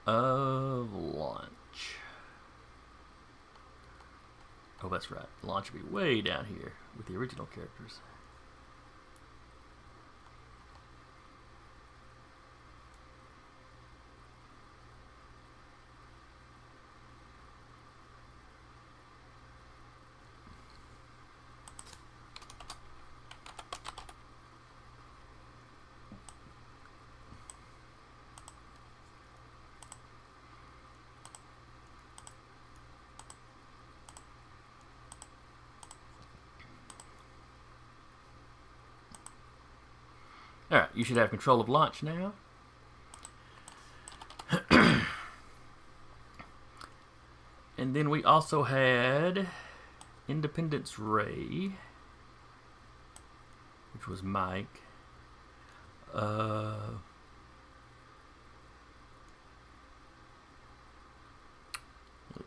Speaker 2: of launch. Oh, that's right. Launch will be way down here with the original characters. Alright, you should have control of launch now. And then we also had Independence Ray, which was Mike. Let's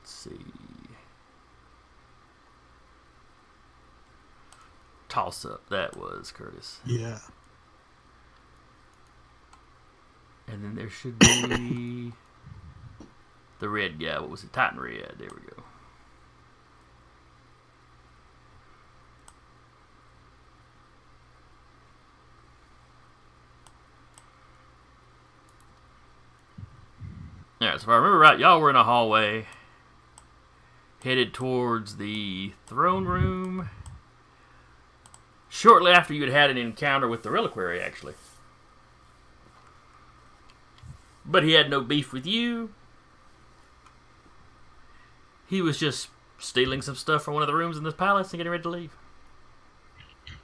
Speaker 2: see. Toss up, that was Curtis.
Speaker 3: Yeah.
Speaker 2: And then there should be the red guy. What was it? Titan Red. There we go. Alright, so if I remember right, y'all were in a hallway. headed towards the throne room shortly after you had an encounter with the Reliquary, actually. But he had no beef with you. He was just stealing some stuff from one of the rooms in this palace and getting ready to leave.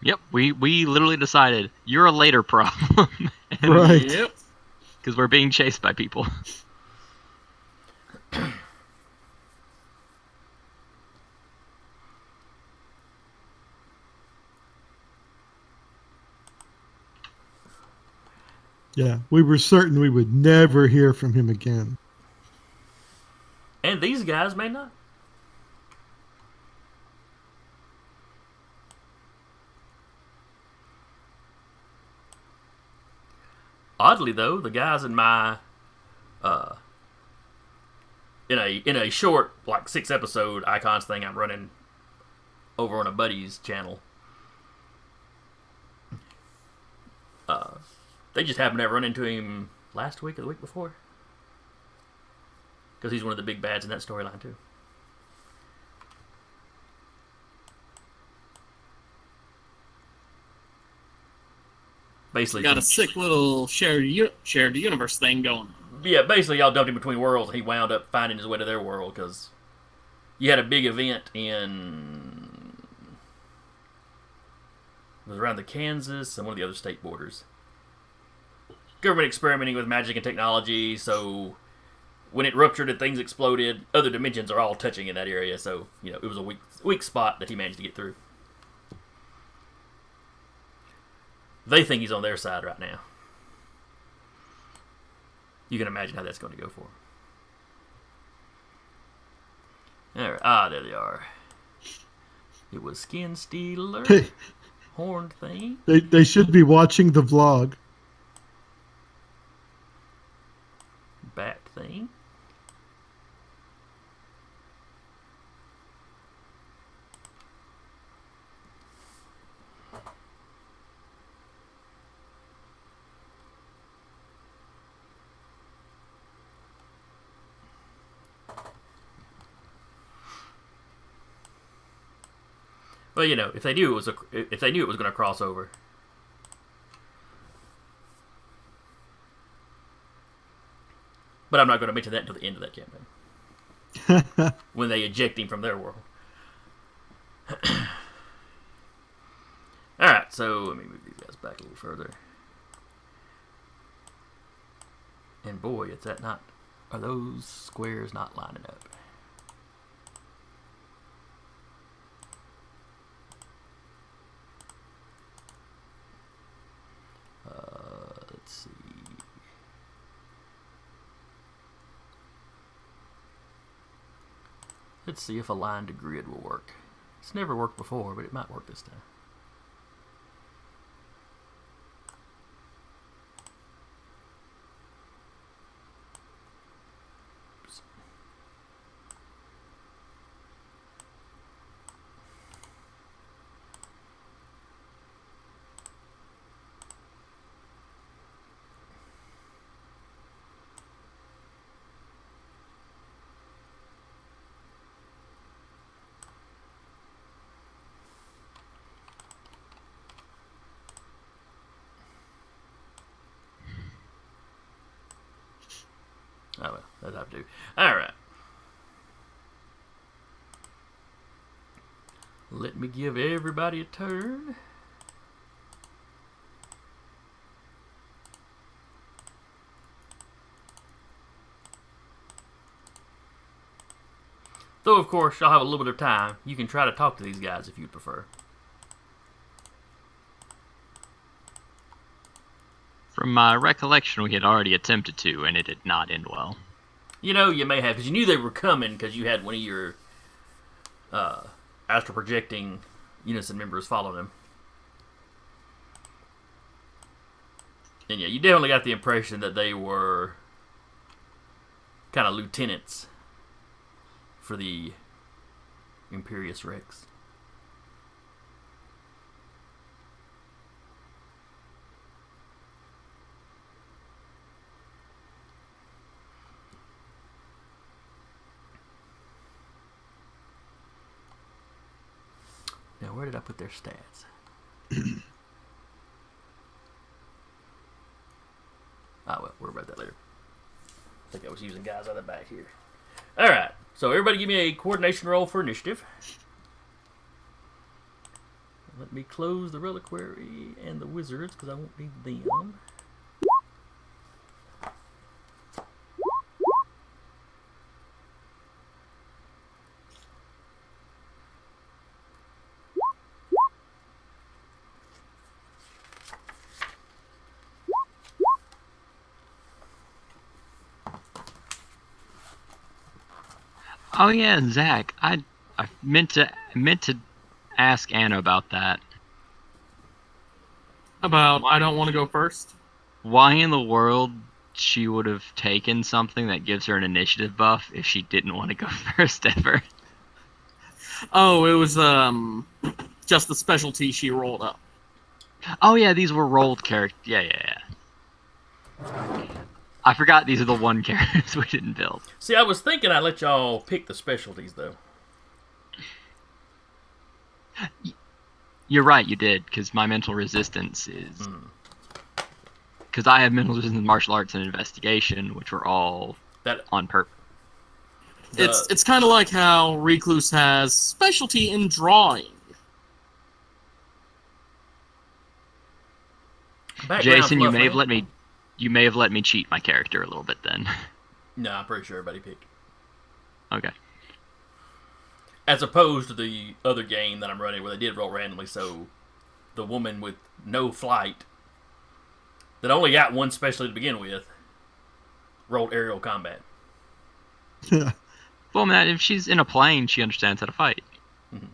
Speaker 5: Yep, we literally decided you're a later problem.
Speaker 3: Right.
Speaker 4: Yep.
Speaker 5: Because we're being chased by people.
Speaker 3: Yeah, we were certain we would never hear from him again.
Speaker 2: And these guys may not. Oddly, though, the guys in my in a short, like 6-episode icons thing I'm running over on a buddy's channel, they just happened to have run into him last week or the week before, because he's one of the big bads in that storyline too. Basically,
Speaker 4: Got a sick little shared universe thing going on.
Speaker 2: yeah, basically y'all dumped him between worlds, and he wound up finding his way to their world because you had a big event in, it was around the Kansas and one of the other state borders. Government experimenting with magic and technology, so when it ruptured and things exploded, other dimensions are all touching in that area. So it was a weak spot that he managed to get through. They think he's on their side right now. You can imagine how that's going to go for him. All right. There they are. It was Skin Stealer, Horned Thing.
Speaker 3: They should be watching the vlog.
Speaker 2: Bat Thing. Well, if they knew it was going to cross over, but I'm not going to mention that until the end of that campaign when they eject him from their world. All right, so let me move these guys back a little further. And boy, are those squares not lining up? Let's see. Let's see if a line to grid will work. It's never worked before, but it might work this time. Oops. Oh well, that'll have to do. Alright. Let me give everybody a turn. Though, of course, y'all have a little bit of time. You can try to talk to these guys if you'd prefer.
Speaker 5: From my recollection, we had already attempted to, and it did not end well.
Speaker 2: You may have, because you knew they were coming because you had one of your astral projecting Unison members following them. And yeah, you definitely got the impression that they were kind of lieutenants for the Imperius Rex. Now, where did I put their stats? Well, we'll worry about that later. I think I was using guys on the back here. Alright, so everybody give me a coordination roll for initiative. Let me close the Reliquary and the Wizards, because I won't need them.
Speaker 5: Oh yeah, and Zach, I meant to ask Anna about that.
Speaker 4: About I don't want to go first.
Speaker 5: Why in the world she would have taken something that gives her an initiative buff if she didn't want to go first ever?
Speaker 4: Oh, it was just the specialty she rolled up.
Speaker 5: Oh yeah, these were rolled characters. Yeah. I forgot these are the one characters we didn't build.
Speaker 2: See, I was thinking I'd let y'all pick the specialties, though.
Speaker 5: You're right, you did, because my mental resistance is... Because I have mental resistance in martial arts and investigation, which were all on purpose.
Speaker 4: It's kind of like how Recluse has specialty in drawing.
Speaker 5: Jason, you may have let me cheat my character a little bit then.
Speaker 2: No, I'm pretty sure everybody picked.
Speaker 5: Okay.
Speaker 2: As opposed to the other game that I'm running where they did roll randomly, so the woman with no flight that only got one specialty to begin with rolled aerial combat.
Speaker 5: Well, man, if she's in a plane, she understands how to fight.
Speaker 2: Mm-hmm.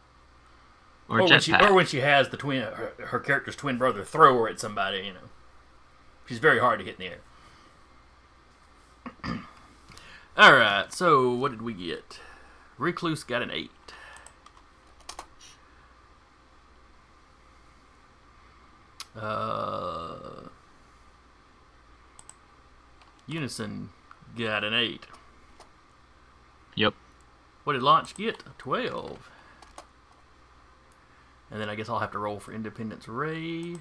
Speaker 5: Or
Speaker 2: when she has the twin, her character's twin brother throw her at somebody, you know. She's very hard to hit in the air. Alright, so what did we get? Recluse got an 8. Unison got an 8.
Speaker 5: Yep.
Speaker 2: What did Launch get? A 12. And then I guess I'll have to roll for Independence Ray.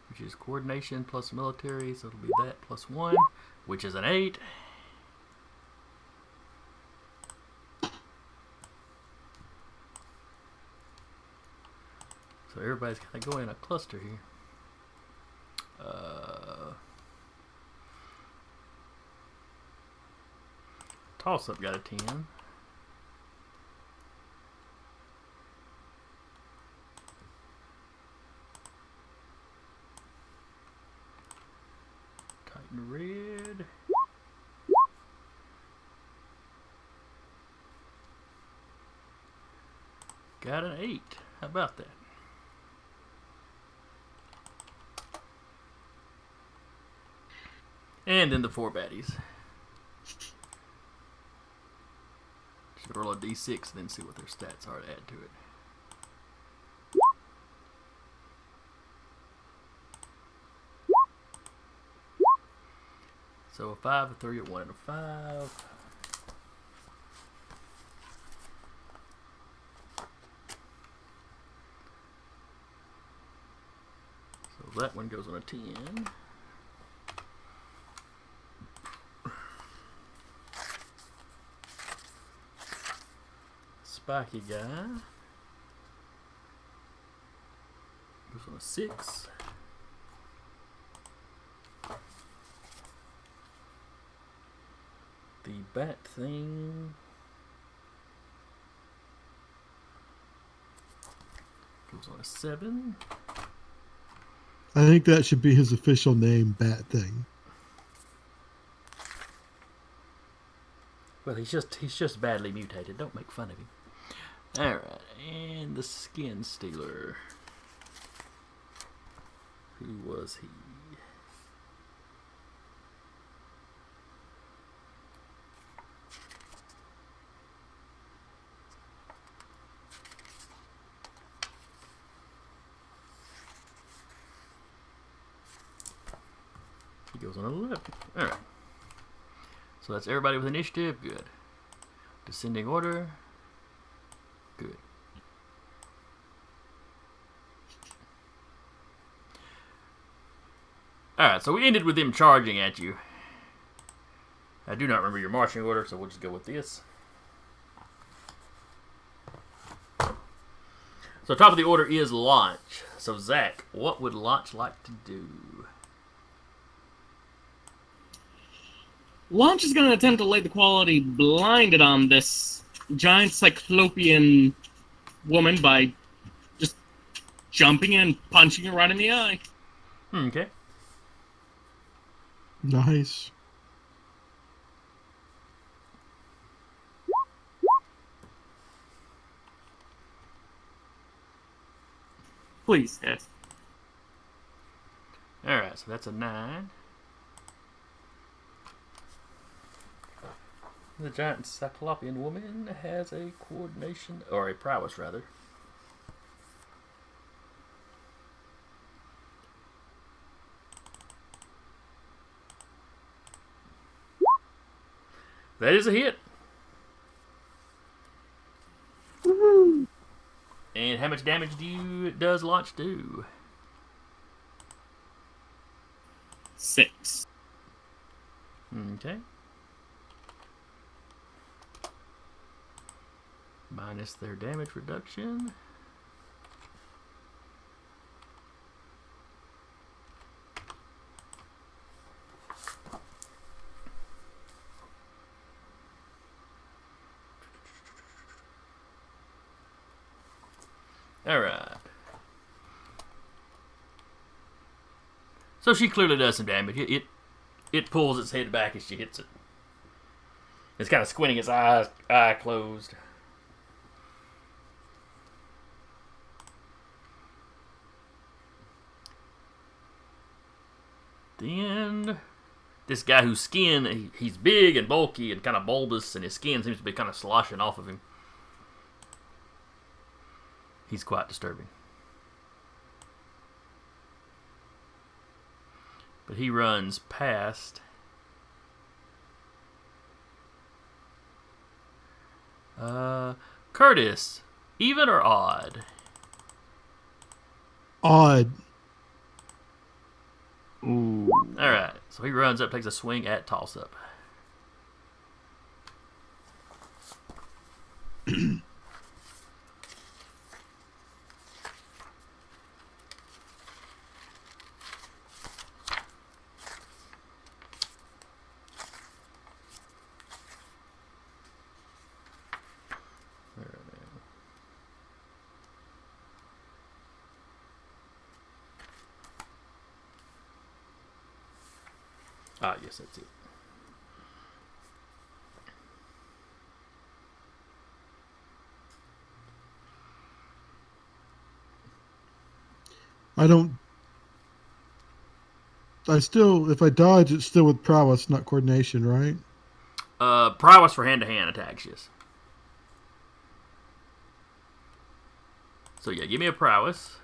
Speaker 2: Which is coordination plus military, so it'll be that plus 1, which is an 8. So everybody's kind of going in a cluster here. Toss-up got a 10. Titan Red. Got an 8. How about that? And then the 4 baddies. Should roll a d6 and then see what their stats are to add to it. So a 5, a 3, a 1, and a 5. So that one goes on a 10. Spiky guy goes on a 6. The bat thing goes on a 7.
Speaker 3: I think that should be his official name, Bat Thing.
Speaker 2: Well, he's just badly mutated. Don't make fun of him. Alright, and the Skin Stealer. Who was he? He goes on 11. Alright. So that's everybody with initiative. Good. Descending order. Good. Alright, so we ended with them charging at you. I do not remember your marching order, so we'll just go with this. So top of the order is Launch. So Zach, what would Launch like to do?
Speaker 4: Launch is going to attempt to lay the quality blinded on this giant cyclopean woman by just jumping in and punching her right in the eye.
Speaker 2: Okay.
Speaker 3: Nice.
Speaker 4: Please, yes.
Speaker 2: Alright, so that's a 9. The giant cyclopean woman has a coordination, or a prowess rather. That is a hit.
Speaker 4: Woohoo!
Speaker 2: And how much damage does Launch do?
Speaker 4: 6.
Speaker 2: Okay. Minus their damage reduction. Alright. So she clearly does some damage. It pulls its head back as she hits it. It's kind of squinting its eye closed. Then this guy whose skin, he's big and bulky and kind of bulbous, and his skin seems to be kind of sloshing off of him. He's quite disturbing. But he runs past. Curtis, even or odd?
Speaker 3: Odd.
Speaker 5: Ooh.
Speaker 2: Alright, so he runs up, takes a swing at toss up. Ah, yes, that's it.
Speaker 3: If I dodge, it's still with prowess, not coordination, right?
Speaker 2: Prowess for hand-to-hand attacks, yes. So yeah, give me a prowess.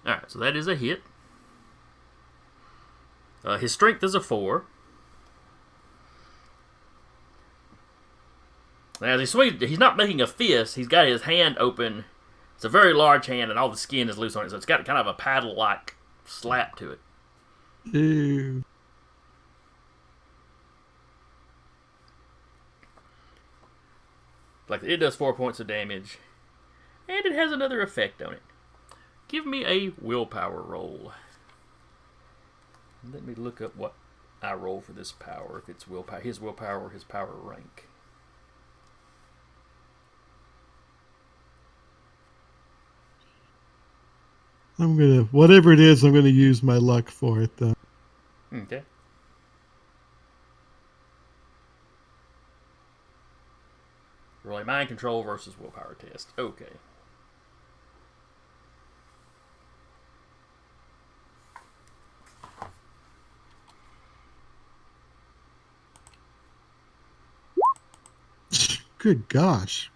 Speaker 2: Alright, so that is a hit. His strength is a 4. Now, as he swings, he's not making a fist. He's got his hand open. It's a very large hand, and all the skin is loose on it, so it's got kind of a paddle-like slap to it.
Speaker 3: Ew.
Speaker 2: Like, it does 4 points of damage, and it has another effect on it. Give me a willpower roll. Let me look up what I roll for this power, if it's willpower, his willpower or his power rank.
Speaker 3: Whatever it is, I'm gonna use my luck for it then.
Speaker 2: Okay. Rolling mind control versus willpower test. Okay.
Speaker 3: Good gosh.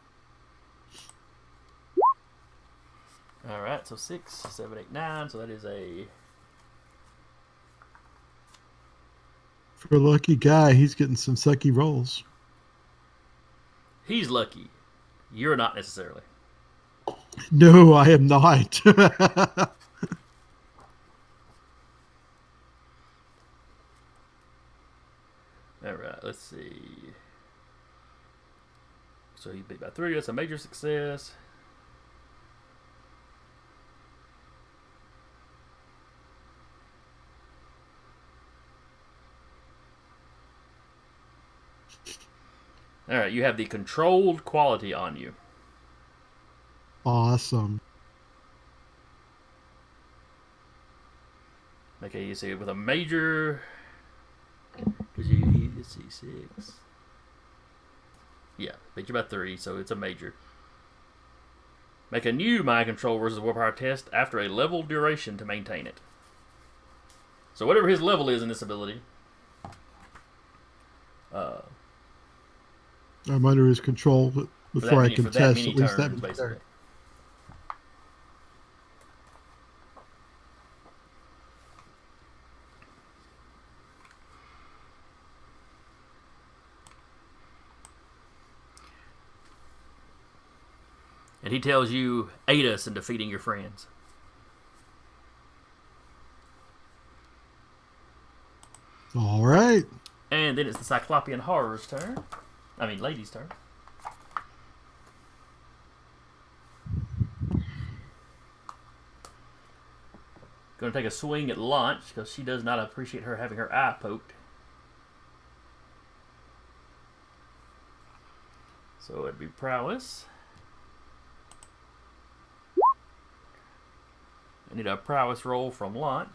Speaker 2: So 6, 7, 8, 9. So that is a...
Speaker 3: For a lucky guy, he's getting some sucky rolls.
Speaker 2: He's lucky. You're not necessarily.
Speaker 3: No, I am not.
Speaker 2: All right, let's see. So he beat by 3. That's a major success. All right, you have the controlled quality on you.
Speaker 3: Awesome.
Speaker 2: Okay, you see, with a major, because let's see, 6. Yeah, beat you by 3, so it's a major. Make a new mind control versus willpower test after a level duration to maintain it. So whatever his level is in this ability,
Speaker 3: I'm under his control before I can
Speaker 2: for that
Speaker 3: test
Speaker 2: many
Speaker 3: at least that
Speaker 2: turns,
Speaker 3: many
Speaker 2: basically.
Speaker 3: turns.
Speaker 2: And he tells you, aid us in defeating your friends.
Speaker 3: All right.
Speaker 2: And then it's the Cyclopean Horror's turn. I mean, lady's turn. Going to take a swing at launch because she does not appreciate her having her eye poked. So it'd be prowess. I need a prowess roll from launch.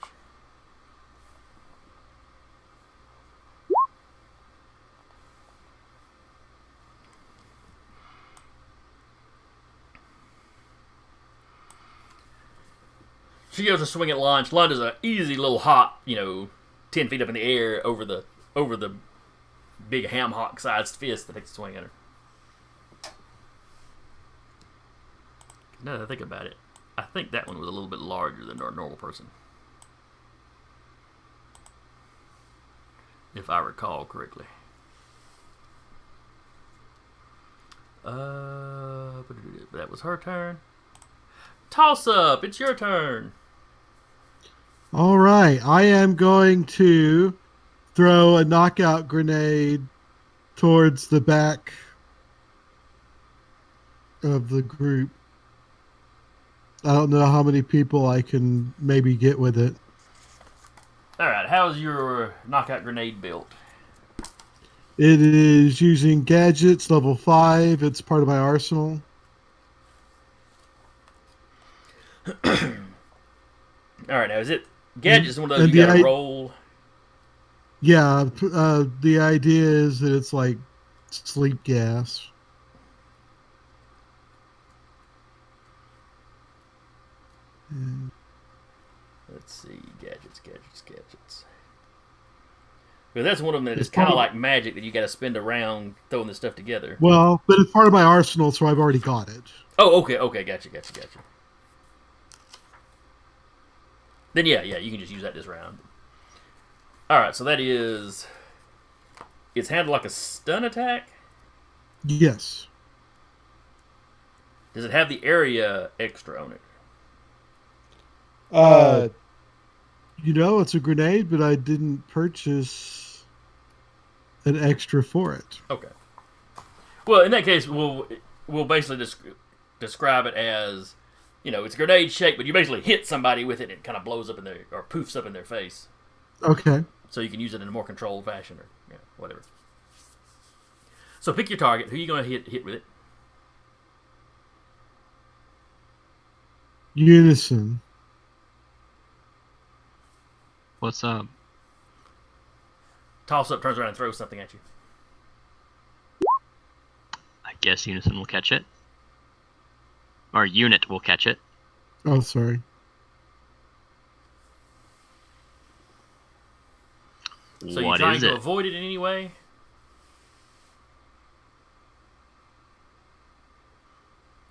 Speaker 2: She goes to swing at launch. Launch is an easy little hop, 10 feet up in the air over the big ham hock sized fist that takes a swing at her. Now that I think about it, I think that one was a little bit larger than our normal person. If I recall correctly. That was her turn. Toss up, it's your turn.
Speaker 3: All right. I am going to throw a knockout grenade towards the back of the group. I don't know how many people I can maybe get with it.
Speaker 2: Alright, how's your knockout grenade built?
Speaker 3: It is using gadgets, level 5. It's part of my arsenal.
Speaker 2: Alright, now is it gadgets? One of those you gotta roll.
Speaker 3: Yeah, the idea is that it's like sleep gas.
Speaker 2: Let's see, gadgets. But that's one of them that is kind of like magic that you got to spend around throwing this stuff together.
Speaker 3: Well, but it's part of my arsenal, so I've already got it.
Speaker 2: Oh, okay, gotcha. Then yeah, you can just use that this round. All right, so that is, it's handled like a stun attack.
Speaker 3: Yes.
Speaker 2: Does it have the area extra on it?
Speaker 3: It's a grenade, but I didn't purchase an extra for it.
Speaker 2: Okay. Well, in that case, we'll basically describe it as, it's grenade shaped, but you basically hit somebody with it and it kind of blows up or poofs up in their face.
Speaker 3: Okay.
Speaker 2: So you can use it in a more controlled fashion or whatever. So pick your target. Who are you going to hit with it?
Speaker 3: Unison.
Speaker 5: What's up?
Speaker 2: Toss up, turns around and throws something at you.
Speaker 5: I guess Unison will catch it. Or Unit will catch it.
Speaker 3: Oh, sorry.
Speaker 2: So
Speaker 5: What
Speaker 2: you're trying
Speaker 5: is
Speaker 2: to
Speaker 5: it?
Speaker 2: avoid it in any way?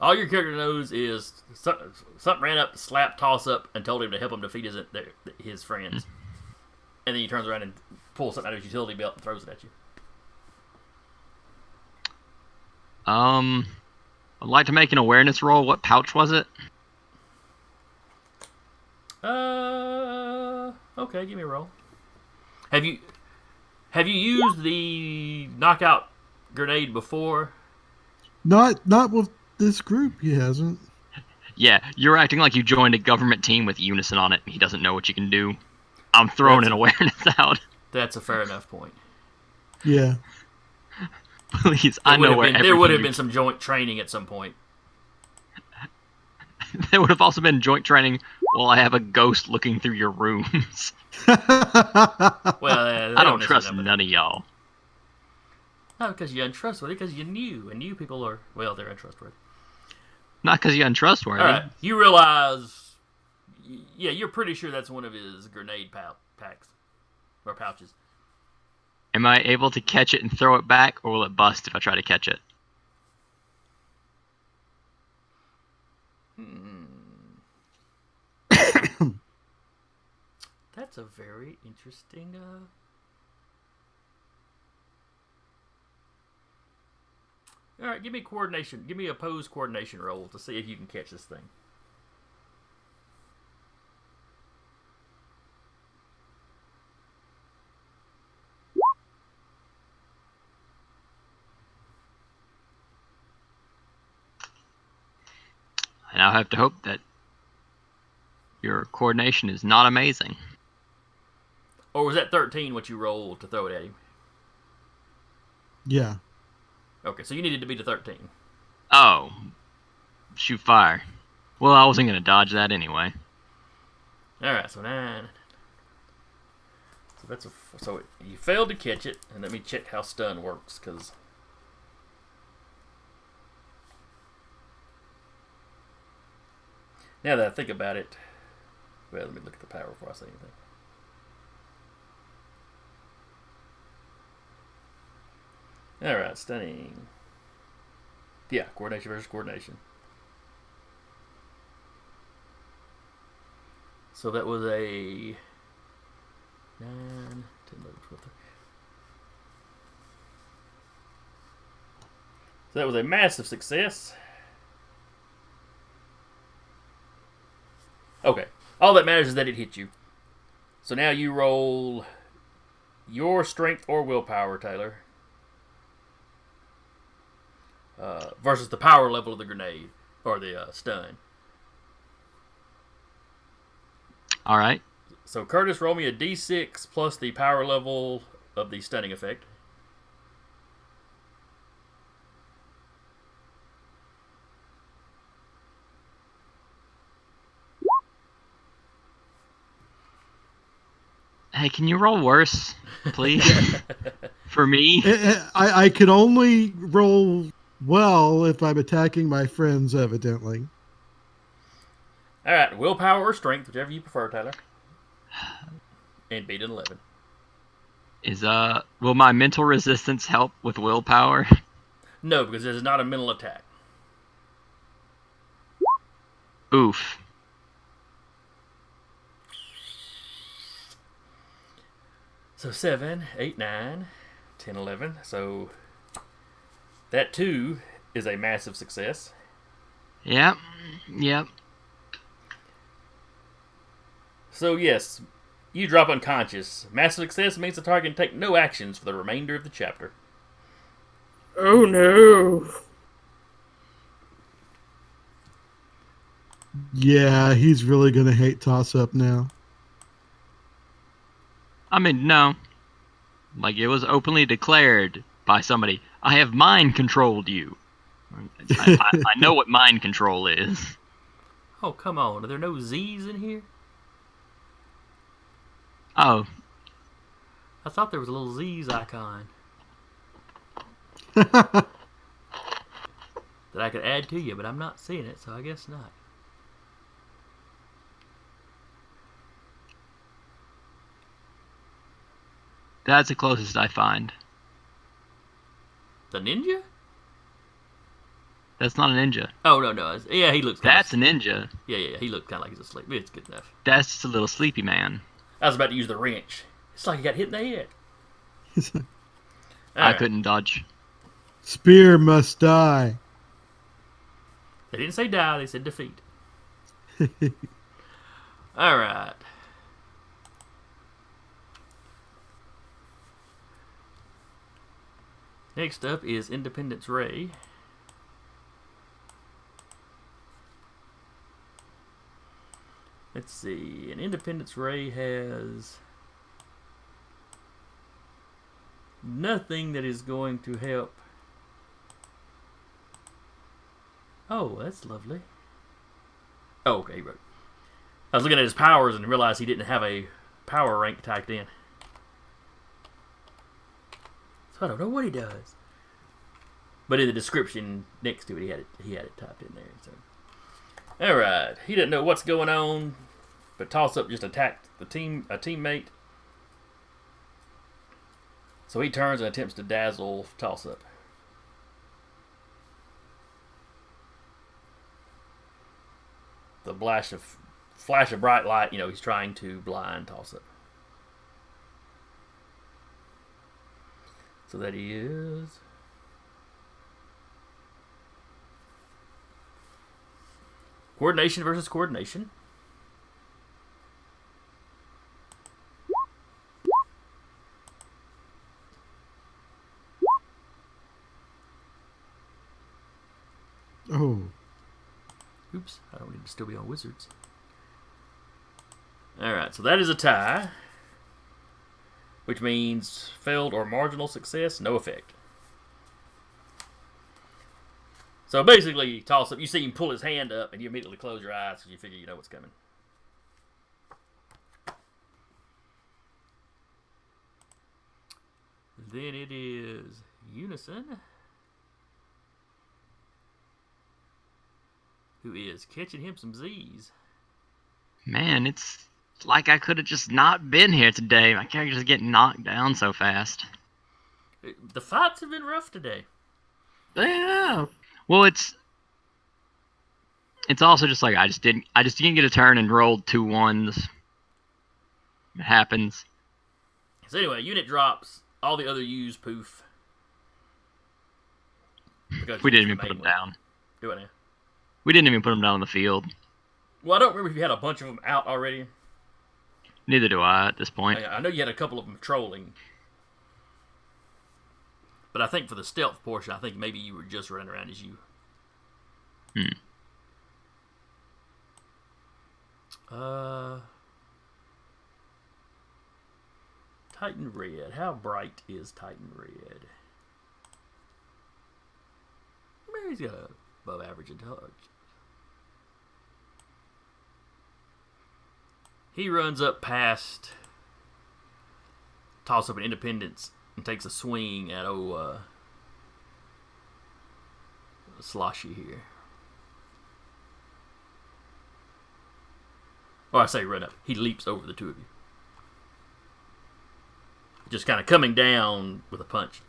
Speaker 2: All your character knows is something ran up, slapped, toss up, and told him to help him defeat his friends. And then he turns around and pulls something out of his utility belt and throws it at you.
Speaker 5: I'd like to make an awareness roll. What pouch was it?
Speaker 2: Okay, give me a roll. Have you used the knockout grenade before?
Speaker 3: Not with this group. He hasn't.
Speaker 5: Yeah, you're acting like you joined a government team with Unison on it. He doesn't know what you can do. I'm throwing an awareness out.
Speaker 2: That's a fair enough point.
Speaker 3: Yeah.
Speaker 5: Please, I know where
Speaker 2: there would have been some joint training at some point.
Speaker 5: There would have also been joint training while I have a ghost looking through your rooms.
Speaker 2: Well,
Speaker 5: I don't trust none of y'all.
Speaker 2: Not because you're untrustworthy, because you're new, and new people are, well, they're untrustworthy.
Speaker 5: Not because you're untrustworthy.
Speaker 2: All right, you realize, yeah, you're pretty sure that's one of his grenade packs, or pouches.
Speaker 5: Am I able to catch it and throw it back, or will it bust if I try to catch it?
Speaker 2: That's a very interesting. All right, give me coordination. Give me a opposed coordination roll to see if you can catch this thing.
Speaker 5: And I'll have to hope that your coordination is not amazing.
Speaker 2: Or was that 13 what you rolled to throw it at him?
Speaker 3: Yeah.
Speaker 2: Okay, so you needed to beat a 13.
Speaker 5: Oh. Shoot fire. Well, I wasn't going to dodge that anyway.
Speaker 2: Alright, so 9. So so you failed to catch it, and let me check how stun works, because... Now that I think about it... Well, let me look at the power before I say anything. Alright, stunning. Yeah, coordination versus coordination. So that was a 9, 10, 11, 12, 13. So that was a massive success. Okay. All that matters is that it hit you. So now you roll your strength or willpower, Taylor. Versus the power level of the grenade. Or the stun.
Speaker 5: Alright.
Speaker 2: So Curtis, roll me a d6 plus the power level of the stunning effect.
Speaker 5: Hey, can you roll worse, please? For me?
Speaker 3: I could only roll well if I'm attacking my friends, evidently.
Speaker 2: Alright, willpower or strength, whichever you prefer, Tyler. And beat an 11.
Speaker 5: Will my mental resistance help with willpower?
Speaker 2: No, because it is not a mental attack.
Speaker 5: Oof.
Speaker 2: So 7, 8, 9, 10, 11. So that too is a massive success.
Speaker 5: Yep.
Speaker 2: So yes, you drop unconscious. Massive success means the target can take no actions for the remainder of the chapter.
Speaker 4: Oh no.
Speaker 3: Yeah, he's really going to hate Toss Up now.
Speaker 5: I mean, no. Like, it was openly declared by somebody, I have mind controlled you. I know what mind control is.
Speaker 2: Oh, come on. Are there no Z's in here?
Speaker 5: Oh.
Speaker 2: I thought there was a little Z's icon
Speaker 3: Yeah,
Speaker 2: that I could add to you, but I'm not seeing it, so I guess not.
Speaker 5: That's the closest I find.
Speaker 2: The ninja?
Speaker 5: That's not a ninja.
Speaker 2: Oh, no. Yeah, he looks kind
Speaker 5: That's a ninja.
Speaker 2: Yeah, he looked kind of like he's asleep. It's good enough.
Speaker 5: That's just a little sleepy man.
Speaker 2: I was about to use the wrench. It's like he got hit in the head.
Speaker 5: I couldn't dodge.
Speaker 3: Spear must die.
Speaker 2: They didn't say die, they said defeat. Alright. Next up is Independence Ray. Let's see. An Independence Ray has nothing that is going to help. Oh, that's lovely. Oh, okay, right. I was looking at his powers and realized he didn't have a power rank typed in. So I don't know what he does. But in the description next to it, he had it typed in there. So, all right, he didn't know what's going on, but Toss Up just attacked a teammate. So he turns and attempts to dazzle Toss Up. The flash of bright light, he's trying to blind Toss Up. So that he is. Coordination versus coordination.
Speaker 3: Oh.
Speaker 2: Oops, I don't need to still be on wizards. Alright, so that is a tie. Which means failed or marginal success, no effect. So basically, Toss Up, you see him pull his hand up and you immediately close your eyes because you figure you know what's coming. Then it is Unison, who is catching him some Z's.
Speaker 5: Man, it's like I could have just not been here today. My characters get knocked down so fast.
Speaker 2: The fights have been rough today.
Speaker 4: Yeah.
Speaker 5: Well, it's also just like I just didn't get a turn and rolled 2 1s. It happens.
Speaker 2: So anyway, unit drops. All the other U's poof.
Speaker 5: We didn't even put them down.
Speaker 2: Do it now.
Speaker 5: We didn't even put them down on the field.
Speaker 2: Well, I don't remember if you had a bunch of them out already.
Speaker 5: Neither do I at this point.
Speaker 2: I know you had a couple of them trolling. But I think for the stealth portion, I think maybe you were just running around as you. Titan Red. How bright is Titan Red? Maybe he's got above average intelligence. He runs up past Toss Up an Independence and takes a swing at Sloshy here. Or I say run up. He leaps over the two of you. Just kind of coming down with a punch.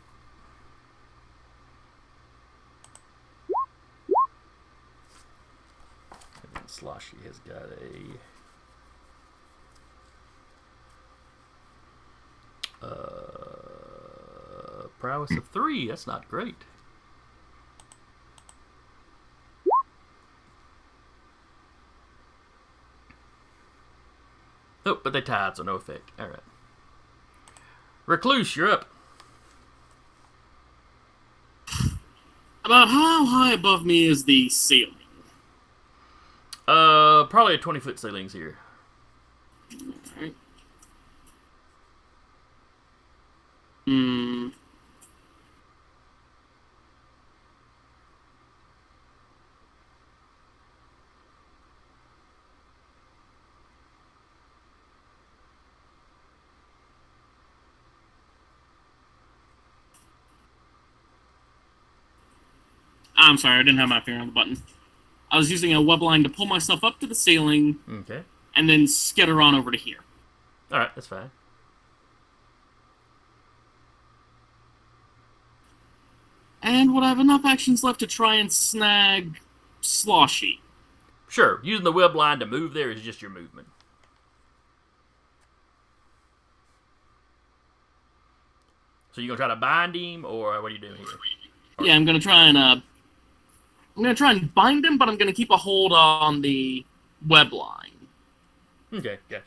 Speaker 2: And then Sloshy has got a prowess of 3. That's not great. Oh, but they tied, so no effect. All right. Recluse, you're up.
Speaker 4: About how high above me is the ceiling?
Speaker 2: Probably a 20-foot ceiling's here.
Speaker 4: Alright. I'm sorry, I didn't have my finger on the button. I was using a web line to pull myself up to the ceiling,
Speaker 2: Okay.
Speaker 4: and then skitter on over to here.
Speaker 2: All right, that's fine.
Speaker 4: And would I have enough actions left to try and snag Sloshy?
Speaker 2: Sure, using the web line to move there is just your movement. So you gonna try to bind him, or what are you doing here?
Speaker 4: Yeah, I'm gonna try and bind him, but I'm gonna keep a hold on the web line.
Speaker 2: Okay, gotcha.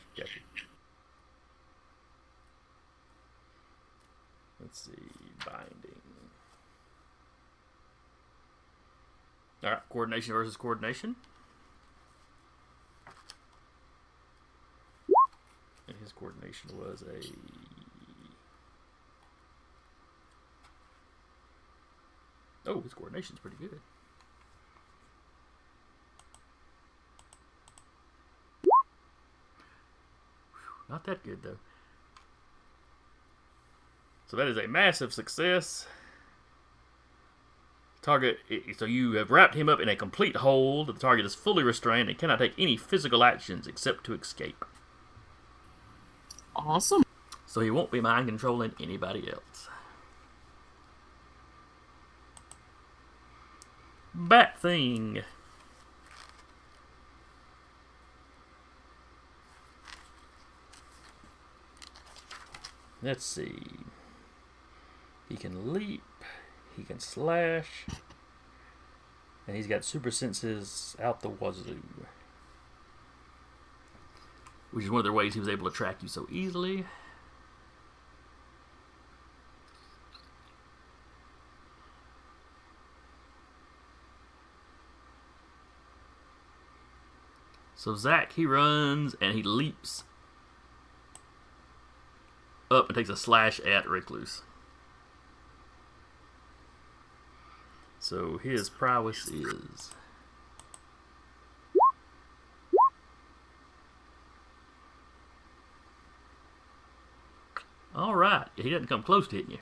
Speaker 2: Let's see, binding. All right, coordination versus coordination. And his coordination was a... Oh, his coordination's pretty good. Not that good, though. So that is a massive success. Target. So you have wrapped him up in a complete hold. The target is fully restrained and cannot take any physical actions except to escape.
Speaker 4: Awesome.
Speaker 2: So he won't be mind controlling anybody else. Bat thing. Let's see. He can leap. He can slash. And he's got super senses out the wazoo. Which is one of the ways he was able to track you so easily. So Zach, he runs and he leaps up and takes a slash at Recluse. So his prowess is... Alright, he doesn't come close to hitting you.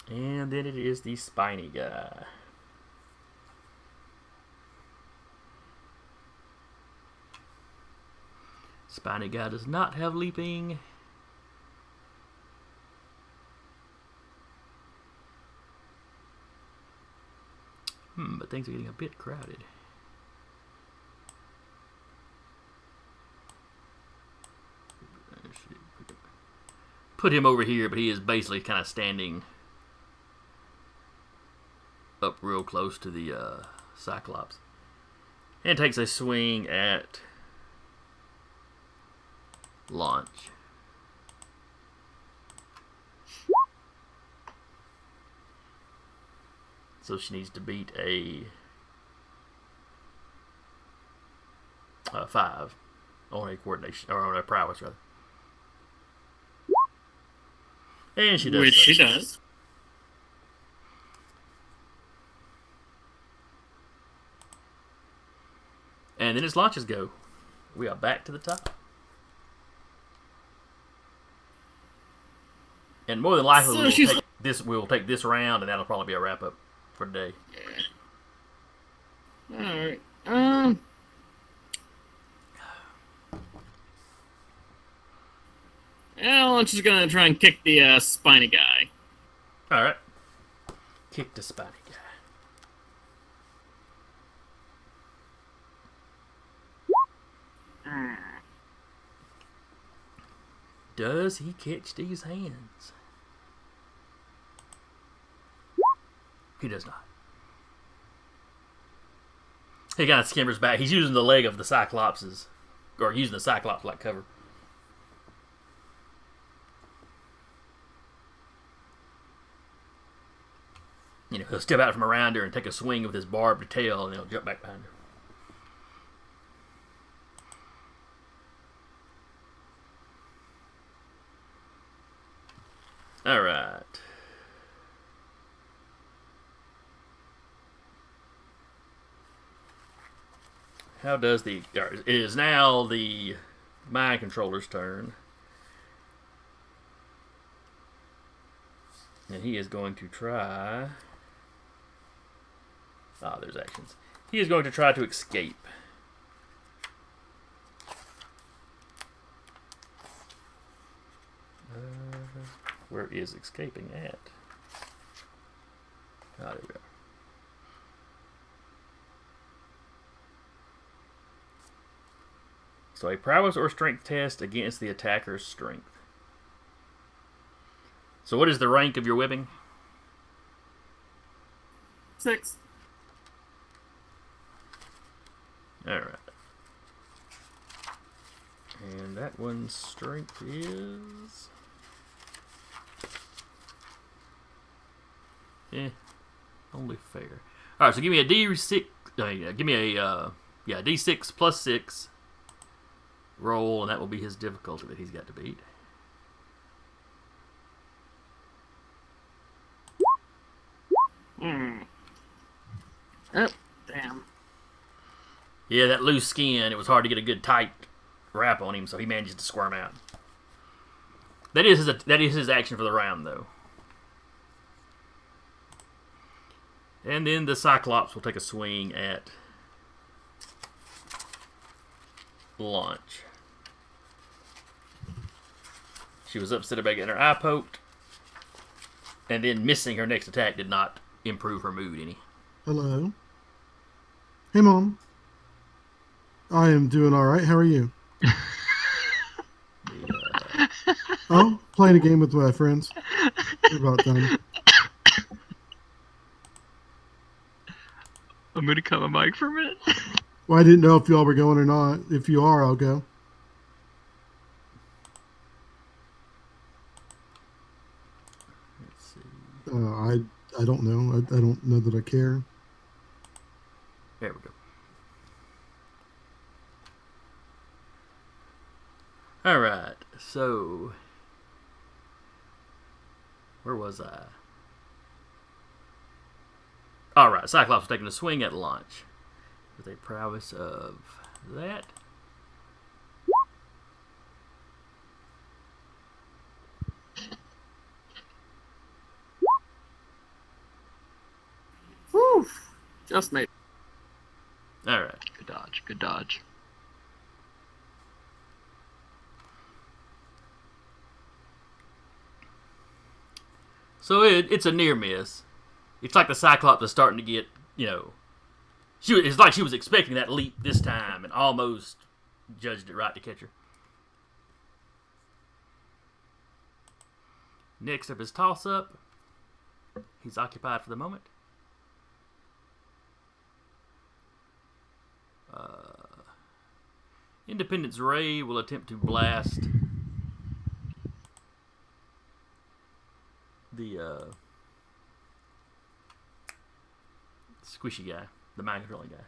Speaker 2: And then it is the spiny guy. Spiny guy does not have leaping. But things are getting a bit crowded. Put him over here, but he is basically kind of standing up real close to the Cyclops. And takes a swing at Launch. So she needs to beat a 5 on a coordination, or on a prowess rather. And she does.
Speaker 4: Which she does.
Speaker 2: And then its launches go. We are back to the top. And more than likely, we'll take this round, and that'll probably be a wrap up for today.
Speaker 4: Yeah. Alright. I'm just gonna try and kick the spiny guy.
Speaker 2: Alright. Kick the spiny guy. Does he catch these hands? He does not. He kind of skimmers back. He's using the leg of the Cyclops's, or using the Cyclops like cover. You know, he'll step out from around her and take a swing with his barbed tail, and he'll jump back behind her. All right. How does the... It is now the mind controller's turn. And he is going to try... there's actions. He is going to try to escape. Where is escaping at? Ah, there we go. So a prowess or strength test against the attacker's strength. So what is the rank of your whipping?
Speaker 4: 6.
Speaker 2: Alright. And that one's strength is... only fair. Alright, so give me a D6... give me a D6 plus 6 roll, and that will be his difficulty that he's got to beat.
Speaker 4: Oh, damn.
Speaker 2: Yeah, that loose skin, it was hard to get a good tight wrap on him, so he manages to squirm out. That is his action for the round, though. And then the Cyclops will take a swing at Launch. She was upset about getting her eye poked, and then missing her next attack did not improve her mood any.
Speaker 3: Hello. Hey, Mom. I am doing all right. How are you? Oh, playing a game with my friends. We're about done.
Speaker 5: I'm gonna cut my mic for a minute.
Speaker 3: Well, I didn't know if y'all were going or not. If you are, I'll go.
Speaker 2: Let's see.
Speaker 3: I don't know. I don't know that I care.
Speaker 2: There we go. Alright, so... where was I? Alright, Cyclops was taking a swing at Launch with a prowess of that.
Speaker 4: Whew. Just made.
Speaker 2: Alright.
Speaker 5: Good dodge. Good dodge.
Speaker 2: So it's a near miss. It's like the Cyclops is starting to get, it's like she was expecting that leap this time and almost judged it right to catch her. Next up is Toss Up. He's occupied for the moment. Independence Ray will attempt to blast the squishy guy, the mind controlling guy.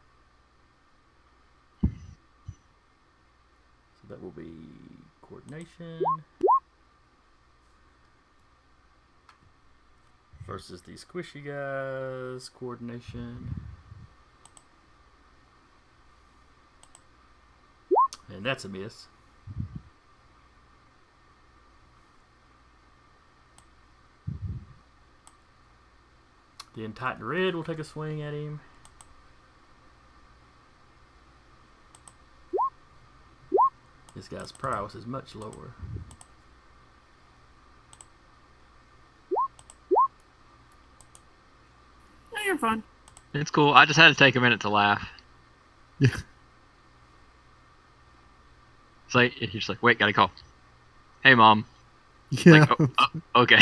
Speaker 2: So that will be coordination versus the squishy guys. Coordination. And that's a miss. The Titan Red will take a swing at him. This guy's prowess is much lower.
Speaker 4: Yeah, you're fine.
Speaker 5: It's cool. I just had to take a minute to laugh.
Speaker 3: Yeah.
Speaker 5: It's like he's just like, wait, gotta call. Hey, Mom.
Speaker 3: Yeah.
Speaker 5: Like, okay.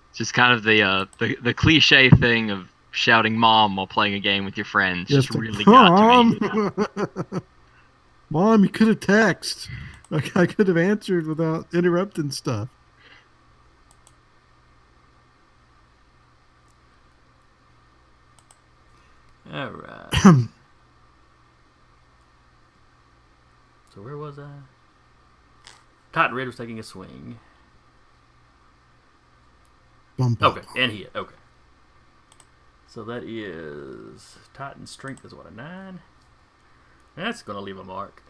Speaker 5: It's just kind of the cliche thing of shouting "Mom" while playing a game with your friends.
Speaker 3: Yes,
Speaker 5: Just really got to me.
Speaker 3: Mom, you could have texted. Like, I could have answered without interrupting stuff.
Speaker 2: All right. So where was I? Titan Red was taking a swing. Okay, and hit. Okay. So that is Titan Strength is what, a 9? That's gonna leave a mark.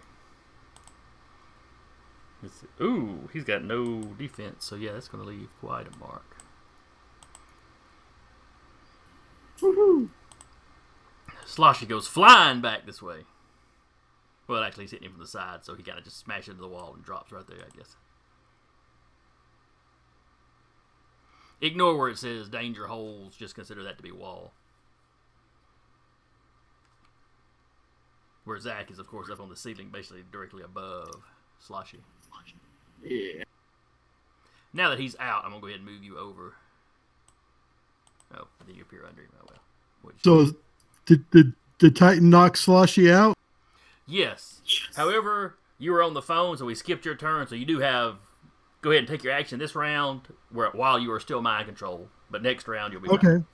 Speaker 2: Let's see. Ooh, he's got no defense, so yeah, that's gonna leave quite a mark.
Speaker 4: Woohoo!
Speaker 2: Sloshy goes flying back this way. Well, actually, he's hitting him from the side, so he kind of just smashes into the wall and drops right there, I guess. Ignore where it says danger holes. Just consider that to be wall. Where Zach is, of course, up on the ceiling, basically directly above Sloshy.
Speaker 4: Yeah.
Speaker 2: Now that he's out, I'm going to go ahead and move you over. Oh, then you appear under him. Oh, well.
Speaker 3: So, did Titan knock Sloshy out?
Speaker 2: Yes. However, you were on the phone, so we skipped your turn, so you do have... Go ahead and take your action this round while you are still mind control. But next round, you'll be fine.
Speaker 3: Okay.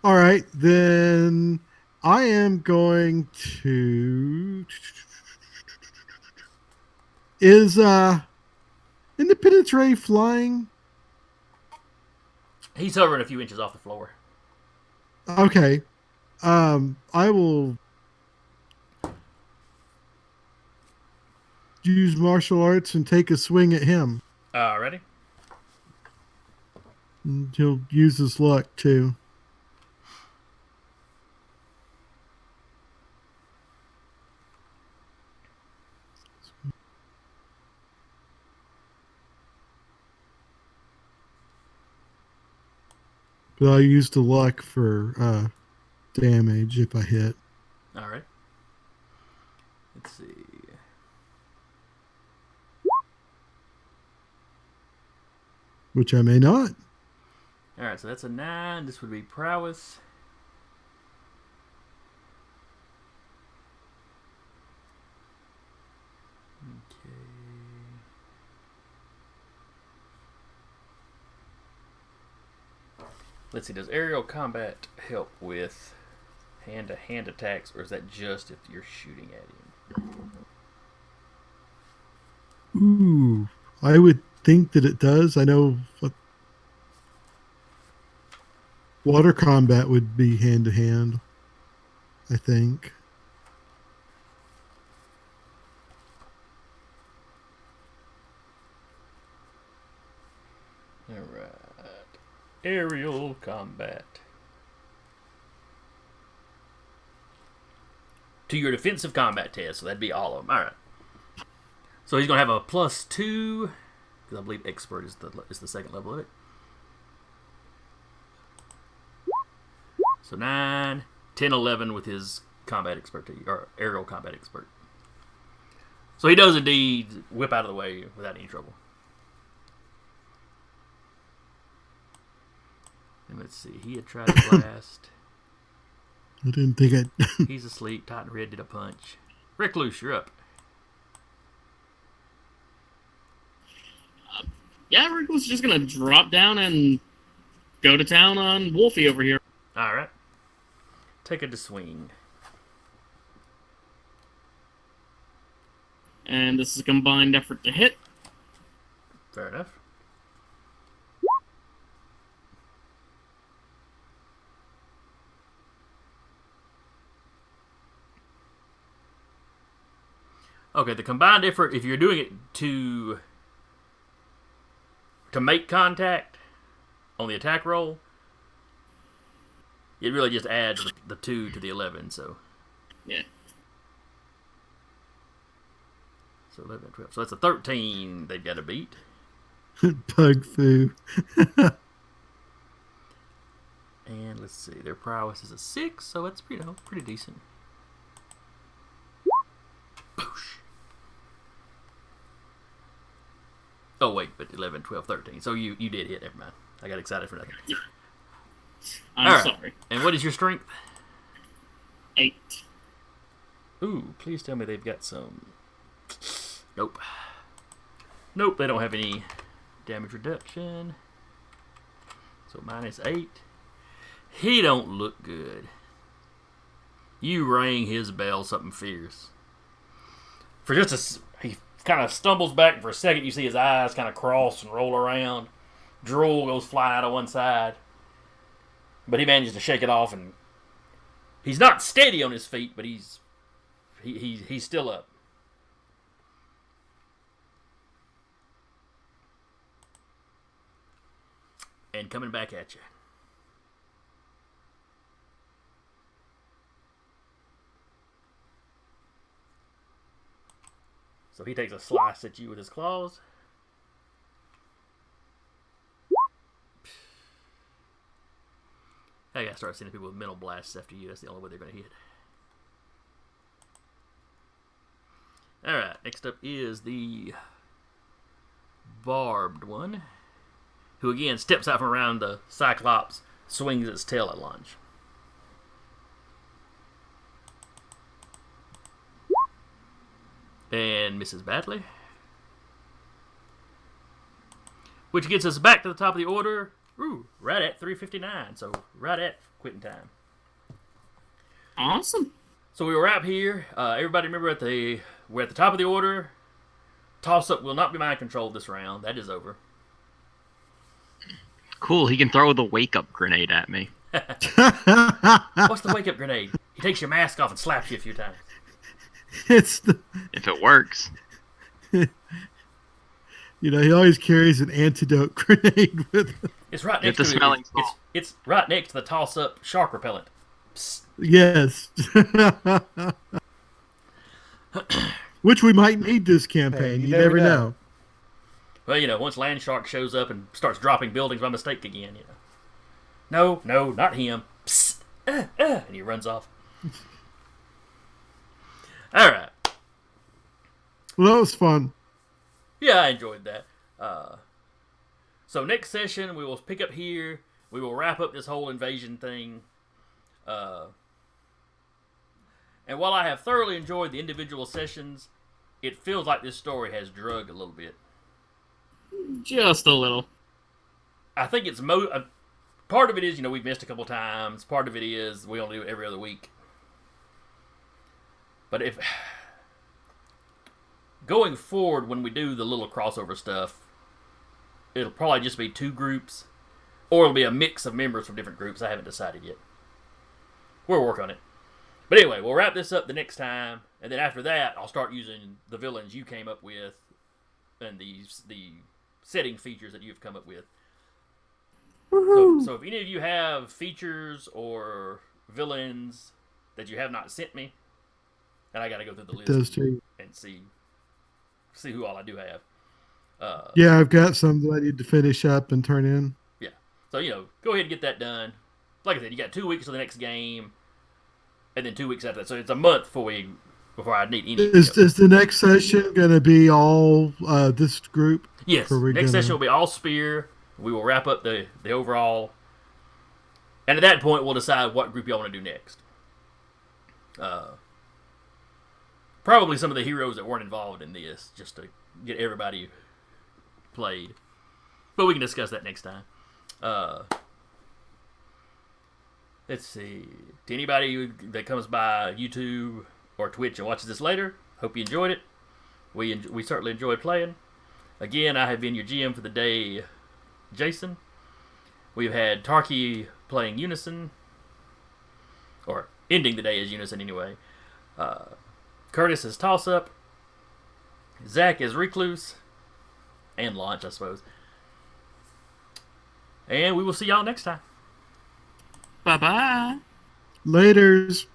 Speaker 3: All right, then I am going to... Is Independence Ray flying?
Speaker 2: He's hovering a few inches off the floor.
Speaker 3: Okay. I will use martial arts and take a swing at him.
Speaker 2: Ready?
Speaker 3: And he'll use his luck too. But I'll use the luck for damage if I hit.
Speaker 2: All right. Let's see.
Speaker 3: Which I may not.
Speaker 2: All right, so that's a 9. This would be prowess. Okay. Let's see, does aerial combat help with hand-to-hand attacks, or is that just if you're shooting at him?
Speaker 3: Ooh, I would think that it does. I know water combat would be hand to hand, I think.
Speaker 2: Alright. Aerial combat. To your defensive combat test, so that'd be all of them. Alright. So he's going to have a +2, because I believe expert is the second level of it. So 9, 10, 11 with his combat expertise, or aerial combat expert. So he does indeed whip out of the way without any trouble. And let's see, he had tried to blast.
Speaker 3: I didn't think it.
Speaker 2: He's asleep. Titan Red did a punch. Recluse, you're up.
Speaker 4: Yeah, Rick was just gonna drop down and go to town on Wolfie over here.
Speaker 2: Alright. Take it to swing.
Speaker 4: And this is a combined effort to hit.
Speaker 2: Fair enough. Okay, the combined effort, if you're doing it to make contact on the attack roll, it really just adds the 2 to the 11, so.
Speaker 4: Yeah.
Speaker 2: So 11, 12. So that's a 13 they've got to beat.
Speaker 3: Pug foo.
Speaker 2: And let's see, their prowess is a 6, so it's pretty decent. Boosh. Oh, wait, but 11, 12, 13. So you did hit, never mind. I got excited for nothing.
Speaker 4: I'm sorry.
Speaker 2: And what is your strength?
Speaker 4: 8.
Speaker 2: Ooh, please tell me they've got some... Nope. Nope, they don't have any damage reduction. So -8. He don't look good. You rang his bell something fierce. For just he kind of stumbles back, and for a second you see his eyes kind of cross and roll around. Drool goes flying out of one side. But he manages to shake it off, and he's not steady on his feet, but he's still up. And coming back at you. So he takes a slice at you with his claws. I gotta start sending people with mental blasts after you. That's the only way they're gonna hit. Alright, next up is the barbed one, who again steps out from around the Cyclops, swings its tail at lunge. And misses badly. Which gets us back to the top of the order. Ooh, right at 3:59, so right at quitting time.
Speaker 4: Awesome.
Speaker 2: So we were up here. Everybody remember we're at the top of the order. Toss-up will not be mind controlled this round. That is over.
Speaker 5: Cool, he can throw the wake-up grenade at me.
Speaker 2: What's the wake-up grenade? He takes your mask off and slaps you a few times.
Speaker 3: It's the,
Speaker 5: If it works.
Speaker 3: he always carries an antidote grenade with him.
Speaker 2: It's right
Speaker 5: Get
Speaker 2: next
Speaker 5: the
Speaker 2: to
Speaker 5: smelling
Speaker 2: it.
Speaker 5: salt.
Speaker 2: It's right next to the toss-up shark repellent. Psst.
Speaker 3: Yes. Which we might need this campaign.
Speaker 1: Hey,
Speaker 3: you never know.
Speaker 2: Well, once Land Shark shows up and starts dropping buildings by mistake again, No, not him. Psst. And he runs off. All right.
Speaker 3: Well, that was fun.
Speaker 2: Yeah, I enjoyed that. So next session, we will pick up here. We will wrap up this whole invasion thing. And while I have thoroughly enjoyed the individual sessions, it feels like this story has drug a little bit.
Speaker 4: Just a little.
Speaker 2: I think it's part of it is, we've missed a couple times. Part of it is we only do it every other week. But if going forward, when we do the little crossover stuff, it'll probably just be 2 groups, or it'll be a mix of members from different groups. I haven't decided yet. We'll work on it. But anyway, we'll wrap this up the next time, and then after that, I'll start using the villains you came up with and the setting features that you've come up with. So if any of you have features or villains that you have not sent me, and I got to go through the list and see who all I do have.
Speaker 3: Yeah, I've got some that I need to finish up and turn in.
Speaker 2: Yeah. So, go ahead and get that done. Like I said, you got 2 weeks to the next game, and then 2 weeks after that. So it's a month before I need any.
Speaker 3: Is the next session going to be all this group?
Speaker 2: Yes. Next session will be all Spear. We will wrap up the overall. And at that point, we'll decide what group y'all want to do next. Probably some of the heroes that weren't involved in this, just to get everybody played. But we can discuss that next time. Let's see. To anybody that comes by YouTube or Twitch and watches this later, hope you enjoyed it. We certainly enjoyed playing. Again, I have been your GM for the day, Jason. We've had Tarky playing Unison, or ending the day as Unison anyway. Curtis is Toss-Up. Zach is Recluse. And Launch, I suppose. And we will see y'all next time.
Speaker 4: Bye-bye.
Speaker 3: Laters.